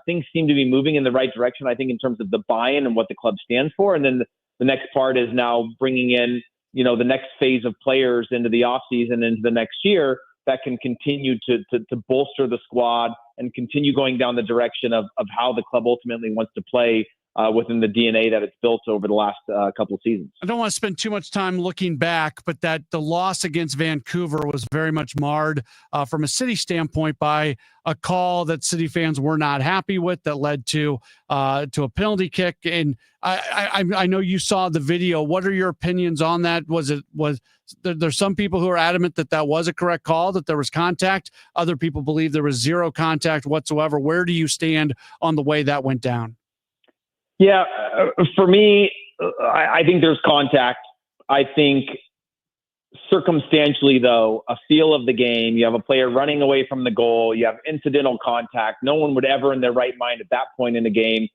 things seem to be moving in the right direction, I think, in terms of the buy-in and what the club stands for. And then the next part is now bringing in, the next phase of players into the offseason, into the next year, that can continue to bolster the squad and continue going down the direction of how the club ultimately wants to play within the DNA that it's built over the last couple of seasons. I don't want to spend too much time looking back, but that the loss against Vancouver was very much marred from a City standpoint by a call that City fans were not happy with that led to a penalty kick. And I know you saw the video. What are your opinions on that? Was there's some people who are adamant that was a correct call, that there was contact. Other people believe there was zero contact whatsoever. Where do you stand on the way that went down? Yeah, for me, I think there's contact. I think circumstantially, though, a feel of the game, you have a player running away from the goal, you have incidental contact. No one would ever in their right mind at that point in the game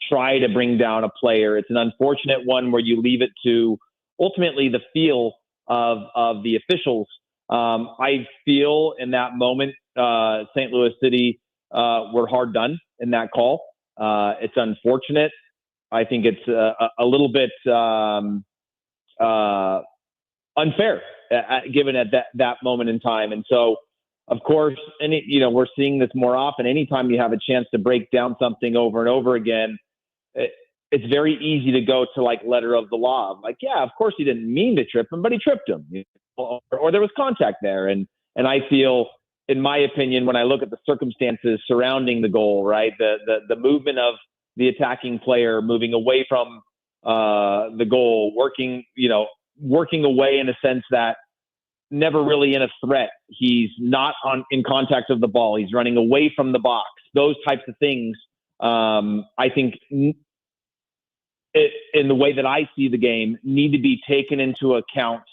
try to bring down a player. It's an unfortunate one where you leave it to ultimately the feel of the officials. I feel in that moment, St. Louis City were hard done in that call. It's unfortunate. I think it's a little bit unfair given at that moment in time. And so, of course, we're seeing this more often. Anytime you have a chance to break down something over and over again, it's very easy to go to like letter of the law. Like, yeah, of course he didn't mean to trip him, but he tripped him, or there was contact there. And I feel, in my opinion, when I look at the circumstances surrounding the goal, right, the movement of the attacking player moving away from the goal, working away in a sense that never really in a threat. He's not in contact of the ball. He's running away from the box. Those types of things, I think, in the way that I see the game, need to be taken into account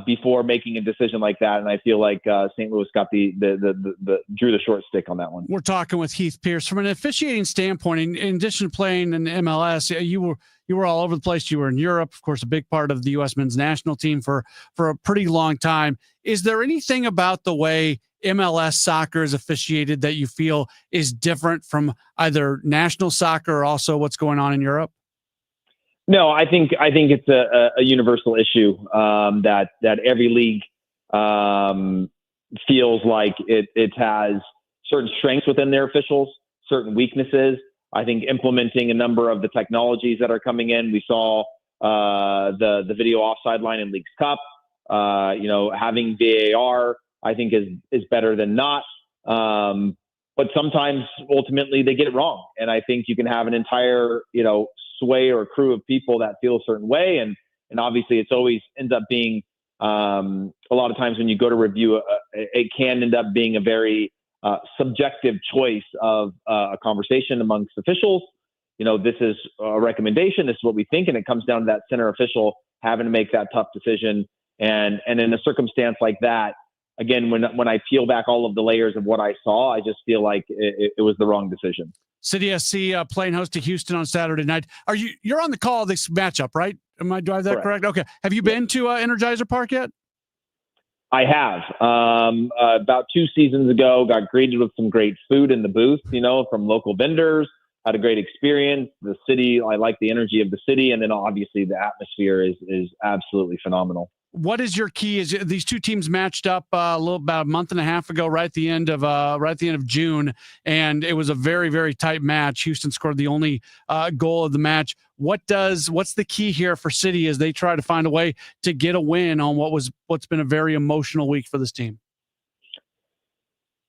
before making a decision like that. And I feel like St. Louis got drew the short stick on that one. We're talking with Heath Pierce. From an officiating standpoint, in addition to playing in MLS, you were all over the place. You were in Europe, of course, a big part of the U.S. men's national team for a pretty long time. Is there anything about the way MLS soccer is officiated that you feel is different from either national soccer or also what's going on in Europe? No, I think it's a universal issue that every league feels like it has certain strengths within their officials, certain weaknesses. I think implementing a number of the technologies that are coming in. We saw the video offside line in Leagues Cup. Having VAR, I think is better than not. But sometimes ultimately they get it wrong, and I think you can have an entire sway or crew of people that feel a certain way, and obviously it's always ends up being a lot of times when you go to review it can end up being a very subjective choice of a conversation amongst officials. This is a recommendation, this is what we think, and it comes down to that center official having to make that tough decision. And in a circumstance like that, again, when I peel back all of the layers of what I saw, I just feel like it was the wrong decision. City SC playing host to Houston on Saturday night. You're do on the call this matchup, right? Do I have that correct? Okay. Have you been to Energizer Park yet? I have. About 2 seasons ago, got greeted with some great food in the booth, from local vendors. Had a great experience. The city, I like the energy of the city, and then obviously the atmosphere is absolutely phenomenal. What is your key? Is these two teams matched up about a month and a half ago, right at the end of June, and it was a very, very tight match. Houston scored the only goal of the match. What's the key here for City as they try to find a way to get a win on what's been a very emotional week for this team?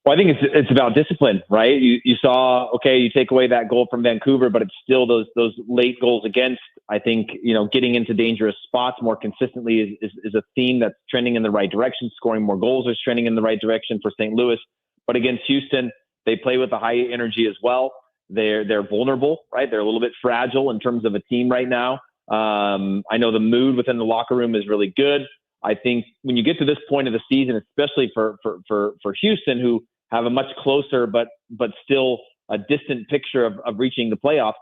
Well, I think it's about discipline, right? You saw, you take away that goal from Vancouver, but it's still those late goals against. I think, getting into dangerous spots more consistently is a theme that's trending in the right direction. Scoring more goals is trending in the right direction for St. Louis. But against Houston, they play with a high energy as well. They're vulnerable, right? They're a little bit fragile in terms of a team right now. I know the mood within the locker room is really good. I think when you get to this point of the season, especially for Houston, who have a much closer but still a distant picture of reaching the playoffs,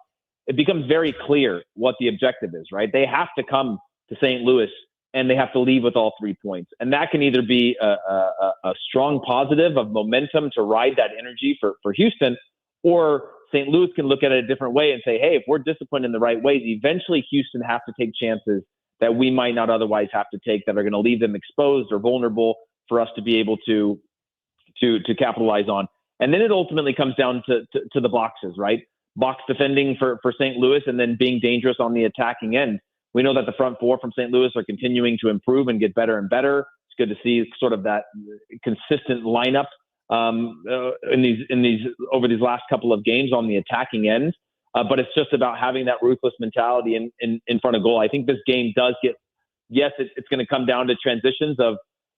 it becomes very clear what the objective is, right? They have to come to St. Louis and they have to leave with all 3 points. And that can either be a strong positive of momentum to ride that energy for Houston, or St. Louis can look at it a different way and say, hey, if we're disciplined in the right ways, eventually Houston has to take chances that we might not otherwise have to take, that are going to leave them exposed or vulnerable for us to be able to capitalize on. And then it ultimately comes down to the boxes, right? Box defending for St. Louis, and then being dangerous on the attacking end. We know that the front four from St. Louis are continuing to improve and get better and better. It's good to see sort of that consistent lineup in these over these last couple of games on the attacking end. But it's just about having that ruthless mentality in front of goal. I think this game does get, it's going to come down to transitions of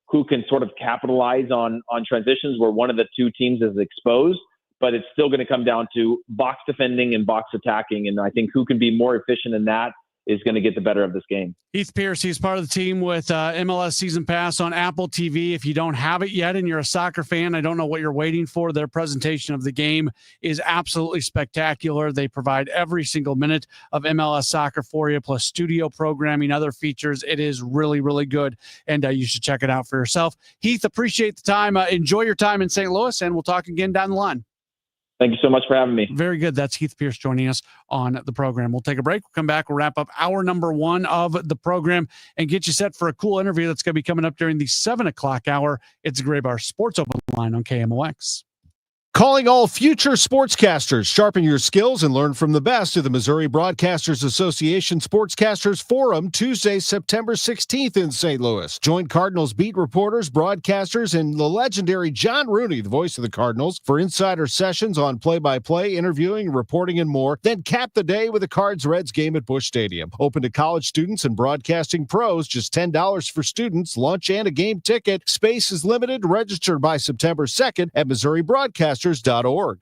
who can sort of capitalize on transitions where one of the two teams is exposed, but it's still going to come down to box defending and box attacking. And I think who can be more efficient in that is going to get the better of this game. Heath Pierce, he's part of the team with MLS Season Pass on Apple TV. If you don't have it yet and you're a soccer fan, I don't know what you're waiting for. Their presentation of the game is absolutely spectacular. They provide every single minute of MLS soccer for you, plus studio programming, other features. It is really, really good, and you should check it out for yourself. Heath, appreciate the time. Enjoy your time in St. Louis, and we'll talk again down the line. Thank you so much for having me. Very good. That's Heath Pierce joining us on the program. We'll take a break. We'll come back. We'll wrap up hour number 1 of the program and get you set for a cool interview that's going to be coming up during the 7 o'clock hour. It's Gray Bar Sports Open Line on KMOX. Calling all future sportscasters. Sharpen your skills and learn from the best of the Missouri Broadcasters Association Sportscasters Forum, Tuesday, September 16th in St. Louis. Join Cardinals beat reporters, broadcasters, and the legendary John Rooney, the voice of the Cardinals, for insider sessions on play-by-play, interviewing, reporting, and more. Then cap the day with a Cards-Reds game at Busch Stadium. Open to college students and broadcasting pros. Just $10 for students, lunch, and a game ticket. Space is limited. Register by September 2nd at Missouri Broadcasters.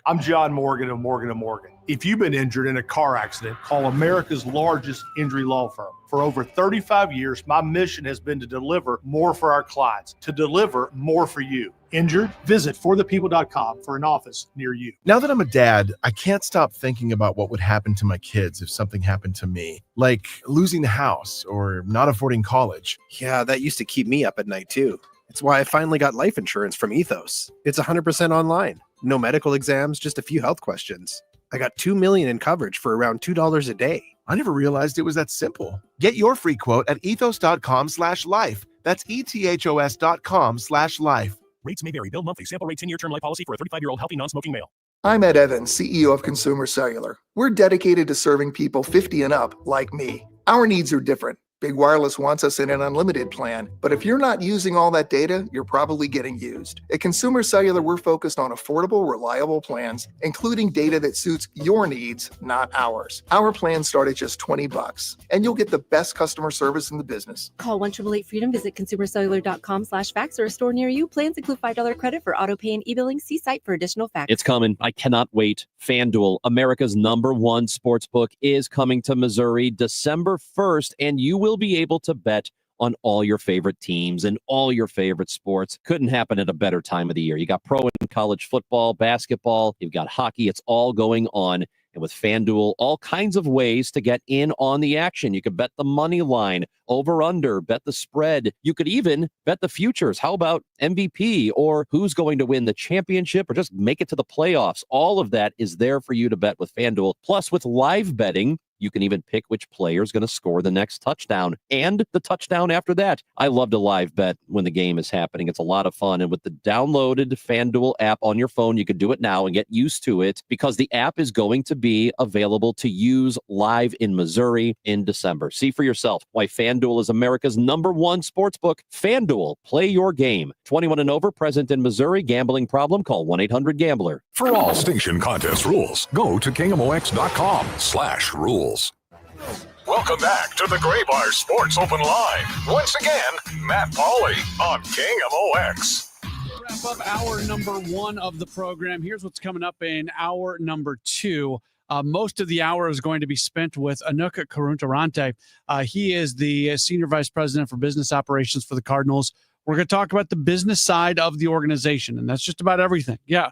I'm John Morgan of Morgan & Morgan. If you've been injured in a car accident, call America's largest injury law firm. For over 35 years, my mission has been to deliver more for our clients, to deliver more for you. Injured? Visit forthepeople.com for an office near you. Now that I'm a dad, I can't stop thinking about what would happen to my kids if something happened to me, like losing the house or not affording college. Yeah, that used to keep me up at night too. It's why I finally got life insurance from Ethos. It's 100% online. No medical exams, just a few health questions. I got $2 million in coverage for around $2 a day. I never realized it was that simple. Get your free quote at ethos.com/life. That's ethos.com/life. Rates may vary. Bill monthly. Sample rate 10-year term life policy for a 35-year-old healthy non-smoking male. I'm Ed Evans, CEO of Consumer Cellular. We're dedicated to serving people 50 and up like me. Our needs are different. Big Wireless wants us in an unlimited plan, but if you're not using all that data, you're probably getting used. At Consumer Cellular, we're focused on affordable, reliable plans, including data that suits your needs, not ours. Our plans start at just $20, and you'll get the best customer service in the business. Call 1-888-FREEDOM, visit consumercellular.com/facts or a store near you. Plans include $5 credit for auto pay and e-billing. See site for additional facts. It's coming. I cannot wait. FanDuel, America's #1 sportsbook, is coming to Missouri December 1st, and you will be able to bet on all your favorite teams and all your favorite sports. Couldn't happen at a better time of the year. You got pro and college football, basketball, you've got hockey. It's all going on. And with FanDuel, all kinds of ways to get in on the action. You could bet the money line, over under, bet the spread. You could even bet the futures. How about MVP or who's going to win the championship or just make it to the playoffs? All of that is there for you to bet with FanDuel. Plus, with live betting, you can even pick which player is going to score the next touchdown and the touchdown after that. I love to live bet when the game is happening. It's a lot of fun. And with the downloaded FanDuel app on your phone, you can do it now and get used to it because the app is going to be available to use live in Missouri in December. See for yourself why FanDuel is America's #1 sportsbook. FanDuel, play your game. 21 and over, present in Missouri. Gambling problem? Call 1-800-GAMBLER. For all station contest rules, go to KMOX.com/rules. Welcome back to the Gray Bar Sports Open Line. Once again, Matt Pauley on KMOX. Wrap up hour number 1 of the program. Here's what's coming up in hour number 2. Most of the hour is going to be spent with Anuka Karuntarante. He is the Senior Vice President for Business Operations for the Cardinals. We're going to talk about the business side of the organization, and that's just about everything. Yeah.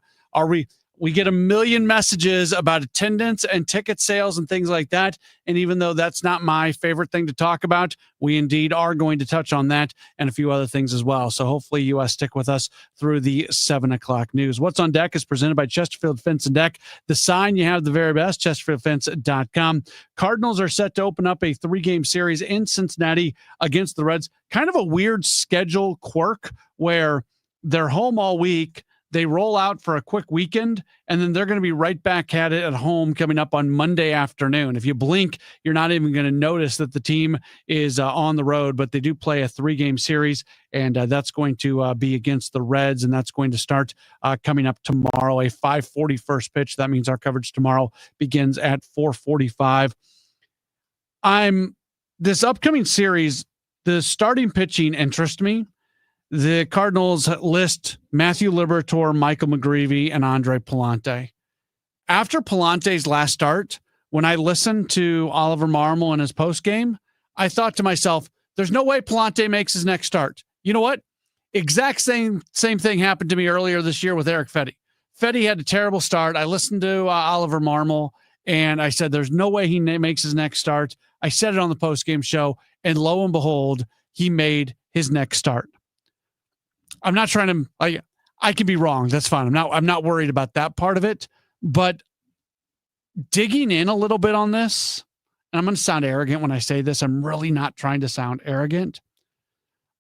We get a million messages about attendance and ticket sales and things like that. And even though that's not my favorite thing to talk about, we indeed are going to touch on that and a few other things as well. So hopefully you stick with us through the 7 o'clock news. What's on Deck is presented by Chesterfield Fence and Deck. The sign you have the very best, chesterfieldfence.com. Cardinals are set to open up a 3-game series in Cincinnati against the Reds. Kind of a weird schedule quirk where they're home all week. They roll out for a quick weekend, and then they're going to be right back at it at home coming up on Monday afternoon. If you blink, you're not even going to notice that the team is on the road, but they do play a 3-game series, and that's going to be against the Reds, and that's going to start coming up tomorrow, a 5:40 first pitch. That means our coverage tomorrow begins at 4:45. This upcoming series, the starting pitching interests me. The Cardinals list Matthew Liberatore, Michael McGreevy, and Andre Pallante. After Palante's last start, when I listened to Oliver Marmol in his postgame, I thought to myself, there's no way Pallante makes his next start. You know what? Exact same thing happened to me earlier this year with Eric Fedde. Fedde had a terrible start. I listened to Oliver Marmol, and I said, there's no way he makes his next start. I said it on the postgame show, and lo and behold, he made his next start. I'm not trying to, I can be wrong. That's fine. I'm not worried about that part of it, but digging in a little bit on this, and I'm going to sound arrogant when I say this. I'm really not trying to sound arrogant.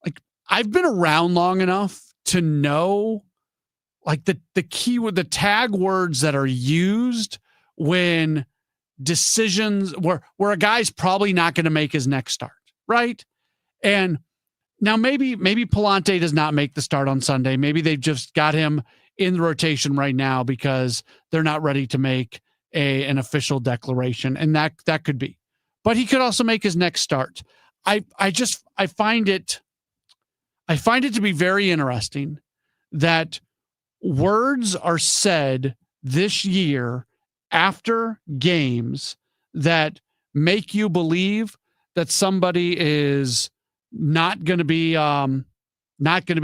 Like, I've been around long enough to know like the keyword, the tag words that are used when decisions where a guy's probably not going to make his next start. Right. And now, maybe Pallante does not make the start on Sunday. Maybe they've just got him in the rotation right now because they're not ready to make an official declaration, and that could be. But he could also make his next start. I find it to be very interesting that words are said this year after games that make you believe that somebody is not going to be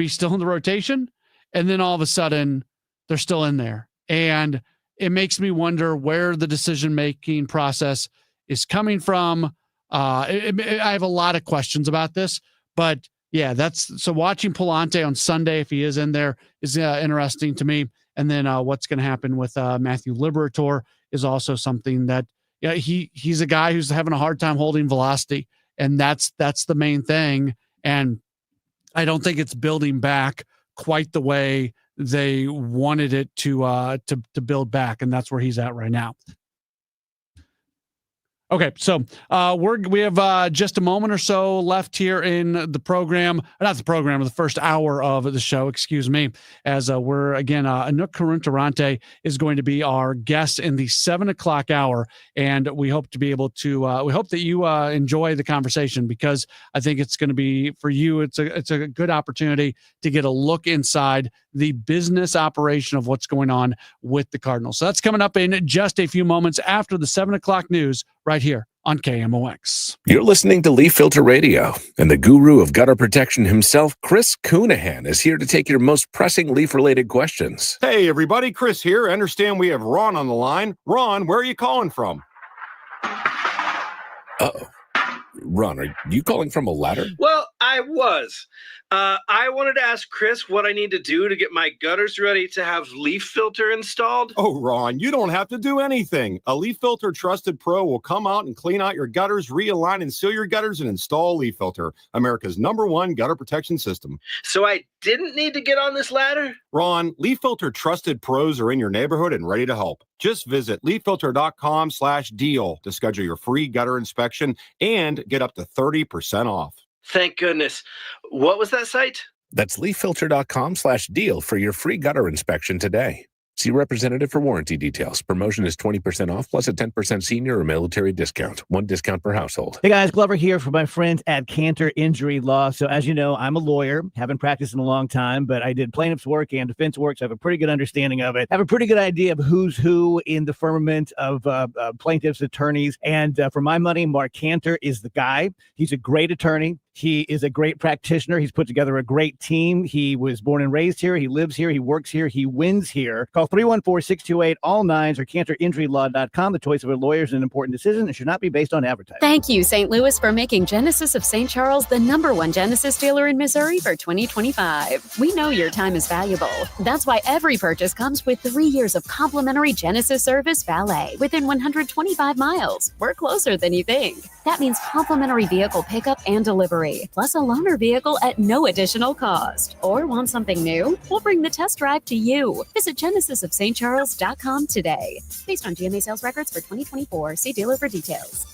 still in the rotation, and then all of a sudden they're still in there, and it makes me wonder where the decision-making process is coming from. I have a lot of questions about this, but yeah, so watching Pallante on Sunday, if he is in there, is interesting to me. And then what's going to happen with Matthew Liberatore is also something that he's a guy who's having a hard time holding velocity. And that's the main thing. And I don't think it's building back quite the way they wanted it to build back. And that's where he's at right now. Okay, so we have just a moment or so left here in the program, not the program, the first hour of the show, excuse me, as we're, again, Anouk Karuntarante is going to be our guest in the 7 o'clock hour, and we hope to be able to, we hope that you enjoy the conversation, because I think it's going to be, for you, it's a good opportunity to get a look inside the business operation of what's going on with the Cardinals. So that's coming up in just a few moments after the 7 o'clock news right here on KMOX. You're listening to Leaf Filter Radio, and the guru of gutter protection himself, Chris Coonahan, is here to take your most pressing leaf-related questions. Hey, everybody, Chris here. I understand we have Ron on the line. Ron, where are you calling from? Uh-oh. Ron, are you calling from a ladder? Well, I was. I wanted to ask Chris what I need to do to get my gutters ready to have leaf filter installed. Oh, Ron, you don't have to do anything. A Leaf Filter Trusted Pro will come out and clean out your gutters, realign and seal your gutters, and install Leaf Filter, America's #1 gutter protection system. So I didn't need to get on this ladder? Ron, Leaf Filter Trusted Pros are in your neighborhood and ready to help. Just visit leaffilter.com/deal to schedule your free gutter inspection and get up to 30% off. Thank goodness. What was that site? That's leaffilter.com/deal for your free gutter inspection today. See representative for warranty details. Promotion is 20% off plus a 10% senior or military discount. One discount per household. Hey guys, Glover here for my friends at Cantor Injury Law. So as you know, I'm a lawyer, haven't practiced in a long time, but I did plaintiff's work and defense work, so I have a pretty good understanding of it. I have a pretty good idea of who's who in the firmament of plaintiffs, attorneys. And for my money, Mark Cantor is the guy. He's a great attorney. He is a great practitioner. He's put together a great team. He was born and raised here. He lives here. He works here. He wins here. Call 314-628-ALL-9s or CantorInjuryLaw.com. The choice of a lawyer is an important decision and should not be based on advertising. Thank you, St. Louis, for making Genesis of St. Charles the #1 Genesis dealer in Missouri for 2025. We know your time is valuable. That's why every purchase comes with 3 years of complimentary Genesis service valet within 125 miles. We're closer than you think. That means complimentary vehicle pickup and delivery, plus a loaner vehicle at no additional cost. Or want something new? We'll bring the test drive to you. Visit genesisofstcharles.com today. Based on GMA sales records for 2024, see dealer for details.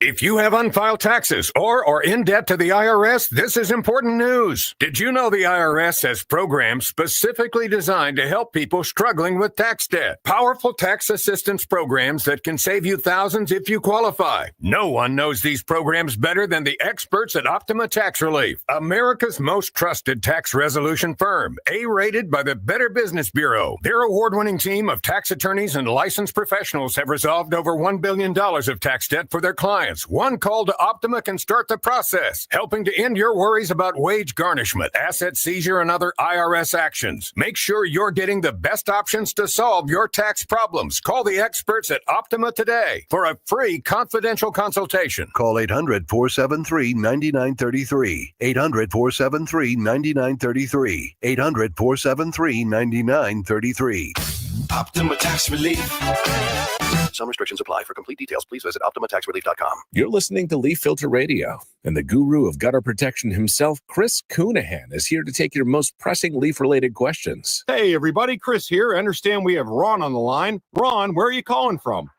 If you have unfiled taxes or are in debt to the IRS, this is important news. Did you know the IRS has programs specifically designed to help people struggling with tax debt? Powerful tax assistance programs that can save you thousands if you qualify. No one knows these programs better than the experts at Optima Tax Relief, America's most trusted tax resolution firm, A-rated by the Better Business Bureau. Their award-winning team of tax attorneys and licensed professionals have resolved over $1 billion of tax debt for their clients. One call to Optima can start the process, helping to end your worries about wage garnishment, asset seizure, and other IRS actions. Make sure you're getting the best options to solve your tax problems. Call the experts at Optima today for a free confidential consultation. Call 800-473-9933. 800-473-9933. 800-473-9933. Optima Tax Relief. Some restrictions apply. For complete details, please visit OptimaTaxRelief.com. You're listening to Leaf Filter Radio, and the guru of gutter protection himself, Chris Coonahan, is here to take your most pressing leaf-related questions. Hey, everybody. Chris here. I understand we have Ron on the line. Ron, where are you calling from?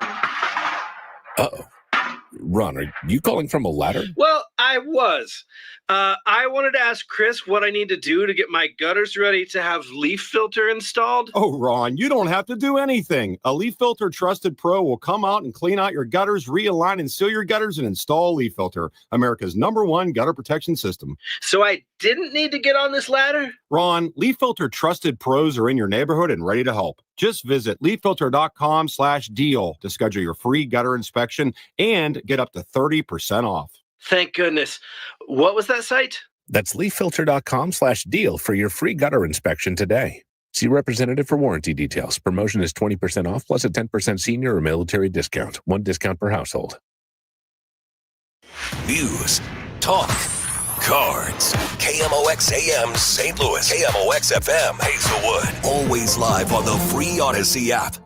Uh-oh. Ron, are you calling from a ladder? Well, I was. I wanted to ask Chris what I need to do to get my gutters ready to have leaf filter installed. Oh, Ron, you don't have to do anything. A Leaf Filter Trusted Pro will come out and clean out your gutters, realign and seal your gutters, and install Leaf Filter, America's #1 gutter protection system. So I didn't need to get on this ladder? Ron, Leaf Filter Trusted Pros are in your neighborhood and ready to help. Just visit leaffilter.com/deal to schedule your free gutter inspection and get up to 30% off. Thank goodness. What was that site? That's leaffilter.com/deal for your free gutter inspection today. See representative for warranty details. Promotion is 20% off plus a 10% senior or military discount. One discount per household. News, talk, cards. KMOX AM St. Louis. KMOX FM Hazelwood. Always live on the free Odyssey app.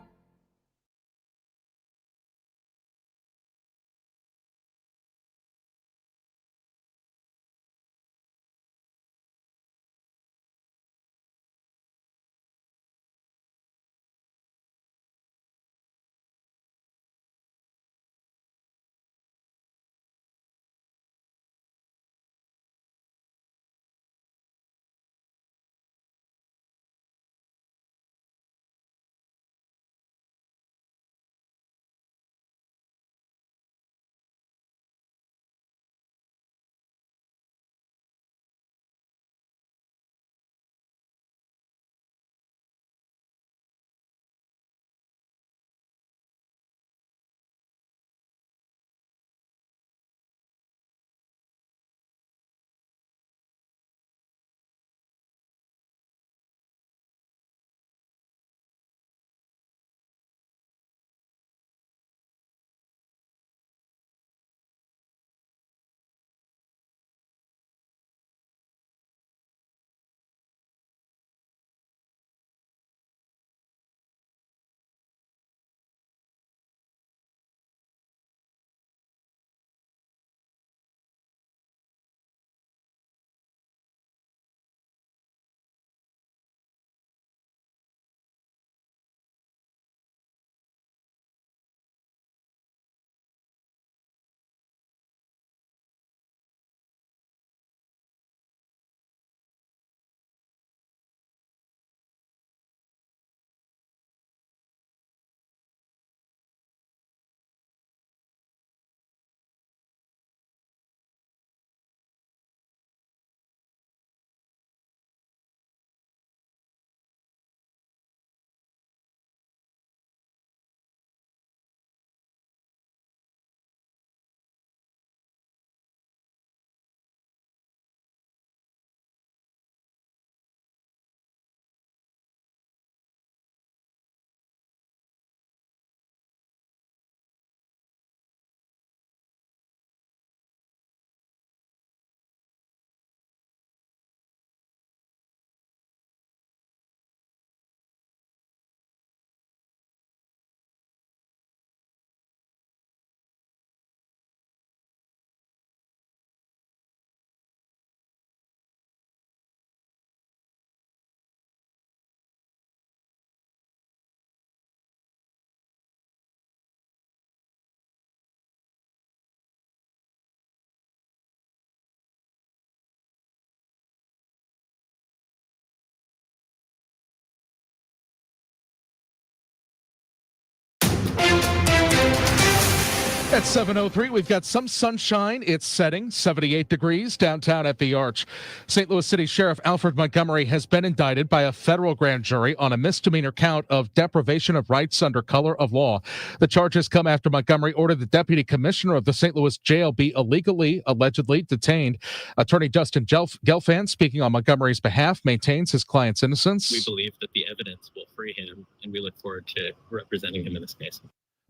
At 7:03, we've got some sunshine. It's setting 78 degrees downtown at the Arch. St. Louis City Sheriff Alfred Montgomery has been indicted by a federal grand jury on a misdemeanor count of deprivation of rights under color of law. The charges come after Montgomery ordered the deputy commissioner of the St. Louis jail be allegedly detained. Attorney Justin Gelfand, speaking on Montgomery's behalf, maintains his client's innocence. We believe that the evidence will free him, and we look forward to representing him in this case.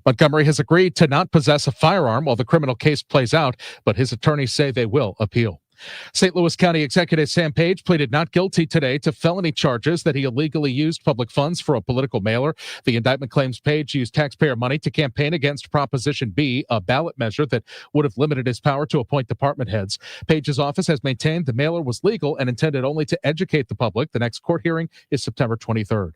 Montgomery has agreed to not possess a firearm while the criminal case plays out, but his attorneys say they will appeal. St. Louis County Executive Sam Page pleaded not guilty today to felony charges that he illegally used public funds for a political mailer. The indictment claims Page used taxpayer money to campaign against Proposition B, a ballot measure that would have limited his power to appoint department heads. Page's office has maintained the mailer was legal and intended only to educate the public. The next court hearing is September 23rd.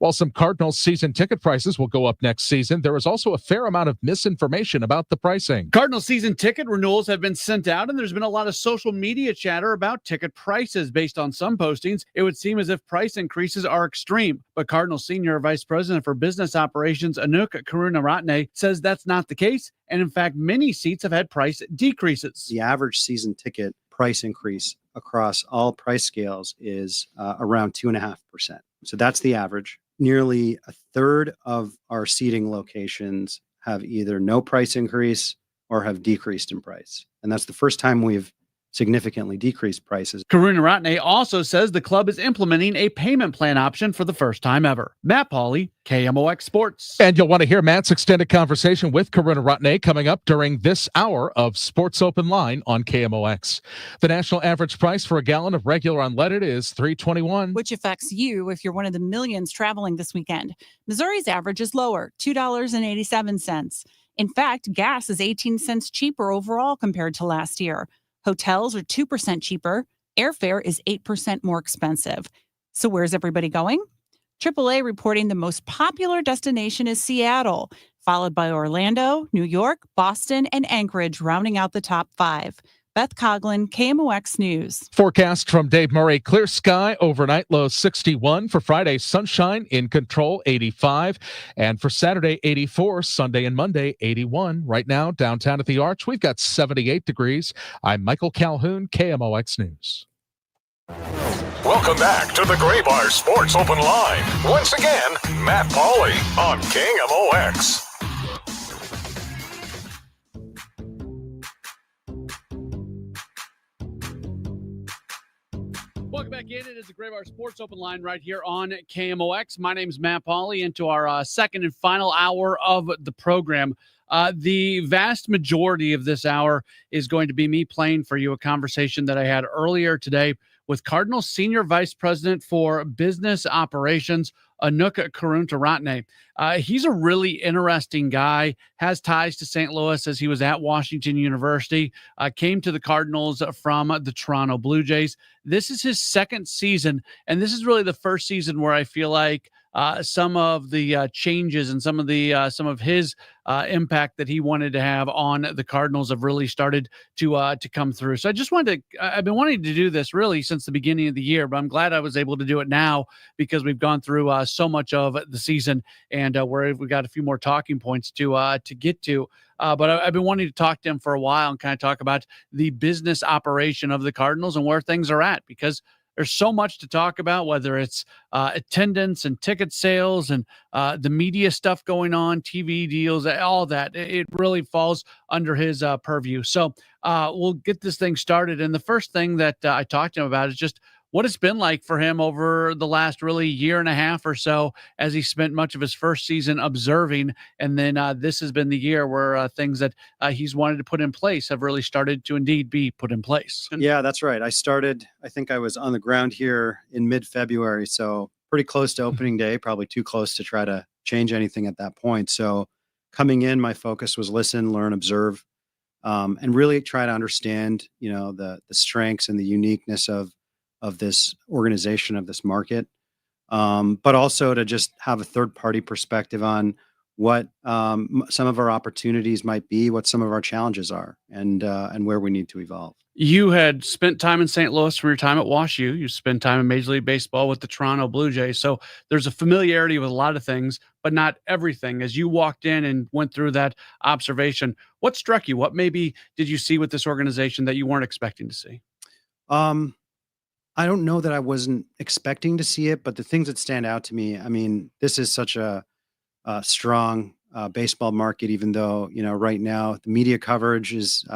While some Cardinals season ticket prices will go up next season, there is also a fair amount of misinformation about the pricing. Cardinals season ticket renewals have been sent out, and there's been a lot of social media chatter about ticket prices. Based on some postings, it would seem as if price increases are extreme. But Cardinals Senior Vice President for Business Operations, Anouk Karunaratne, says that's not the case. And in fact, many seats have had price decreases. The average season ticket price increase across all price scales is around 2.5%. So that's the average. Nearly a third of our seating locations have either no price increase or have decreased in price. And that's the first time we've significantly decreased prices. Karunaratne also says the club is implementing a payment plan option for the first time ever. Matt Pauley, KMOX Sports. And you'll want to hear Matt's extended conversation with Karunaratne coming up during this hour of Sports Open Line on KMOX. The national average price for a gallon of regular unleaded is $3.21. Which affects you if you're one of the millions traveling this weekend. Missouri's average is lower, $2.87. In fact, gas is 18 cents cheaper overall compared to last year. Hotels are 2% cheaper. Airfare is 8% more expensive. So where's everybody going? AAA reporting the most popular destination is Seattle, followed by Orlando, New York, Boston, and Anchorage, rounding out the top 5. Beth Coughlin, KMOX News. Forecast from Dave Murray. Clear sky overnight, low 61. For Friday, sunshine, in control, 85. And for Saturday, 84. Sunday and Monday, 81. Right now, downtown at the Arch, we've got 78 degrees. I'm Michael Calhoun, KMOX News. Welcome back to the Gray Bar Sports Open Line. Once again, Matt Pauley on KMOX. Welcome back in. It is the Gray Bar Sports Open Line right here on KMOX. My name is Matt Pauley. Into our second and final hour of the program. The vast majority of this hour is going to be me playing for you a conversation that I had earlier today with Cardinals Senior Vice President for Business Operations, Anouk Karunaratne. He's a really interesting guy, has ties to St. Louis as he was at Washington University, came to the Cardinals from the Toronto Blue Jays. This is his second season, and this is really the first season where I feel like some of the changes and some of his impact that he wanted to have on the Cardinals have really started to come through. So I just wanted to, I've been wanting to do this really since the beginning of the year, but I'm glad I was able to do it now because we've gone through so much of the season and we've got a few more talking points to get to. But I've been wanting to talk to him for a while and kind of talk about the business operation of the Cardinals and where things are at, because there's so much to talk about, whether it's attendance and ticket sales and the media stuff going on, TV deals, all that. It really falls under his purview. So we'll get this thing started. And the first thing that I talked to him about is just what it's been like for him over the last really year and a half or so as he spent much of his first season observing. And then this has been the year where things that he's wanted to put in place have really started to indeed be put in place. Yeah, that's right. I think I was on the ground here in mid-February, so pretty close to opening day, probably too close to try to change anything at that point. So coming in, my focus was listen, learn, observe, and really try to understand, the strengths and the uniqueness of this organization, of this market, but also to just have a third-party perspective on what some of our opportunities might be, what some of our challenges are, and where we need to evolve. You had spent time in St. Louis from your time at Wash U. You spent time in Major League Baseball with the Toronto Blue Jays. So there's a familiarity with a lot of things, but not everything. As you walked in and went through that observation, what struck you? What maybe did you see with this organization that you weren't expecting to see? I don't know that I wasn't expecting to see it, but the things that stand out to me, I mean, this is such a strong baseball market, even though, right now the media coverage is,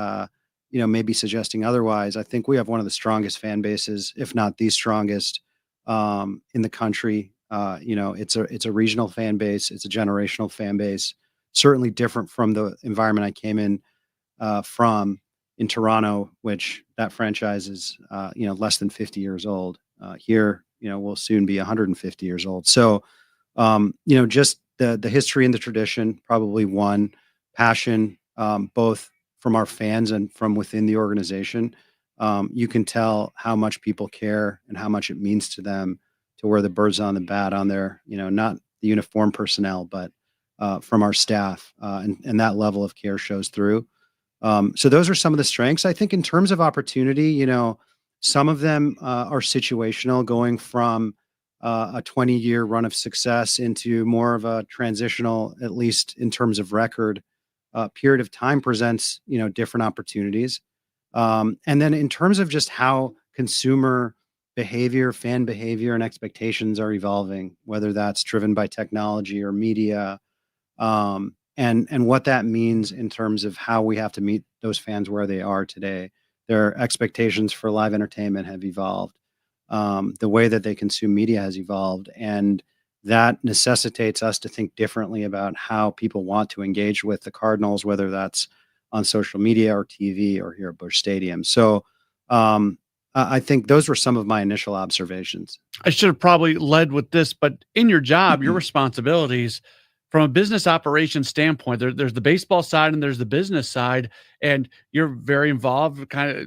maybe suggesting otherwise. I think we have one of the strongest fan bases, if not the strongest, in the country. It's a regional fan base. It's a generational fan base, certainly different from the environment I came in from in Toronto, which that franchise is, less than 50 years old. Here, we'll soon be 150 years old. So, just the history and the tradition, probably one passion, both from our fans and from within the organization. You can tell how much people care and how much it means to them to wear the birds on the bat on their, not the uniform personnel, but from our staff, and that level of care shows through. So those are some of the strengths. I think in terms of opportunity, some of them are situational, going from a 20-year run of success into more of a transitional, at least in terms of record, period of time presents, different opportunities. And then in terms of just how consumer behavior, fan behavior, and expectations are evolving, whether that's driven by technology or media, and what that means in terms of how we have to meet those fans where they are today. Their expectations for live entertainment have evolved. The way that they consume media has evolved, and that necessitates us to think differently about how people want to engage with the Cardinals, whether that's on social media or TV or here at Busch Stadium. So I think those were some of my initial observations. I should have probably led with this, but in your job, your responsibilities from a business operations standpoint, there's the baseball side and there's the business side, and you're very involved, kind of,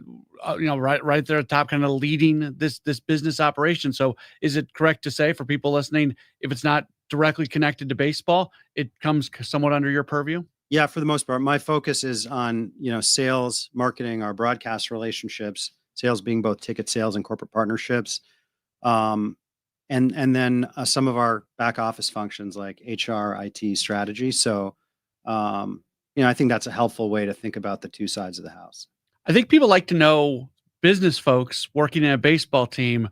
right there at the top, kind of leading this business operation. So, is it correct to say, for people listening, if it's not directly connected to baseball, it comes somewhat under your purview? Yeah, for the most part, my focus is on sales, marketing, our broadcast relationships. Sales being both ticket sales and corporate partnerships. And then some of our back office functions like HR, IT, strategy. So, I think that's a helpful way to think about the two sides of the house. I think people like to know, business folks working in a baseball team,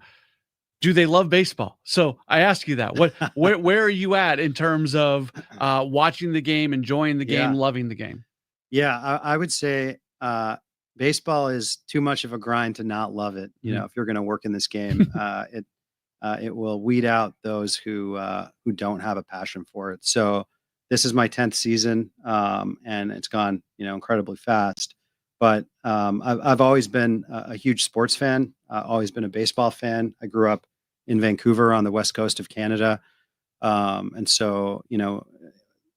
do they love baseball? So I ask you that. Where are you at in terms of watching the game, enjoying the game, loving the game? Yeah, I would say baseball is too much of a grind to not love it. If you're going to work in this game, it will weed out those who don't have a passion for it. So this is my 10th season, and it's gone, incredibly fast. But I've always been a huge sports fan, always been a baseball fan. I grew up in Vancouver on the west coast of Canada. And so,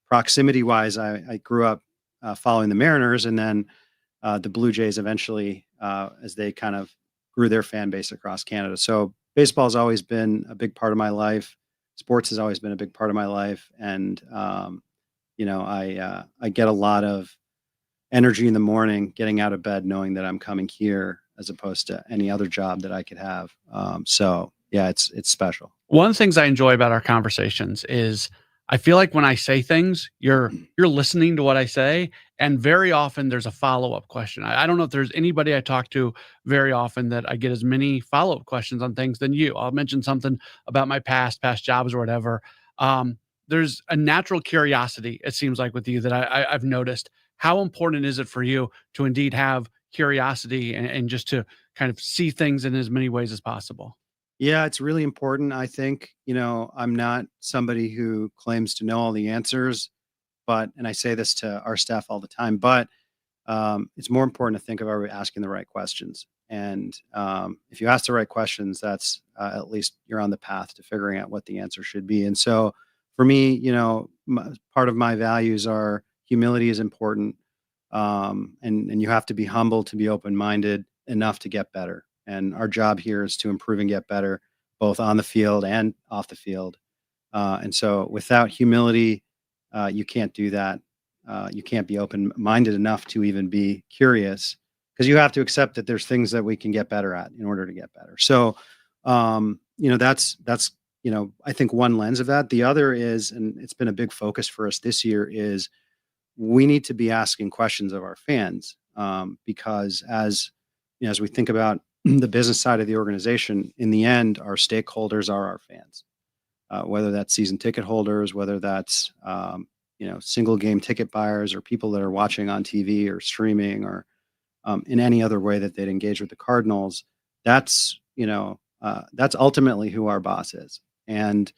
proximity wise, I grew up following the Mariners, and then the Blue Jays eventually, as they kind of grew their fan base across Canada. So baseball has always been a big part of my life. Sports has always been a big part of my life. And, I get a lot of energy in the morning, getting out of bed, knowing that I'm coming here as opposed to any other job that I could have. So yeah, it's special. One of the things I enjoy about our conversations is I feel like when I say things, you're listening to what I say, and very often there's a follow-up question. I don't know if there's anybody I talk to very often that I get as many follow-up questions on things than you. I'll mention something about my past jobs or whatever. There's a natural curiosity, it seems like, with you that I've noticed. How important is it for you to indeed have curiosity and just to kind of see things in as many ways as possible? Yeah, it's really important. I think, I'm not somebody who claims to know all the answers, and I say this to our staff all the time, but it's more important to think of, are we asking the right questions? And if you ask the right questions, that's at least you're on the path to figuring out what the answer should be. And so for me, part of my values are humility is important. And you have to be humble to be open-minded enough to get better. And our job here is to improve and get better, both on the field and off the field. And so without humility you can't do that. You can't be open-minded enough to even be curious, because you have to accept that there's things that we can get better at in order to get better. So, that's I think one lens of that. The other is, and it's been a big focus for us this year, is we need to be asking questions of our fans, because as we think about the business side of the organization, in the end, our stakeholders are our fans, whether that's season ticket holders, whether that's single game ticket buyers, or people that are watching on TV or streaming, or in any other way that they'd engage with the Cardinals. That's ultimately who our boss is. And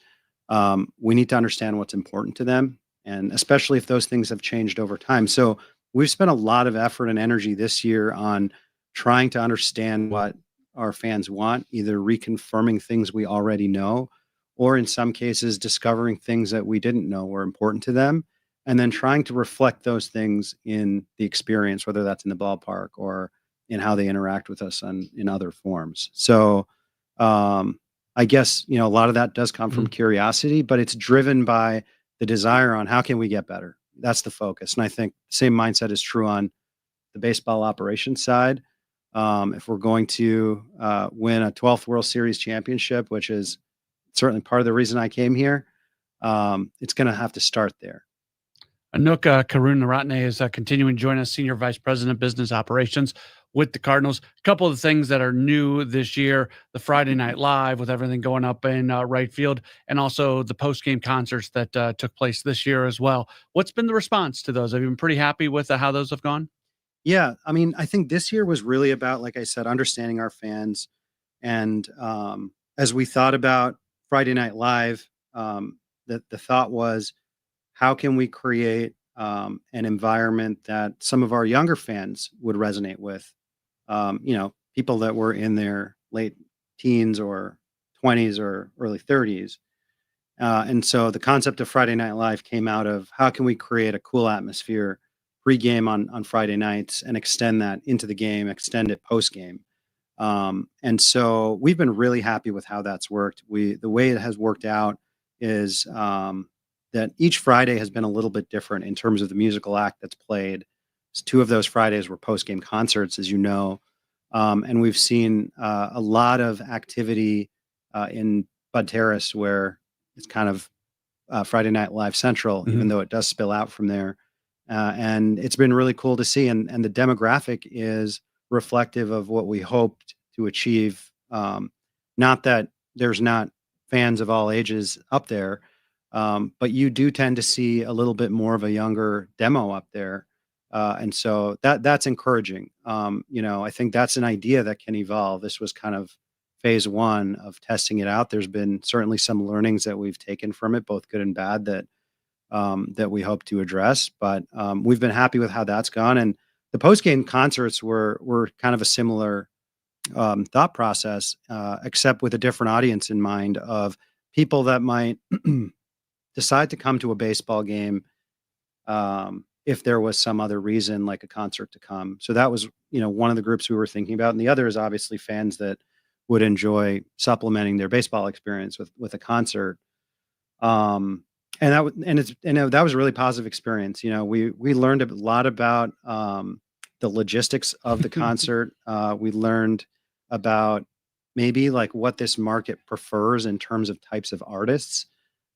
we need to understand what's important to them, and especially if those things have changed over time. So we've spent a lot of effort and energy this year on trying to understand what our fans want, either reconfirming things we already know, or in some cases discovering things that we didn't know were important to them, and then trying to reflect those things in the experience, whether that's in the ballpark or in how they interact with us in other forms. So I guess, a lot of that does come from curiosity, but it's driven by the desire on how can we get better. That's the focus. And I think the same mindset is true on the baseball operations side. If we're going to win a 12th World Series championship, which is certainly part of the reason I came here, it's going to have to start there. Anook Karunaratne is continuing to join us, Senior Vice President of Business Operations with the Cardinals. A couple of things that are new this year: the Friday Night Live with everything going up in right field, and also the post-game concerts that took place this year as well. What's been the response to those? Have you been pretty happy with how those have gone? Yeah, I mean, I think this year was really about, like I said, understanding our fans. And as we thought about Friday Night Live, the thought was, how can we create an environment that some of our younger fans would resonate with? People that were in their late teens or 20s or early 30s. And so the concept of Friday Night Live came out of, how can we create a cool atmosphere pre-game on Friday nights and extend that into the game, extend it post-game. And so we've been really happy with how that's worked. The way it has worked out is that each Friday has been a little bit different in terms of the musical act that's played. So 2 of those Fridays were post-game concerts, as you know. And we've seen a lot of activity in Bud Terrace, where it's kind of Friday Night Live Central, even though it does spill out from there. And it's been really cool to see. And the demographic is reflective of what we hoped to achieve. Not that there's not fans of all ages up there, but you do tend to see a little bit more of a younger demo up there. And so that's encouraging. I think that's an idea that can evolve. This was kind of phase 1 of testing it out. There's been certainly some learnings that we've taken from it, both good and bad, that we hope to address. But we've been happy with how that's gone. And the post-game concerts were kind of a similar thought process, except with a different audience in mind, of people that might decide to come to a baseball game if there was some other reason, like a concert, to come. So that was, one of the groups we were thinking about. And the other is obviously fans that would enjoy supplementing their baseball experience with a concert. And that was a really positive experience. We learned a lot about the logistics of the concert. We learned about maybe like what this market prefers in terms of types of artists,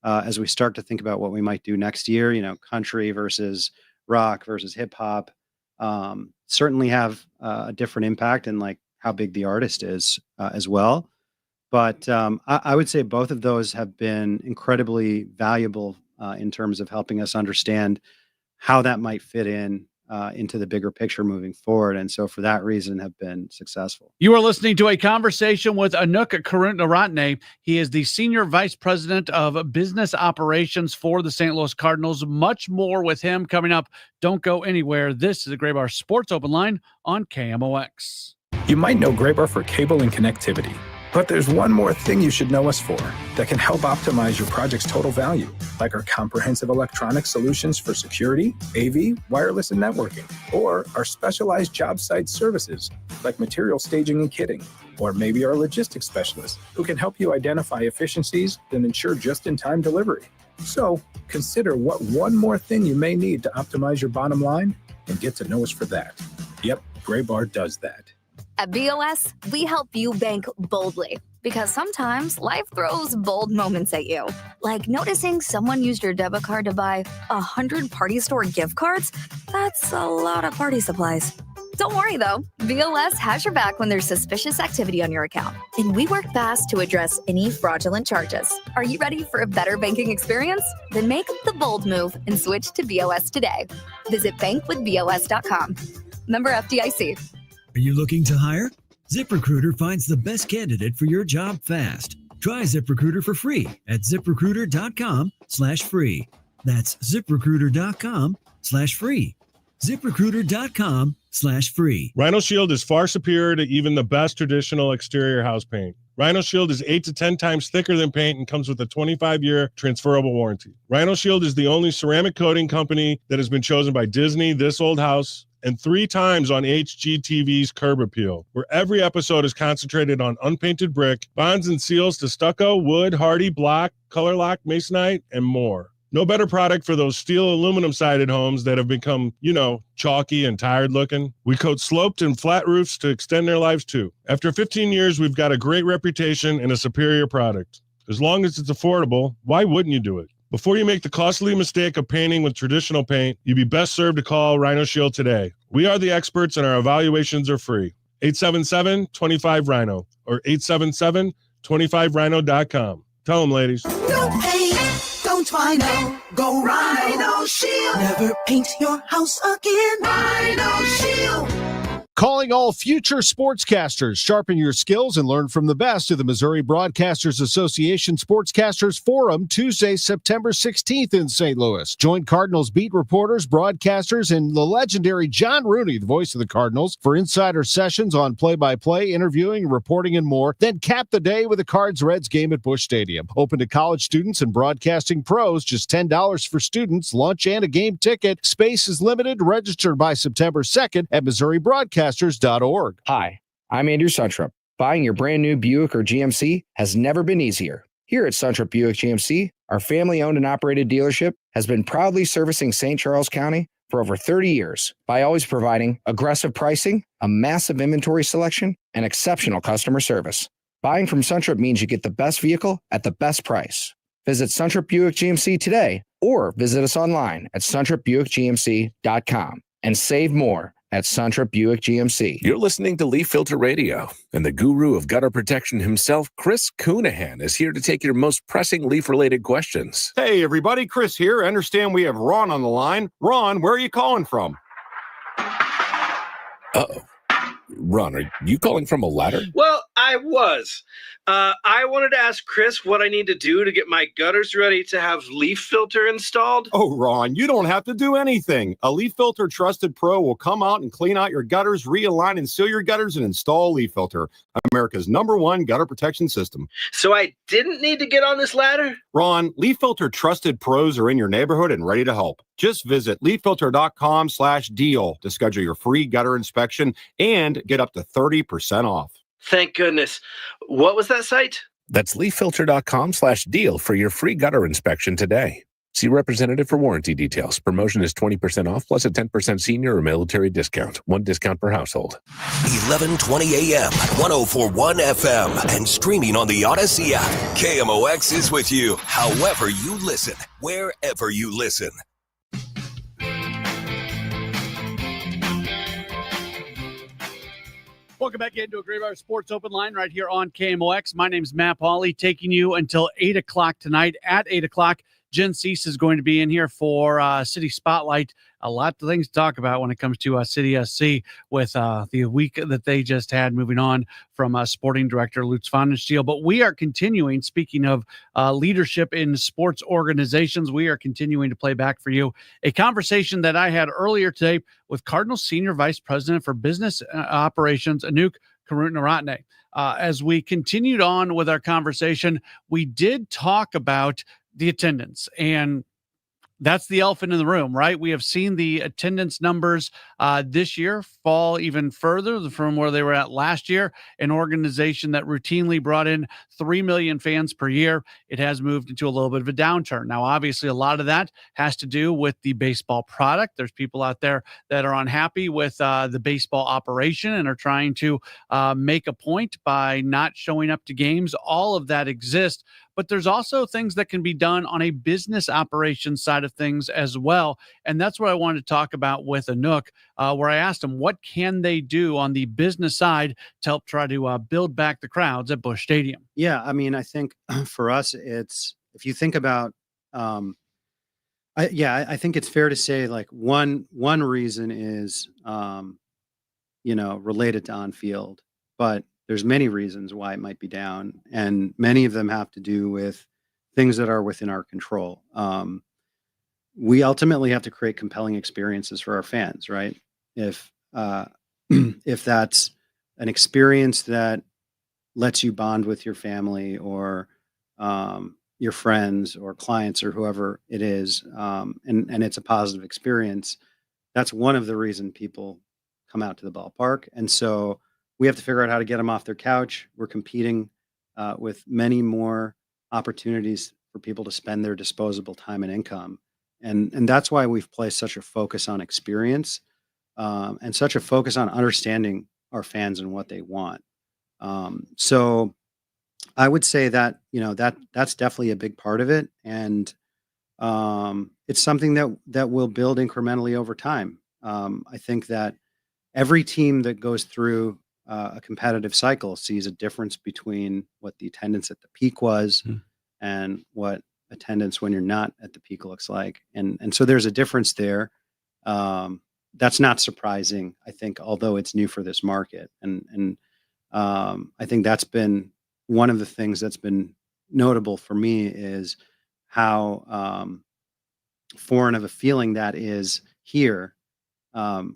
as we start to think about what we might do next year. Country versus rock versus hip hop certainly have a different impact, and like how big the artist is as well. But I would say both of those have been incredibly valuable in terms of helping us understand how that might fit into the bigger picture moving forward. And so for that reason have been successful. You are listening to a conversation with Anook Karunaratne. He is the Senior Vice President of Business Operations for the St. Louis Cardinals. Much more with him coming up. Don't go anywhere. This is the Gray Bar Sports Open Line on KMOX. You might know Gray Bar for cable and connectivity, but there's one more thing you should know us for that can help optimize your project's total value, like our comprehensive electronic solutions for security, AV, wireless, and networking, or our specialized job site services, like material staging and kitting, or maybe our logistics specialists who can help you identify efficiencies and ensure just-in-time delivery. So consider what one more thing you may need to optimize your bottom line and get to know us for that. Yep, Gray Bar does that. At BOS, we help you bank boldly because sometimes life throws bold moments at you. Like noticing someone used your debit card to buy 100 party store gift cards? That's a lot of party supplies. Don't worry though, BOS has your back when there's suspicious activity on your account. And we work fast to address any fraudulent charges. Are you ready for a better banking experience? Then make the bold move and switch to BOS today. Visit bankwithbos.com. Member FDIC. Are you looking to hire? ZipRecruiter finds the best candidate for your job fast. Try ZipRecruiter for free at ZipRecruiter.com/free. That's ZipRecruiter.com/free. ZipRecruiter.com/free. Rhino Shield is far superior to even the best traditional exterior house paint. Rhino Shield is 8 to 10 times thicker than paint and comes with a 25-year transferable warranty. Rhino Shield is the only ceramic coating company that has been chosen by Disney, This Old House, and 3 times on HGTV's Curb Appeal, where every episode is concentrated on unpainted brick, bonds and seals to stucco, wood, hardy, block, color lock, masonite, and more. No better product for those steel aluminum-sided homes that have become, chalky and tired looking. We coat sloped and flat roofs to extend their lives too. After 15 years, we've got a great reputation and a superior product. As long as it's affordable, why wouldn't you do it? Before you make the costly mistake of painting with traditional paint, you'd be best served to call Rhino Shield today. We are the experts and our evaluations are free. 877-25-RHINO or 877-25rhino.com. Tell them, ladies. No paint, don't Rhino. Go Rhino Shield. Never paint your house again. Rhino Shield. Calling all future sportscasters. Sharpen your skills and learn from the best of the Missouri Broadcasters Association Sportscasters Forum Tuesday, September 16th in St. Louis. Join Cardinals beat reporters, broadcasters, and the legendary John Rooney, the voice of the Cardinals, for insider sessions on play-by-play, interviewing, reporting, and more. Then cap the day with a Cards-Reds game at Busch Stadium. Open to college students and broadcasting pros. Just $10 for students, lunch, and a game ticket. Space is limited. Register by September 2nd at Missouri Broadcasters.org. Hi, I'm Andrew Suntrup. Buying your brand new Buick or GMC has never been easier. Here at Suntrup Buick GMC, our family-owned and operated dealership has been proudly servicing St. Charles County for over 30 years by always providing aggressive pricing, a massive inventory selection, and exceptional customer service. Buying from Suntrup means you get the best vehicle at the best price. Visit Suntrup Buick GMC today or visit us online at suntrupbuickgmc.com and save more at Suntrup Buick GMC. You're listening to Leaf Filter Radio, and the guru of gutter protection himself, Chris Coonahan, is here to take your most pressing leaf-related questions. Hey, everybody, Chris here. I understand we have Ron on the line. Ron, where are you calling from? Uh-oh. Ron, are you calling from a ladder? Well, I was. I wanted to ask Chris what I need to do to get my gutters ready to have leaf filter installed. Oh, Ron, you don't have to do anything. A Leaf Filter Trusted Pro will come out and clean out your gutters, realign and seal your gutters, and install a Leaf Filter, America's #1 gutter protection system. So I didn't need to get on this ladder? Ron, Leaf Filter Trusted Pros are in your neighborhood and ready to help. Just visit leaffilter.com/deal to schedule your free gutter inspection and get up to 30% off. Thank goodness. What was that site? That's leaffilter.com/deal for your free gutter inspection today. See representative for warranty details. Promotion is 20% off plus a 10% senior or military discount. One discount per household. 11:20 a.m., 104.1 FM, and streaming on the Odyssey app. KMOX is with you, however you listen, wherever you listen. Welcome back into a Gray Bar Sports Open Line right here on KMOX. My name is Matt Pauley, taking you until 8 o'clock tonight. At 8 o'clock, Jen Cease is going to be in here for City Spotlight. A lot of things to talk about when it comes to City SC with the week that they just had, moving on from sporting director Lutz Pfannenstiel. But we are continuing, speaking of leadership in sports organizations, we are continuing to play back for you a conversation that I had earlier today with Cardinals Senior Vice President for Business Operations, Anouk Karutnaratne. As we continued on with our conversation, we did talk about the attendance. And that's the elephant in the room, right? We have seen the attendance numbers this year fall even further from where they were at last year. An organization that routinely brought in 3 million fans per year, it has moved into a little bit of a downturn. Now, obviously, a lot of that has to do with the baseball product. There's people out there that are unhappy with the baseball operation and are trying to make a point by not showing up to games. All of that exists. But there's also things that can be done on a business operations side of things as well. And that's what I wanted to talk about with Anouk, where I asked them, what can they do on the business side to help try to build back the crowds at Busch Stadium? Yeah, I mean, I think for us, it's, if you think about, I think it's fair to say like one reason is, related to on field, but there's many reasons why it might be down, and many of them have to do with things that are within our control. We ultimately have to create compelling experiences for our fans, right? If if that's an experience that lets you bond with your family or your friends or clients or whoever it is, and it's a positive experience, that's one of the reasons people come out to the ballpark. And so we have to figure out how to get them off their couch. We're competing with many more opportunities for people to spend their disposable time and income. And that's why we've placed such a focus on experience and such a focus on understanding our fans and what they want. So I would say that, that's definitely a big part of it. And it's something that will build incrementally over time. I think that every team that goes through a competitive cycle sees a difference between what the attendance at the peak was and what attendance when you're not at the peak looks like. And so there's a difference there. That's not surprising, I think, although it's new for this market. And I think that's been one of the things that's been notable for me is how foreign of a feeling that is here.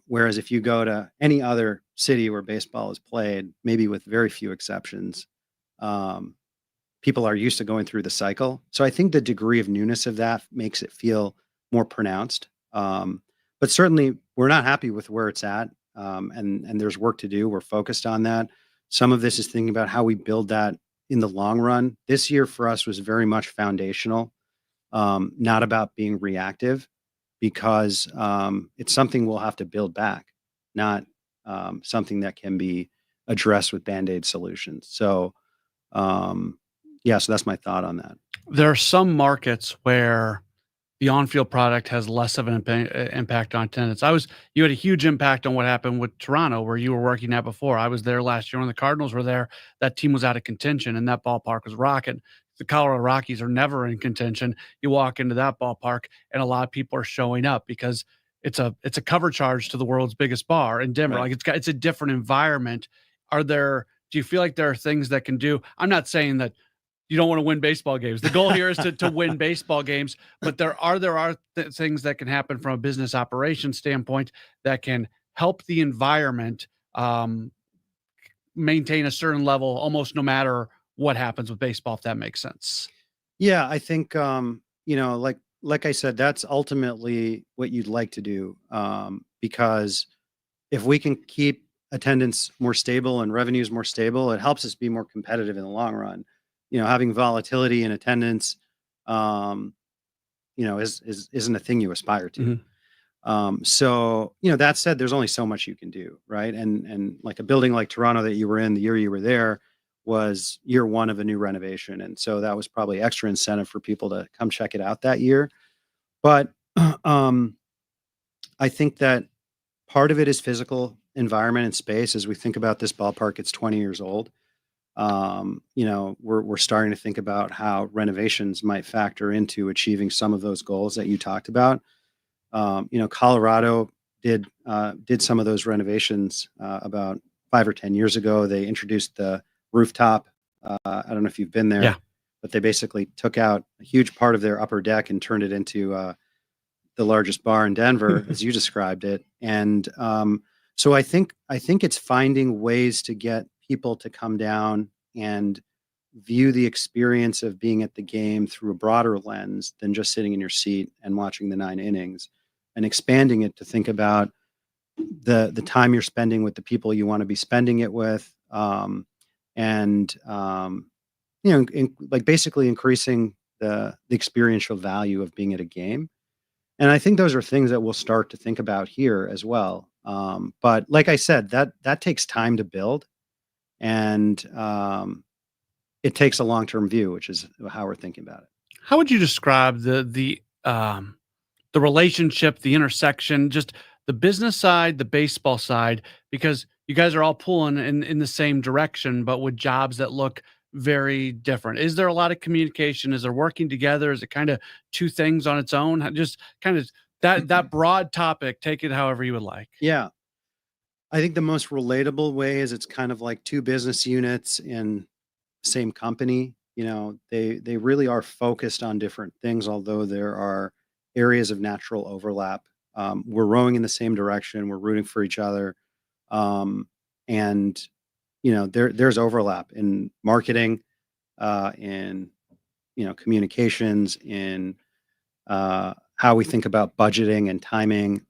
Whereas if you go to any other city where baseball is played, maybe with very few exceptions, people are used to going through the cycle. So I think the degree of newness of that makes it feel more pronounced. But certainly we're not happy with where it's at. And there's work to do. We're focused on that. Some of this is thinking about how we build that in the long run. This year for us was very much foundational, not about being reactive, because it's something we'll have to build back, not something that can be addressed with Band-Aid solutions. So, so that's my thought on that. There are some markets where the on-field product has less of an impact on attendance. You had a huge impact on what happened with Toronto, where you were working at before. I was there last year when the Cardinals were there. That team was out of contention, and that ballpark was rocking. The Colorado Rockies are never in contention. You walk into that ballpark, and a lot of people are showing up because it's a cover charge to the world's biggest bar in Denver. Right. Like it's a different environment. Do you feel like there are things that can do? I'm not saying that you don't want to win baseball games. The goal here is to win baseball games, but there are things that can happen from a business operation standpoint that can help the environment maintain a certain level almost no matter what happens with baseball, if that makes sense. Yeah, I think, like I said, that's ultimately what you'd like to do, because if we can keep attendance more stable and revenues more stable, it helps us be more competitive in the long run. Having volatility in attendance, isn't a thing you aspire to. So, that said, there's only so much you can do, right? And like a building like Toronto that you were in the year you were there was year one of a new renovation. And so that was probably extra incentive for people to come check it out that year. But I think that part of it is physical environment and space. As we think about this ballpark, it's 20 years old. We're starting to think about how renovations might factor into achieving some of those goals that you talked about. Colorado did some of those renovations about 5 or 10 years ago. They introduced the rooftop. I don't know if you've been there, but they basically took out a huge part of their upper deck and turned it into the largest bar in Denver, as you described it. And so I think it's finding ways to get people to come down and view the experience of being at the game through a broader lens than just sitting in your seat and watching the 9 innings, and expanding it to think about the time you're spending with the people you want to be spending it with, and like basically increasing the experiential value of being at a game. And I think those are things that we'll start to think about here as well. But like I said, that takes time to build, and it takes a long-term view, which is how we're thinking about it. How would you describe the relationship, the intersection, just the business side, the baseball side? Because you guys are all pulling in the same direction, but with jobs that look very different. Is there a lot of communication? Is there working together? Is it kind of two things on its own? Just kind of that broad topic, take it however you would like. Yeah. I think the most relatable way is it's kind of like two business units in the same company. They really are focused on different things, although there are areas of natural overlap. We're rowing in the same direction. We're rooting for each other. And there's overlap in marketing, in communications, in how we think about budgeting and timing,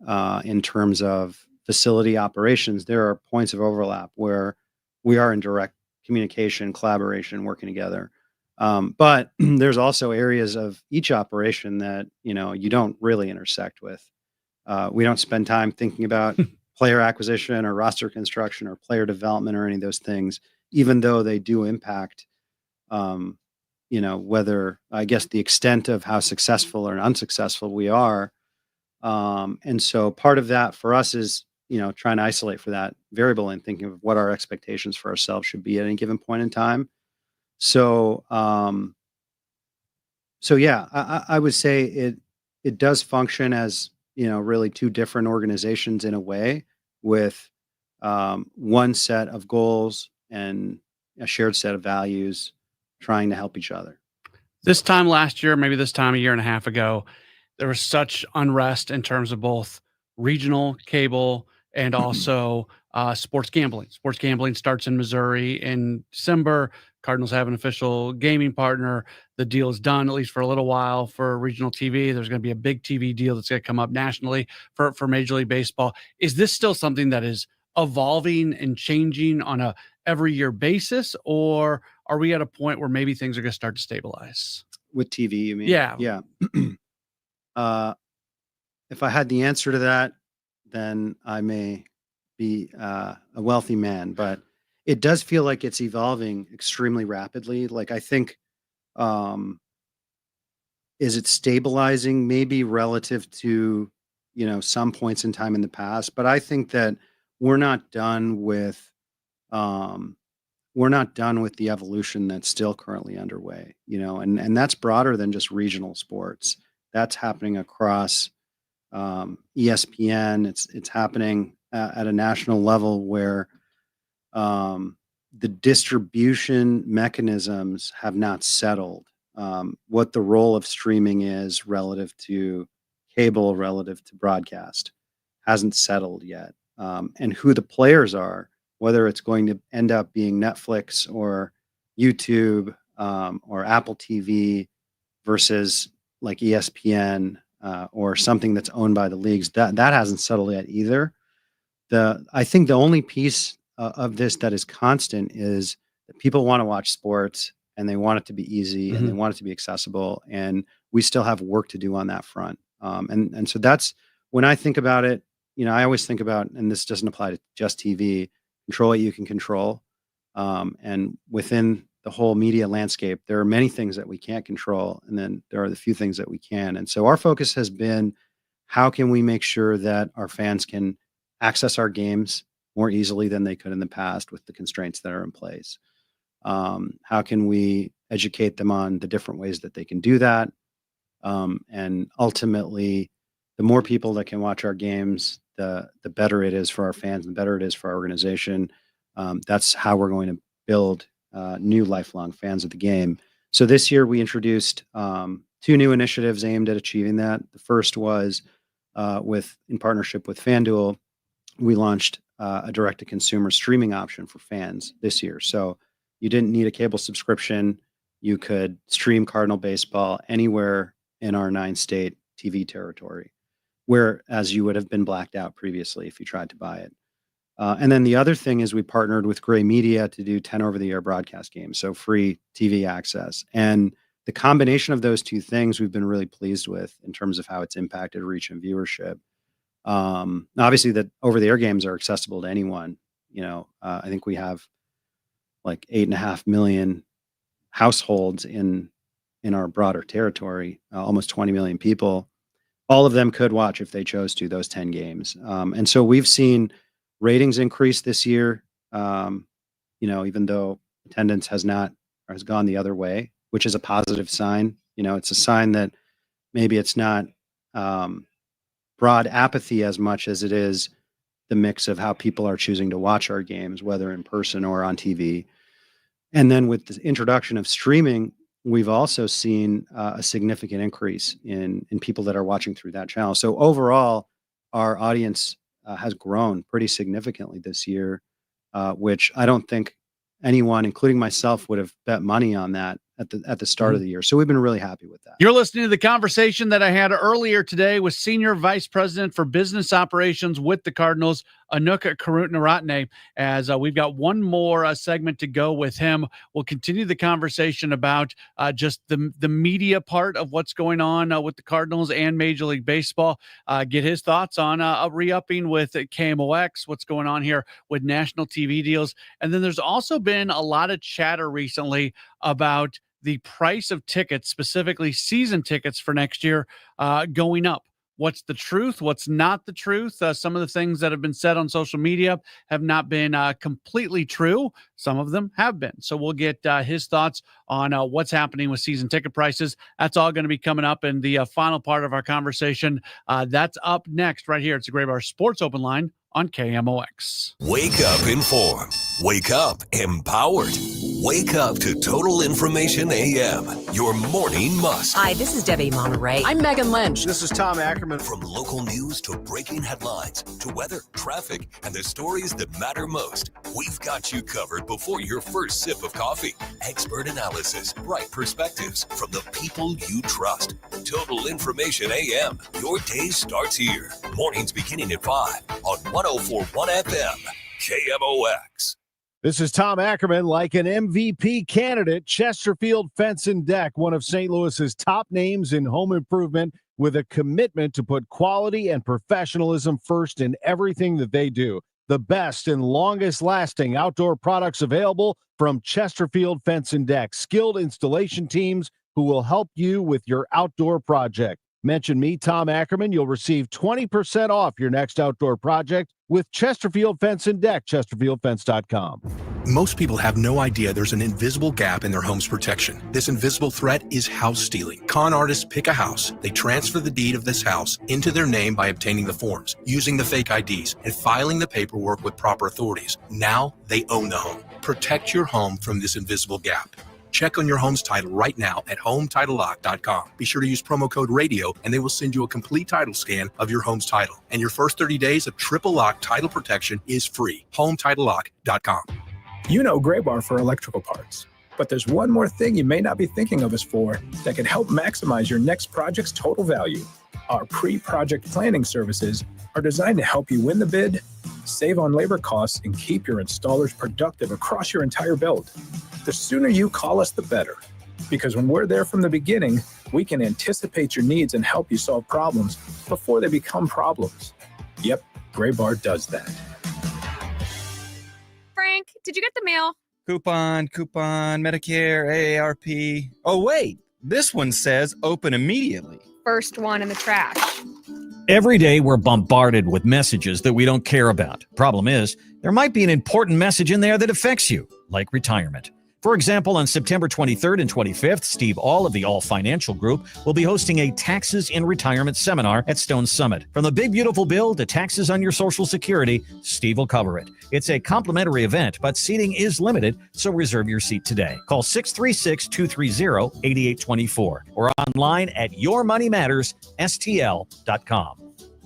in terms of facility operations. There are points of overlap where we are in direct communication, collaboration, working together. But there's also areas of each operation that you don't really intersect with. We don't spend time thinking about player acquisition or roster construction or player development or any of those things, even though they do impact, whether, I guess, the extent of how successful or unsuccessful we are. And so part of that for us is, trying to isolate for that variable and thinking of what our expectations for ourselves should be at any given point in time. So, yeah, I would say it does function as, really two different organizations in a way, with one set of goals and a shared set of values, trying to help each other. This time last year, maybe this time a year and a half ago, there was such unrest in terms of both regional cable and also sports gambling. Sports gambling starts in Missouri in December. Cardinals have an official gaming partner. The deal is done, at least for a little while, for regional TV. There's going to be a big TV deal that's going to come up nationally for Major League Baseball. Is this still something that is evolving and changing on a every year basis, or are we at a point where maybe things are going to start to stabilize? With TV, you mean? Yeah. Yeah. If I had the answer to that, then I may be a wealthy man, but it does feel like it's evolving extremely rapidly. Like, I think, is it stabilizing? Maybe relative to, some points in time in the past, but I think that we're not done with the evolution that's still currently underway, and that's broader than just regional sports. That's happening across ESPN. It's happening at a national level where the distribution mechanisms have not settled. What the role of streaming is relative to cable, relative to broadcast, hasn't settled yet. And who the players are, whether it's going to end up being Netflix or YouTube or Apple TV versus like ESPN or something that's owned by the leagues, that hasn't settled yet either. I think the only piece of this that is constant is that people want to watch sports, and they want it to be easy, and they want it to be accessible, and we still have work to do on that front. And so that's when I think about it. I always think about, and this doesn't apply to just TV, control what you can control. And within the whole media landscape, there are many things that we can't control, and then there are the few things that we can. And so our focus has been, how can we make sure that our fans can access our games more easily than they could in the past with the constraints that are in place? How can we educate them on the different ways that they can do that? And ultimately, the more people that can watch our games, the better it is for our fans, the better it is for our organization. That's how we're going to build new lifelong fans of the game. So this year we introduced two new initiatives aimed at achieving that. The first was in partnership with FanDuel, we launched a direct-to-consumer streaming option for fans this year. So You didn't need a cable subscription. You could stream Cardinal baseball anywhere in our 9-state TV territory, whereas you would have been blacked out previously if you tried to buy it. And then the other thing is we partnered with Gray Media to do 10 over-the-air broadcast games, so free TV access. And the combination of those two things we've been really pleased with in terms of how it's impacted reach and viewership. Obviously, the over-the-air games are accessible to anyone. I think we have like 8.5 million households in our broader territory, almost 20 million people. All of them could watch if they chose to those 10 games. And so we've seen ratings increase this year, even though attendance has gone the other way, which is a positive sign. It's a sign that maybe it's not broad apathy as much as it is the mix of how people are choosing to watch our games, whether in person or on TV. And then with the introduction of streaming, we've also seen a significant increase in people that are watching through that channel. So overall, our audience has grown pretty significantly this year, which I don't think anyone, including myself, would have bet money on that at the start of the year. So we've been really happy with that. You're listening to the conversation that I had earlier today with Senior Vice President for Business Operations with the Cardinals, Anuk Karutnaratne, as we've got one more segment to go with him. We'll continue the conversation about just the media part of what's going on with the Cardinals and Major League Baseball, get his thoughts on re-upping with KMOX, what's going on here with national TV deals. And then there's also been a lot of chatter recently about the price of tickets, specifically season tickets for next year, going up. What's the truth? What's not the truth? Some of the things that have been said on social media have not been completely true. Some of them have been. So we'll get his thoughts on what's happening with season ticket prices. That's all going to be coming up in the final part of our conversation. That's up next right here. It's the Gray Bar Sports Open Line on KMOX. Wake up informed. Wake up empowered. Wake up to Total Information AM, your morning must. Hi, this is Debbie Monterey. I'm Megan Lynch. This is Tom Ackerman. From local news to breaking headlines to weather, traffic, and the stories that matter most, we've got you covered before your first sip of coffee. Expert analysis, right perspectives from the people you trust. Total Information AM, your day starts here. Mornings beginning at 5 on 104.1 FM, KMOX. This is Tom Ackerman. Like an MVP candidate, Chesterfield Fence and Deck, one of St. Louis's top names in home improvement, with a commitment to put quality and professionalism first in everything that they do. The best and longest lasting outdoor products available from Chesterfield Fence and Deck. Skilled installation teams who will help you with your outdoor project. Mention me, Tom Ackerman. You'll receive 20% off your next outdoor project with Chesterfield Fence and Deck, chesterfieldfence.com. Most people have no idea there's an invisible gap in their home's protection. This invisible threat is house stealing. Con artists pick a house, they transfer the deed of this house into their name by obtaining the forms, using the fake IDs, and filing the paperwork with proper authorities. Now they own the home. Protect your home from this invisible gap. Check on your home's title right now at HomeTitleLock.com. Be sure to use promo code RADIO, and they will send you a complete title scan of your home's title. And your first 30 days of triple lock title protection is free. HomeTitleLock.com. You know Gray Bar for electrical parts, but there's one more thing you may not be thinking of us for that can help maximize your next project's total value. Our pre-project planning services are designed to help you win the bid, save on labor costs, and keep your installers productive across your entire build. The sooner you call us, the better. Because when we're there from the beginning, we can anticipate your needs and help you solve problems before they become problems. Yep, Gray Bar does that. Frank, did you get the mail? Coupon, Medicare, AARP. Oh, wait, this one says open immediately. First one in the trash. Every day we're bombarded with messages that we don't care about. Problem is, there might be an important message in there that affects you, like retirement. For example, on September 23rd and 25th, Steve All of the All Financial Group will be hosting a Taxes in Retirement seminar at Stone Summit. From the big beautiful bill to taxes on your Social Security, Steve will cover it. It's a complimentary event, but seating is limited, so reserve your seat today. Call 636-230-8824 or online at yourmoneymattersstl.com.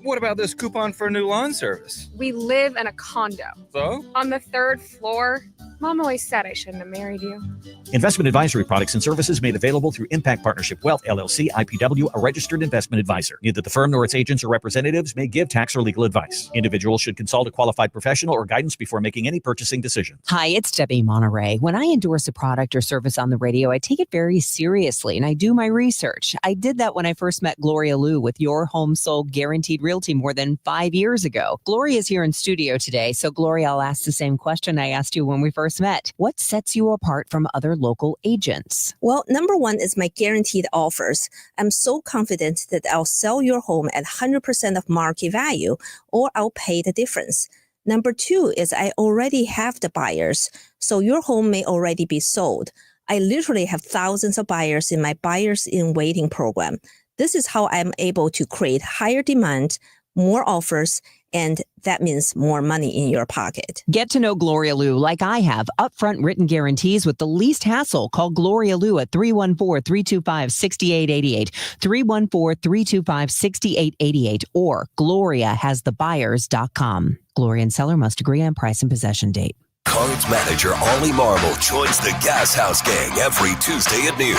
What about this coupon for a new lawn service? We live in a condo. So? On the 3rd floor. Mom always said I shouldn't have married you. Investment advisory products and services made available through Impact Partnership Wealth, LLC, IPW, a registered investment advisor. Neither the firm nor its agents or representatives may give tax or legal advice. Individuals should consult a qualified professional or guidance before making any purchasing decisions. Hi, it's Debbie Monterey. When I endorse a product or service on the radio, I take it very seriously and I do my research. I did that when I first met Gloria Liu with Your Home Sold Guaranteed Realty more than 5 years ago. Gloria is here in studio today. So Gloria, I'll ask the same question I asked you when we first met. What sets you apart from other local agents? Well, number one is my guaranteed offers. I'm so confident that I'll sell your home at 100% of market value, or I'll pay the difference. Number two is I already have the buyers, so your home may already be sold. I literally have thousands of buyers in my Buyers in Waiting program. This is how I'm able to create higher demand, more offers, and that means more money in your pocket. Get to know Gloria Liu like I have. Upfront written guarantees with the least hassle. Call Gloria Liu at 314-325-6888, 314-325-6888, or GloriaHasTheBuyers.com. Gloria and seller must agree on price and possession date. Cards manager Ollie Marble joins the Gas House Gang every Tuesday at noon.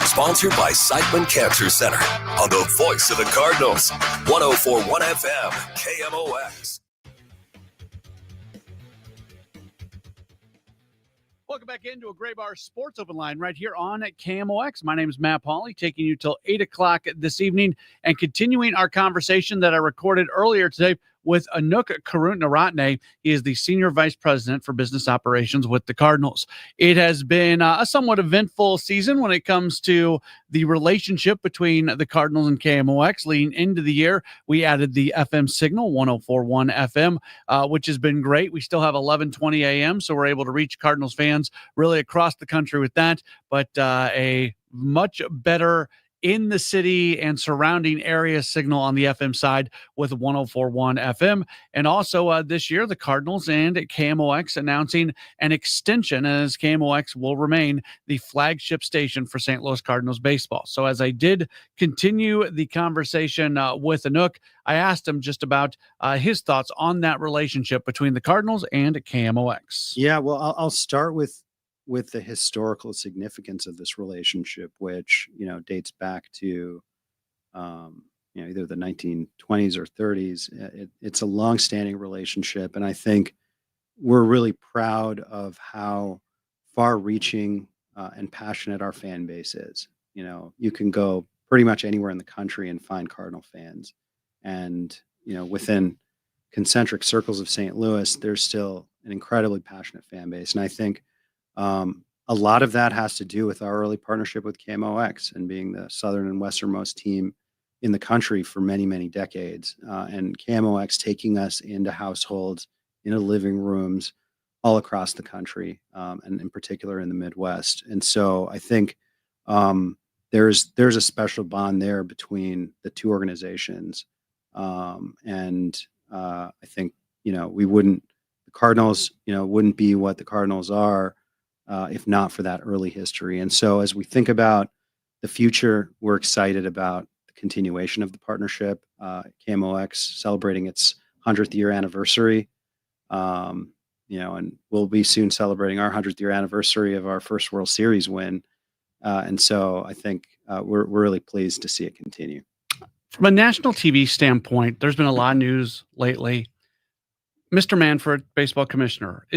Sponsored by Seichmann Cancer Center on the voice of the Cardinals, 104.1 FM, KMOX. Welcome back into a Gray Bar Sports Open Line right here on KMOX. My name is Matt Pauley, taking you till 8 o'clock this evening and continuing our conversation that I recorded earlier today with Anouk Karut-Naratne. He is the Senior Vice President for Business Operations with the Cardinals. It has been a somewhat eventful season when it comes to the relationship between the Cardinals and KMOX. Leading into the year, we added the FM signal, 104.1 FM, which has been great. We still have 11:20 a.m., so we're able to reach Cardinals fans really across the country with that, but a much better in the city and surrounding area signal on the FM side with 104.1 FM. And also this year, the Cardinals and KMOX announcing an extension, as KMOX will remain the flagship station for St. Louis Cardinals baseball. So as I did continue the conversation with Anouk, I asked him just about his thoughts on that relationship between the Cardinals and KMOX. Yeah, well, I'll start with the historical significance of this relationship, which, dates back to, either the 1920s or 30s. It's a longstanding relationship. And I think we're really proud of how far-reaching and passionate our fan base is. You can go pretty much anywhere in the country and find Cardinal fans. And, within concentric circles of St. Louis, there's still an incredibly passionate fan base. And I think a lot of that has to do with our early partnership with KMOX and being the southern and westernmost team in the country for many, many decades. And KMOX taking us into households, into living rooms all across the country, and in particular in the Midwest. And so I think there's a special bond there between the two organizations. And I think, the Cardinals, wouldn't be what the Cardinals are if not for that early history. And so as we think about the future, we're excited about the continuation of the partnership. KMOX celebrating its 100th year anniversary, and we'll be soon celebrating our 100th year anniversary of our first World Series win. And so I think we're really pleased to see it continue. From a national TV standpoint, there's been a lot of news lately. Mr. Manfred, baseball commissioner,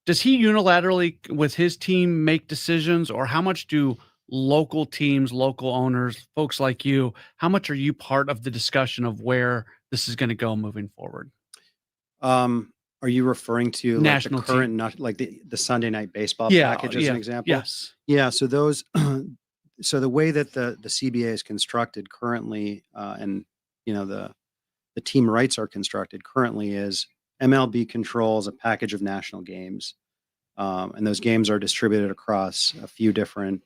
does he unilaterally with his team make decisions, or how much do local teams, local owners, folks like you, how much are you part of the discussion of where this is going to go moving forward? Are you referring to national like the current, like the Sunday Night Baseball package as an example? Yes. Yeah. So those, so the way that the CBA is constructed currently, and the team rights are constructed currently is MLB controls a package of national games, and those games are distributed across a few different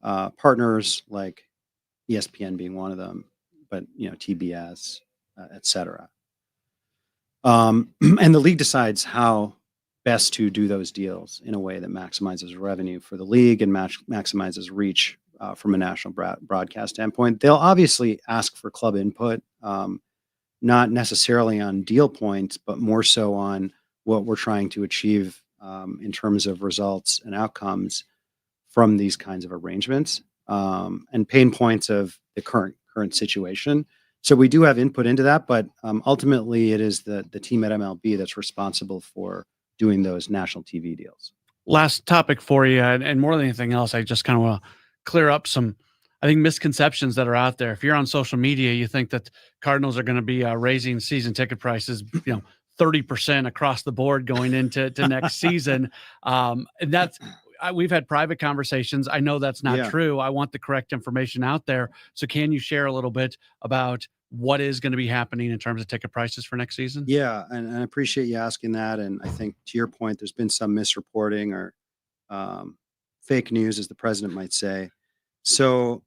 partners, like ESPN being one of them, but TBS, et cetera. And the league decides how best to do those deals in a way that maximizes revenue for the league and maximizes reach from a national broadcast standpoint. They'll obviously ask for club input, not necessarily on deal points, but more so on what we're trying to achieve in terms of results and outcomes from these kinds of arrangements, and pain points of the current situation. So we do have input into that, but ultimately it is the team at MLB that's responsible for doing those national TV deals. Last topic for you, and more than anything else, I just kind of want to clear up some, I think, misconceptions that are out there. If you're on social media, you think that Cardinals are going to be raising season ticket prices, 30% across the board going into next season. And we've had private conversations. I know that's not true. I want the correct information out there. So can you share a little bit about what is going to be happening in terms of ticket prices for next season? Yeah, and I appreciate you asking that. And I think to your point, there's been some misreporting or fake news, as the president might say. So,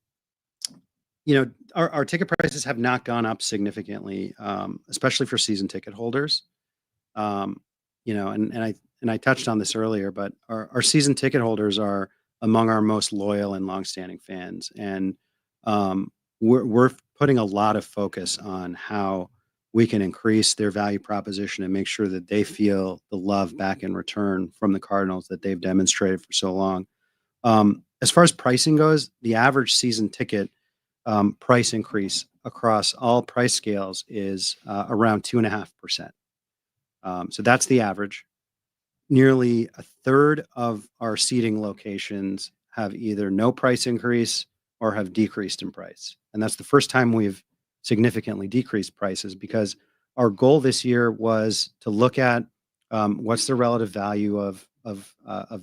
our ticket prices have not gone up significantly, especially for season ticket holders. And I touched on this earlier, but our season ticket holders are among our most loyal and longstanding fans, and we're putting a lot of focus on how we can increase their value proposition and make sure that they feel the love back in return from the Cardinals that they've demonstrated for so long. As far as pricing goes, the average season ticket price increase across all price scales is around 2.5%. So that's the average. Nearly a third of our seating locations have either no price increase or have decreased in price. And that's the first time we've significantly decreased prices, because our goal this year was to look at what's the relative value of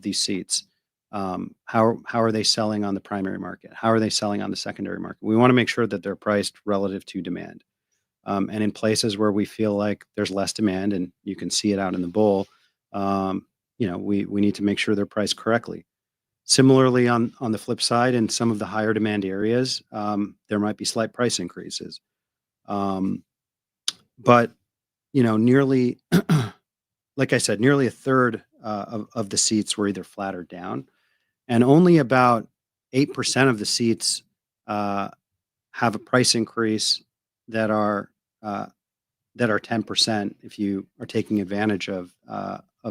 these seats. How are they selling on the primary market? How are they selling on the secondary market? We want to make sure that they're priced relative to demand. And in places where we feel like there's less demand, and you can see it out in the bowl, we need to make sure they're priced correctly. Similarly, on the flip side, in some of the higher demand areas, there might be slight price increases. But nearly, like I said, nearly a third of the seats were either flat or down, and only about 8% of the seats have a price increase that are 10% if you are taking advantage of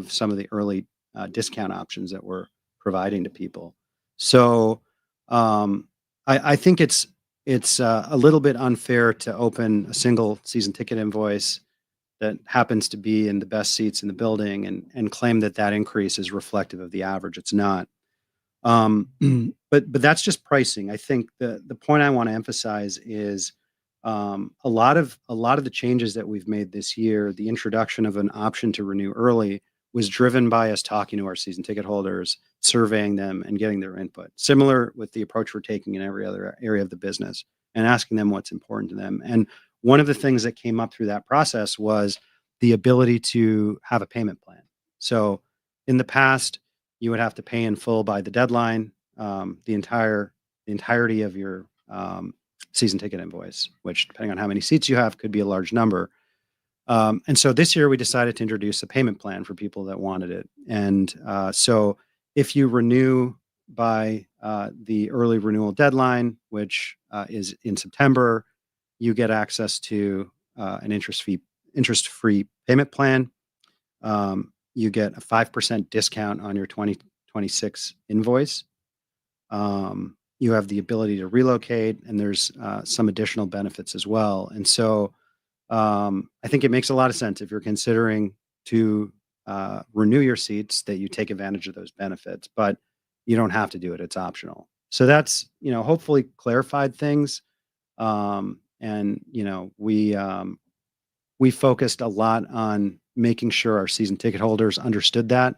some of the early discount options that we're providing to people. So I think it's a little bit unfair to open a single season ticket invoice that happens to be in the best seats in the building and claim that increase is reflective of the average. It's not. But that's just pricing. I think the point I want to emphasize is a lot of the changes that we've made this year, the introduction of an option to renew early, was driven by us talking to our season ticket holders, surveying them, and getting their input. Similar with the approach we're taking in every other area of the business, and asking them what's important to them. And one of the things that came up through that process was the ability to have a payment plan. So in the past, you would have to pay in full by the deadline, the entirety of your season ticket invoice, which, depending on how many seats you have, could be a large number. And so this year we decided to introduce a payment plan for people that wanted it. And so if you renew by the early renewal deadline, which is in September, you get access to an interest-free payment plan. You get a 5% discount on your 2026 invoice. You have the ability to relocate, and there's some additional benefits as well. And so I think it makes a lot of sense, if you're considering to renew your seats, that you take advantage of those benefits, but you don't have to do it. It's optional. So that's, hopefully clarified things. And we focused a lot on making sure our season ticket holders understood that.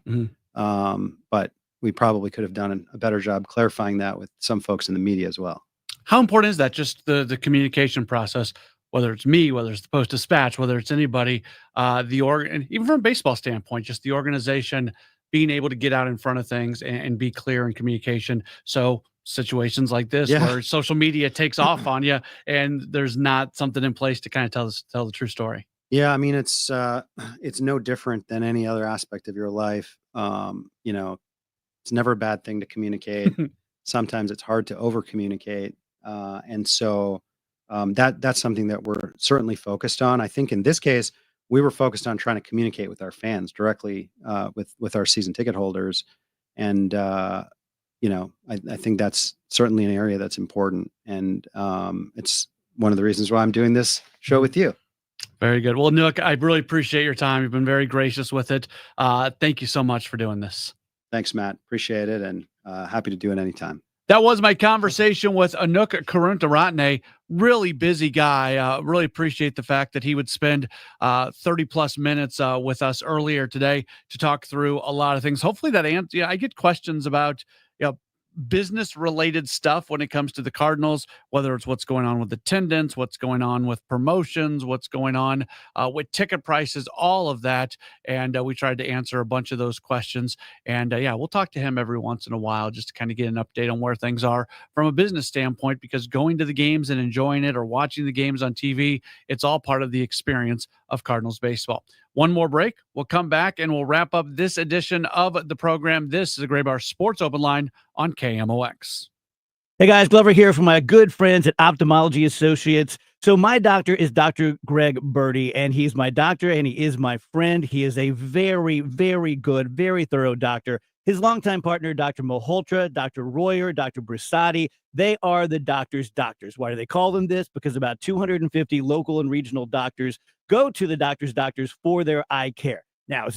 But we probably could have done a better job clarifying that with some folks in the media as well. How important is that? Just the communication process, whether it's me, whether it's the Post-Dispatch, whether it's anybody, and even from a baseball standpoint, just the organization being able to get out in front of things and be clear in communication. So situations like this, where social media takes off on you and there's not something in place to kind of tell the true story. Yeah, I mean, it's no different than any other aspect of your life. It's never a bad thing to communicate. Sometimes it's hard to over communicate. And so that's something that we're certainly focused on. I think in this case, we were focused on trying to communicate with our fans directly, with our season ticket holders. And, I think that's certainly an area that's important. And it's one of the reasons why I'm doing this show with you. Very good. Well, Nook, I really appreciate your time. You've been very gracious with it. Thank you so much for doing this. Thanks, Matt. Appreciate it. And happy to do it anytime. That was my conversation with Anouk Karuntaratne. Really busy guy. Really appreciate the fact that he would spend 30 plus minutes with us earlier today to talk through a lot of things. Hopefully that answer. Yeah, I get questions about business related stuff when it comes to the Cardinals, whether it's what's going on with attendance, what's going on with promotions, what's going on with ticket prices, all of that. And we tried to answer a bunch of those questions. And we'll talk to him every once in a while just to kind of get an update on where things are from a business standpoint, because going to the games and enjoying it or watching the games on TV, it's all part of the experience of Cardinals baseball. One more break. We'll come back and we'll wrap up this edition of the program. This is the Gray Bar Sports Open Line on KMOX. Hey guys, Glover here from my good friends at Ophthalmology Associates. So my doctor is Dr. Greg Birdie, and he's my doctor and he is my friend. He is a very, very good, very thorough doctor. His longtime partner, Dr. Malhotra, Dr. Royer, Dr. Brisati, they are the doctor's doctors. Why do they call them this? Because about 250 local and regional doctors go to the doctor's doctors for their eye care. Now,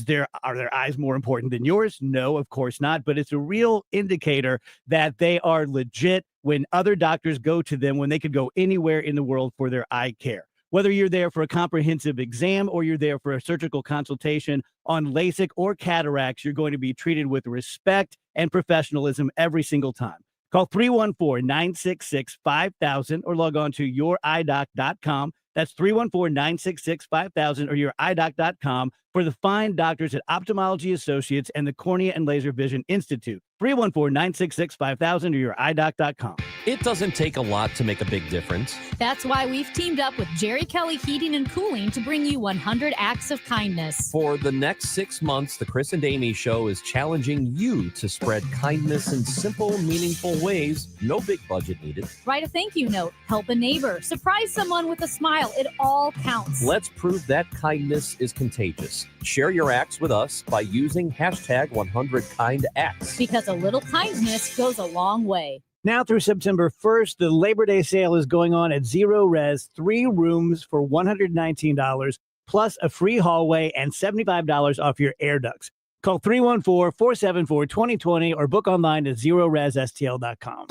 are their eyes more important than yours? No, of course not. But it's a real indicator that they are legit when other doctors go to them when they could go anywhere in the world for their eye care. Whether you're there for a comprehensive exam or you're there for a surgical consultation on LASIK or cataracts, you're going to be treated with respect and professionalism every single time. Call 314-966-5000 or log on to youridoc.com. That's 314-966-5000 or youridoc.com for the fine doctors at Ophthalmology Associates and the Cornea and Laser Vision Institute. 314-966-5000 or youridoc.com. It doesn't take a lot to make a big difference. That's why we've teamed up with Jerry Kelly Heating and Cooling to bring you 100 acts of kindness. For the next 6 months, the Chris and Amy Show is challenging you to spread kindness in simple, meaningful ways. No big budget needed. Write a thank you note, help a neighbor, surprise someone with a smile. It all counts. Let's prove that kindness is contagious. Share your acts with us by using hashtag 100KindActs. Because a little kindness goes a long way. Now through September 1st, the Labor Day sale is going on at Zero Res, 3 rooms for $119, plus a free hallway and $75 off your air ducts. Call 314-474-2020 or book online at ZeroResSTL.com.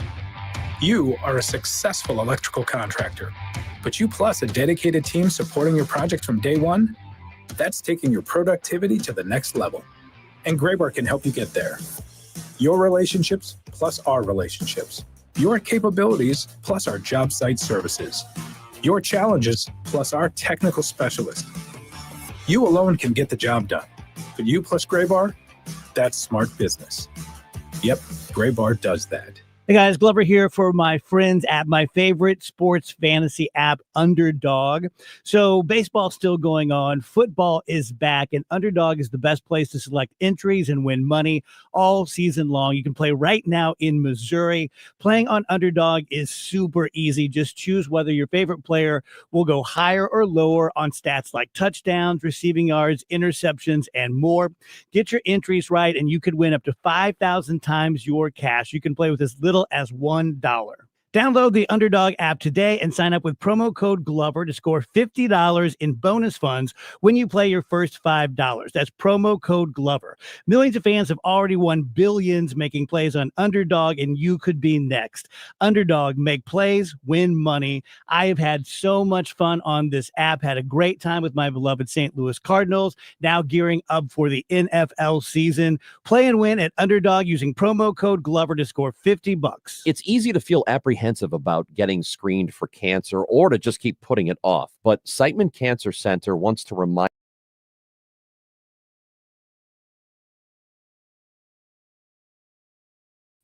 You are a successful electrical contractor, but you plus a dedicated team supporting your project from day one? That's taking your productivity to the next level. And Graybar can help you get there. Your relationships plus our relationships. Your capabilities plus our job site services. Your challenges plus our technical specialists. You alone can get the job done, but you plus Graybar, that's smart business. Yep, Graybar does that. Hey guys, Glover here for my friends at my favorite sports fantasy app, Underdog. So baseball's still going on. Football is back, and Underdog is the best place to select entries and win money all season long. You can play right now in Missouri. Playing on Underdog is super easy. Just choose whether your favorite player will go higher or lower on stats like touchdowns, receiving yards, interceptions, and more. Get your entries right, and you could win up to 5,000 times your cash. You can play with as little as $1. Download the Underdog app today and sign up with promo code Glover to score $50 in bonus funds when you play your first $5. That's promo code Glover. Millions of fans have already won billions making plays on Underdog, and you could be next. Underdog, make plays, win money. I have had so much fun on this app, had a great time with my beloved St. Louis Cardinals, now gearing up for the NFL season. Play and win at Underdog using promo code Glover to score $50. It's easy to feel apprehensive about getting screened for cancer or to just keep putting it off. But Siteman Cancer Center wants to remind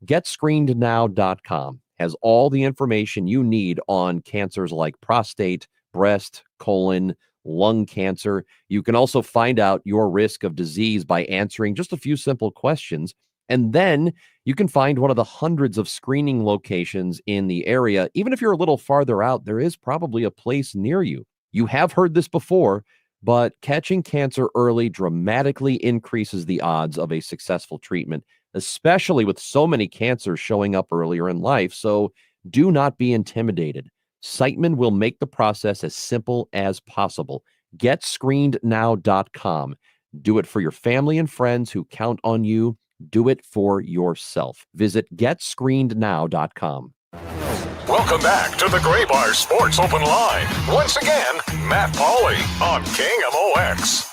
GetScreenedNow.com has all the information you need on cancers like prostate, breast, colon, lung cancer. You can also find out your risk of disease by answering just a few simple questions. And then you can find one of the hundreds of screening locations in the area. Even if you're a little farther out, there is probably a place near you. You have heard this before. but catching cancer early dramatically increases the odds of a successful treatment, especially with so many cancers showing up earlier in life. So do not be intimidated. Siteman will make the process as simple as possible. GetScreenedNow.com. Do it for your family and friends who count on you. Do it for yourself. Visit GetScreenedNow.com. Welcome back to the Gray Bar Sports Open Line. Once again, Matt Pauley on KMOX.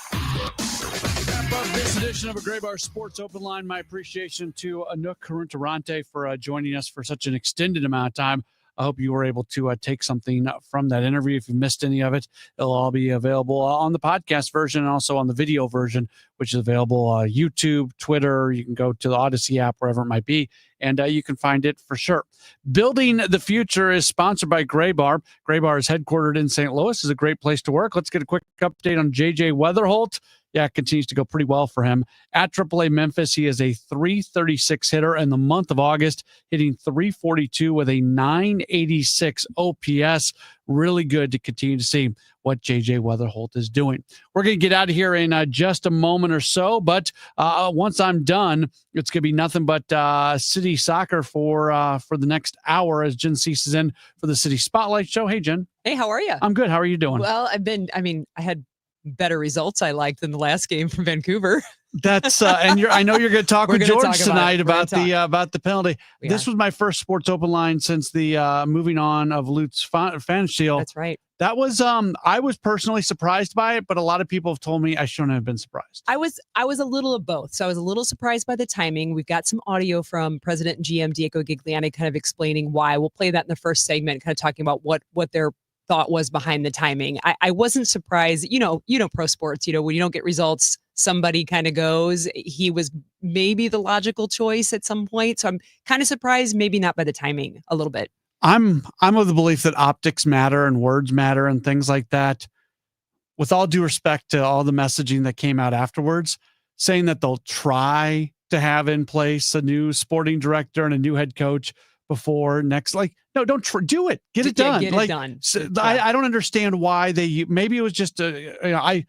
This edition of a Gray Bar Sports Open Line. My appreciation to Anouk Karuntarante for joining us for such an extended amount of time. I hope you were able to take something from that interview. If you missed any of it, it'll all be available on the podcast version and also on the video version, which is available YouTube, Twitter. You can go to the Odyssey app, wherever it might be, and you can find it for sure. Building the Future is sponsored by Gray Bar. Gray Bar is headquartered in St. Louis. Is a great place to work. Let's get a quick update on J.J. Weatherholt. Yeah, it continues to go pretty well for him. At AAA Memphis, he is a .336 hitter in the month of August, hitting .342 with a .986 OPS. Really good to continue to see what J.J. Weatherholt is doing. We're going to get out of here in just a moment or so, but once I'm done, it's going to be nothing but City Soccer for the next hour as Jen Cease is in for the City Spotlight Show. Hey, Jen. Hey, how are you? I'm good. How are you doing? Well, I had better results I liked than the last game from Vancouver. That's and I know you're going to talk with George tonight about the penalty. This was my first Sports Open Line since the moving on of Lutz Pfannenstiel. That's right. That was I was personally surprised by it, but a lot of people have told me I shouldn't have been surprised. I was a little of both. So I was a little surprised by the timing. We've got some audio from President and GM Diego Gigliani kind of explaining why. We'll play that in the first segment, kind of talking about what their thought was behind the timing. I wasn't surprised. You know, pro sports, when you don't get results, somebody kind of goes. He was maybe the logical choice at some point. So I'm kind of surprised, maybe not by the timing a little bit. I'm of the belief that optics matter and words matter and things like that. With all due respect to all the messaging that came out afterwards, saying that they'll try to have in place a new sporting director and a new head coach before next, no, don't do it. Get it done. Get it done. So I don't understand why maybe it was just I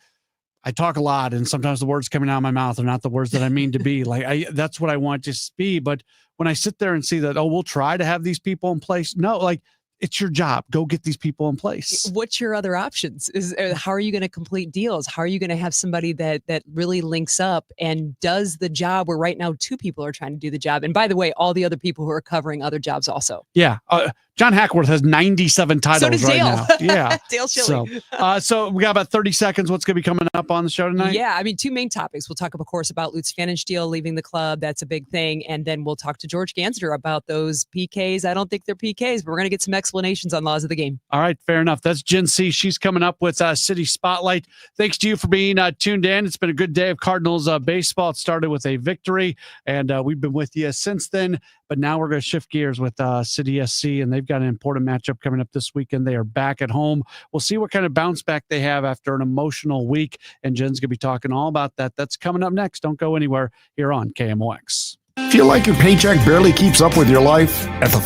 talk a lot and sometimes the words coming out of my mouth are not the words that I mean to be. That's what I want to be. But when I sit there and see that, we'll try to have these people in place. No, it's your job. Go get these people in place. What's your other options? How are you going to complete deals? How are you going to have somebody that really links up and does the job where right now 2 people are trying to do the job? And by the way, all the other people who are covering other jobs also. Yeah. John Hackworth has 97 titles so does right Dale. now. Yeah. Dale Schilling. So we got about 30 seconds. What's going to be coming up on the show tonight? Yeah. 2 main topics. We'll talk, of course, about Lutz Pfannenstiel leaving the club. That's a big thing. And then we'll talk to George Gansner about those PKs. I don't think they're PKs, but we're going to get some explanations on laws of the game. All right. Fair enough. That's Jen C. She's coming up with City Spotlight. Thanks to you for being tuned in. It's been a good day of Cardinals baseball. It started with a victory, and we've been with you since then. But now we're going to shift gears with City SC, and they've got an important matchup coming up this weekend. They are back at home. We'll see what kind of bounce back they have after an emotional week, and Jen's going to be talking all about that. That's coming up next. Don't go anywhere here on KMOX. Feel like your paycheck barely keeps up with your life? At the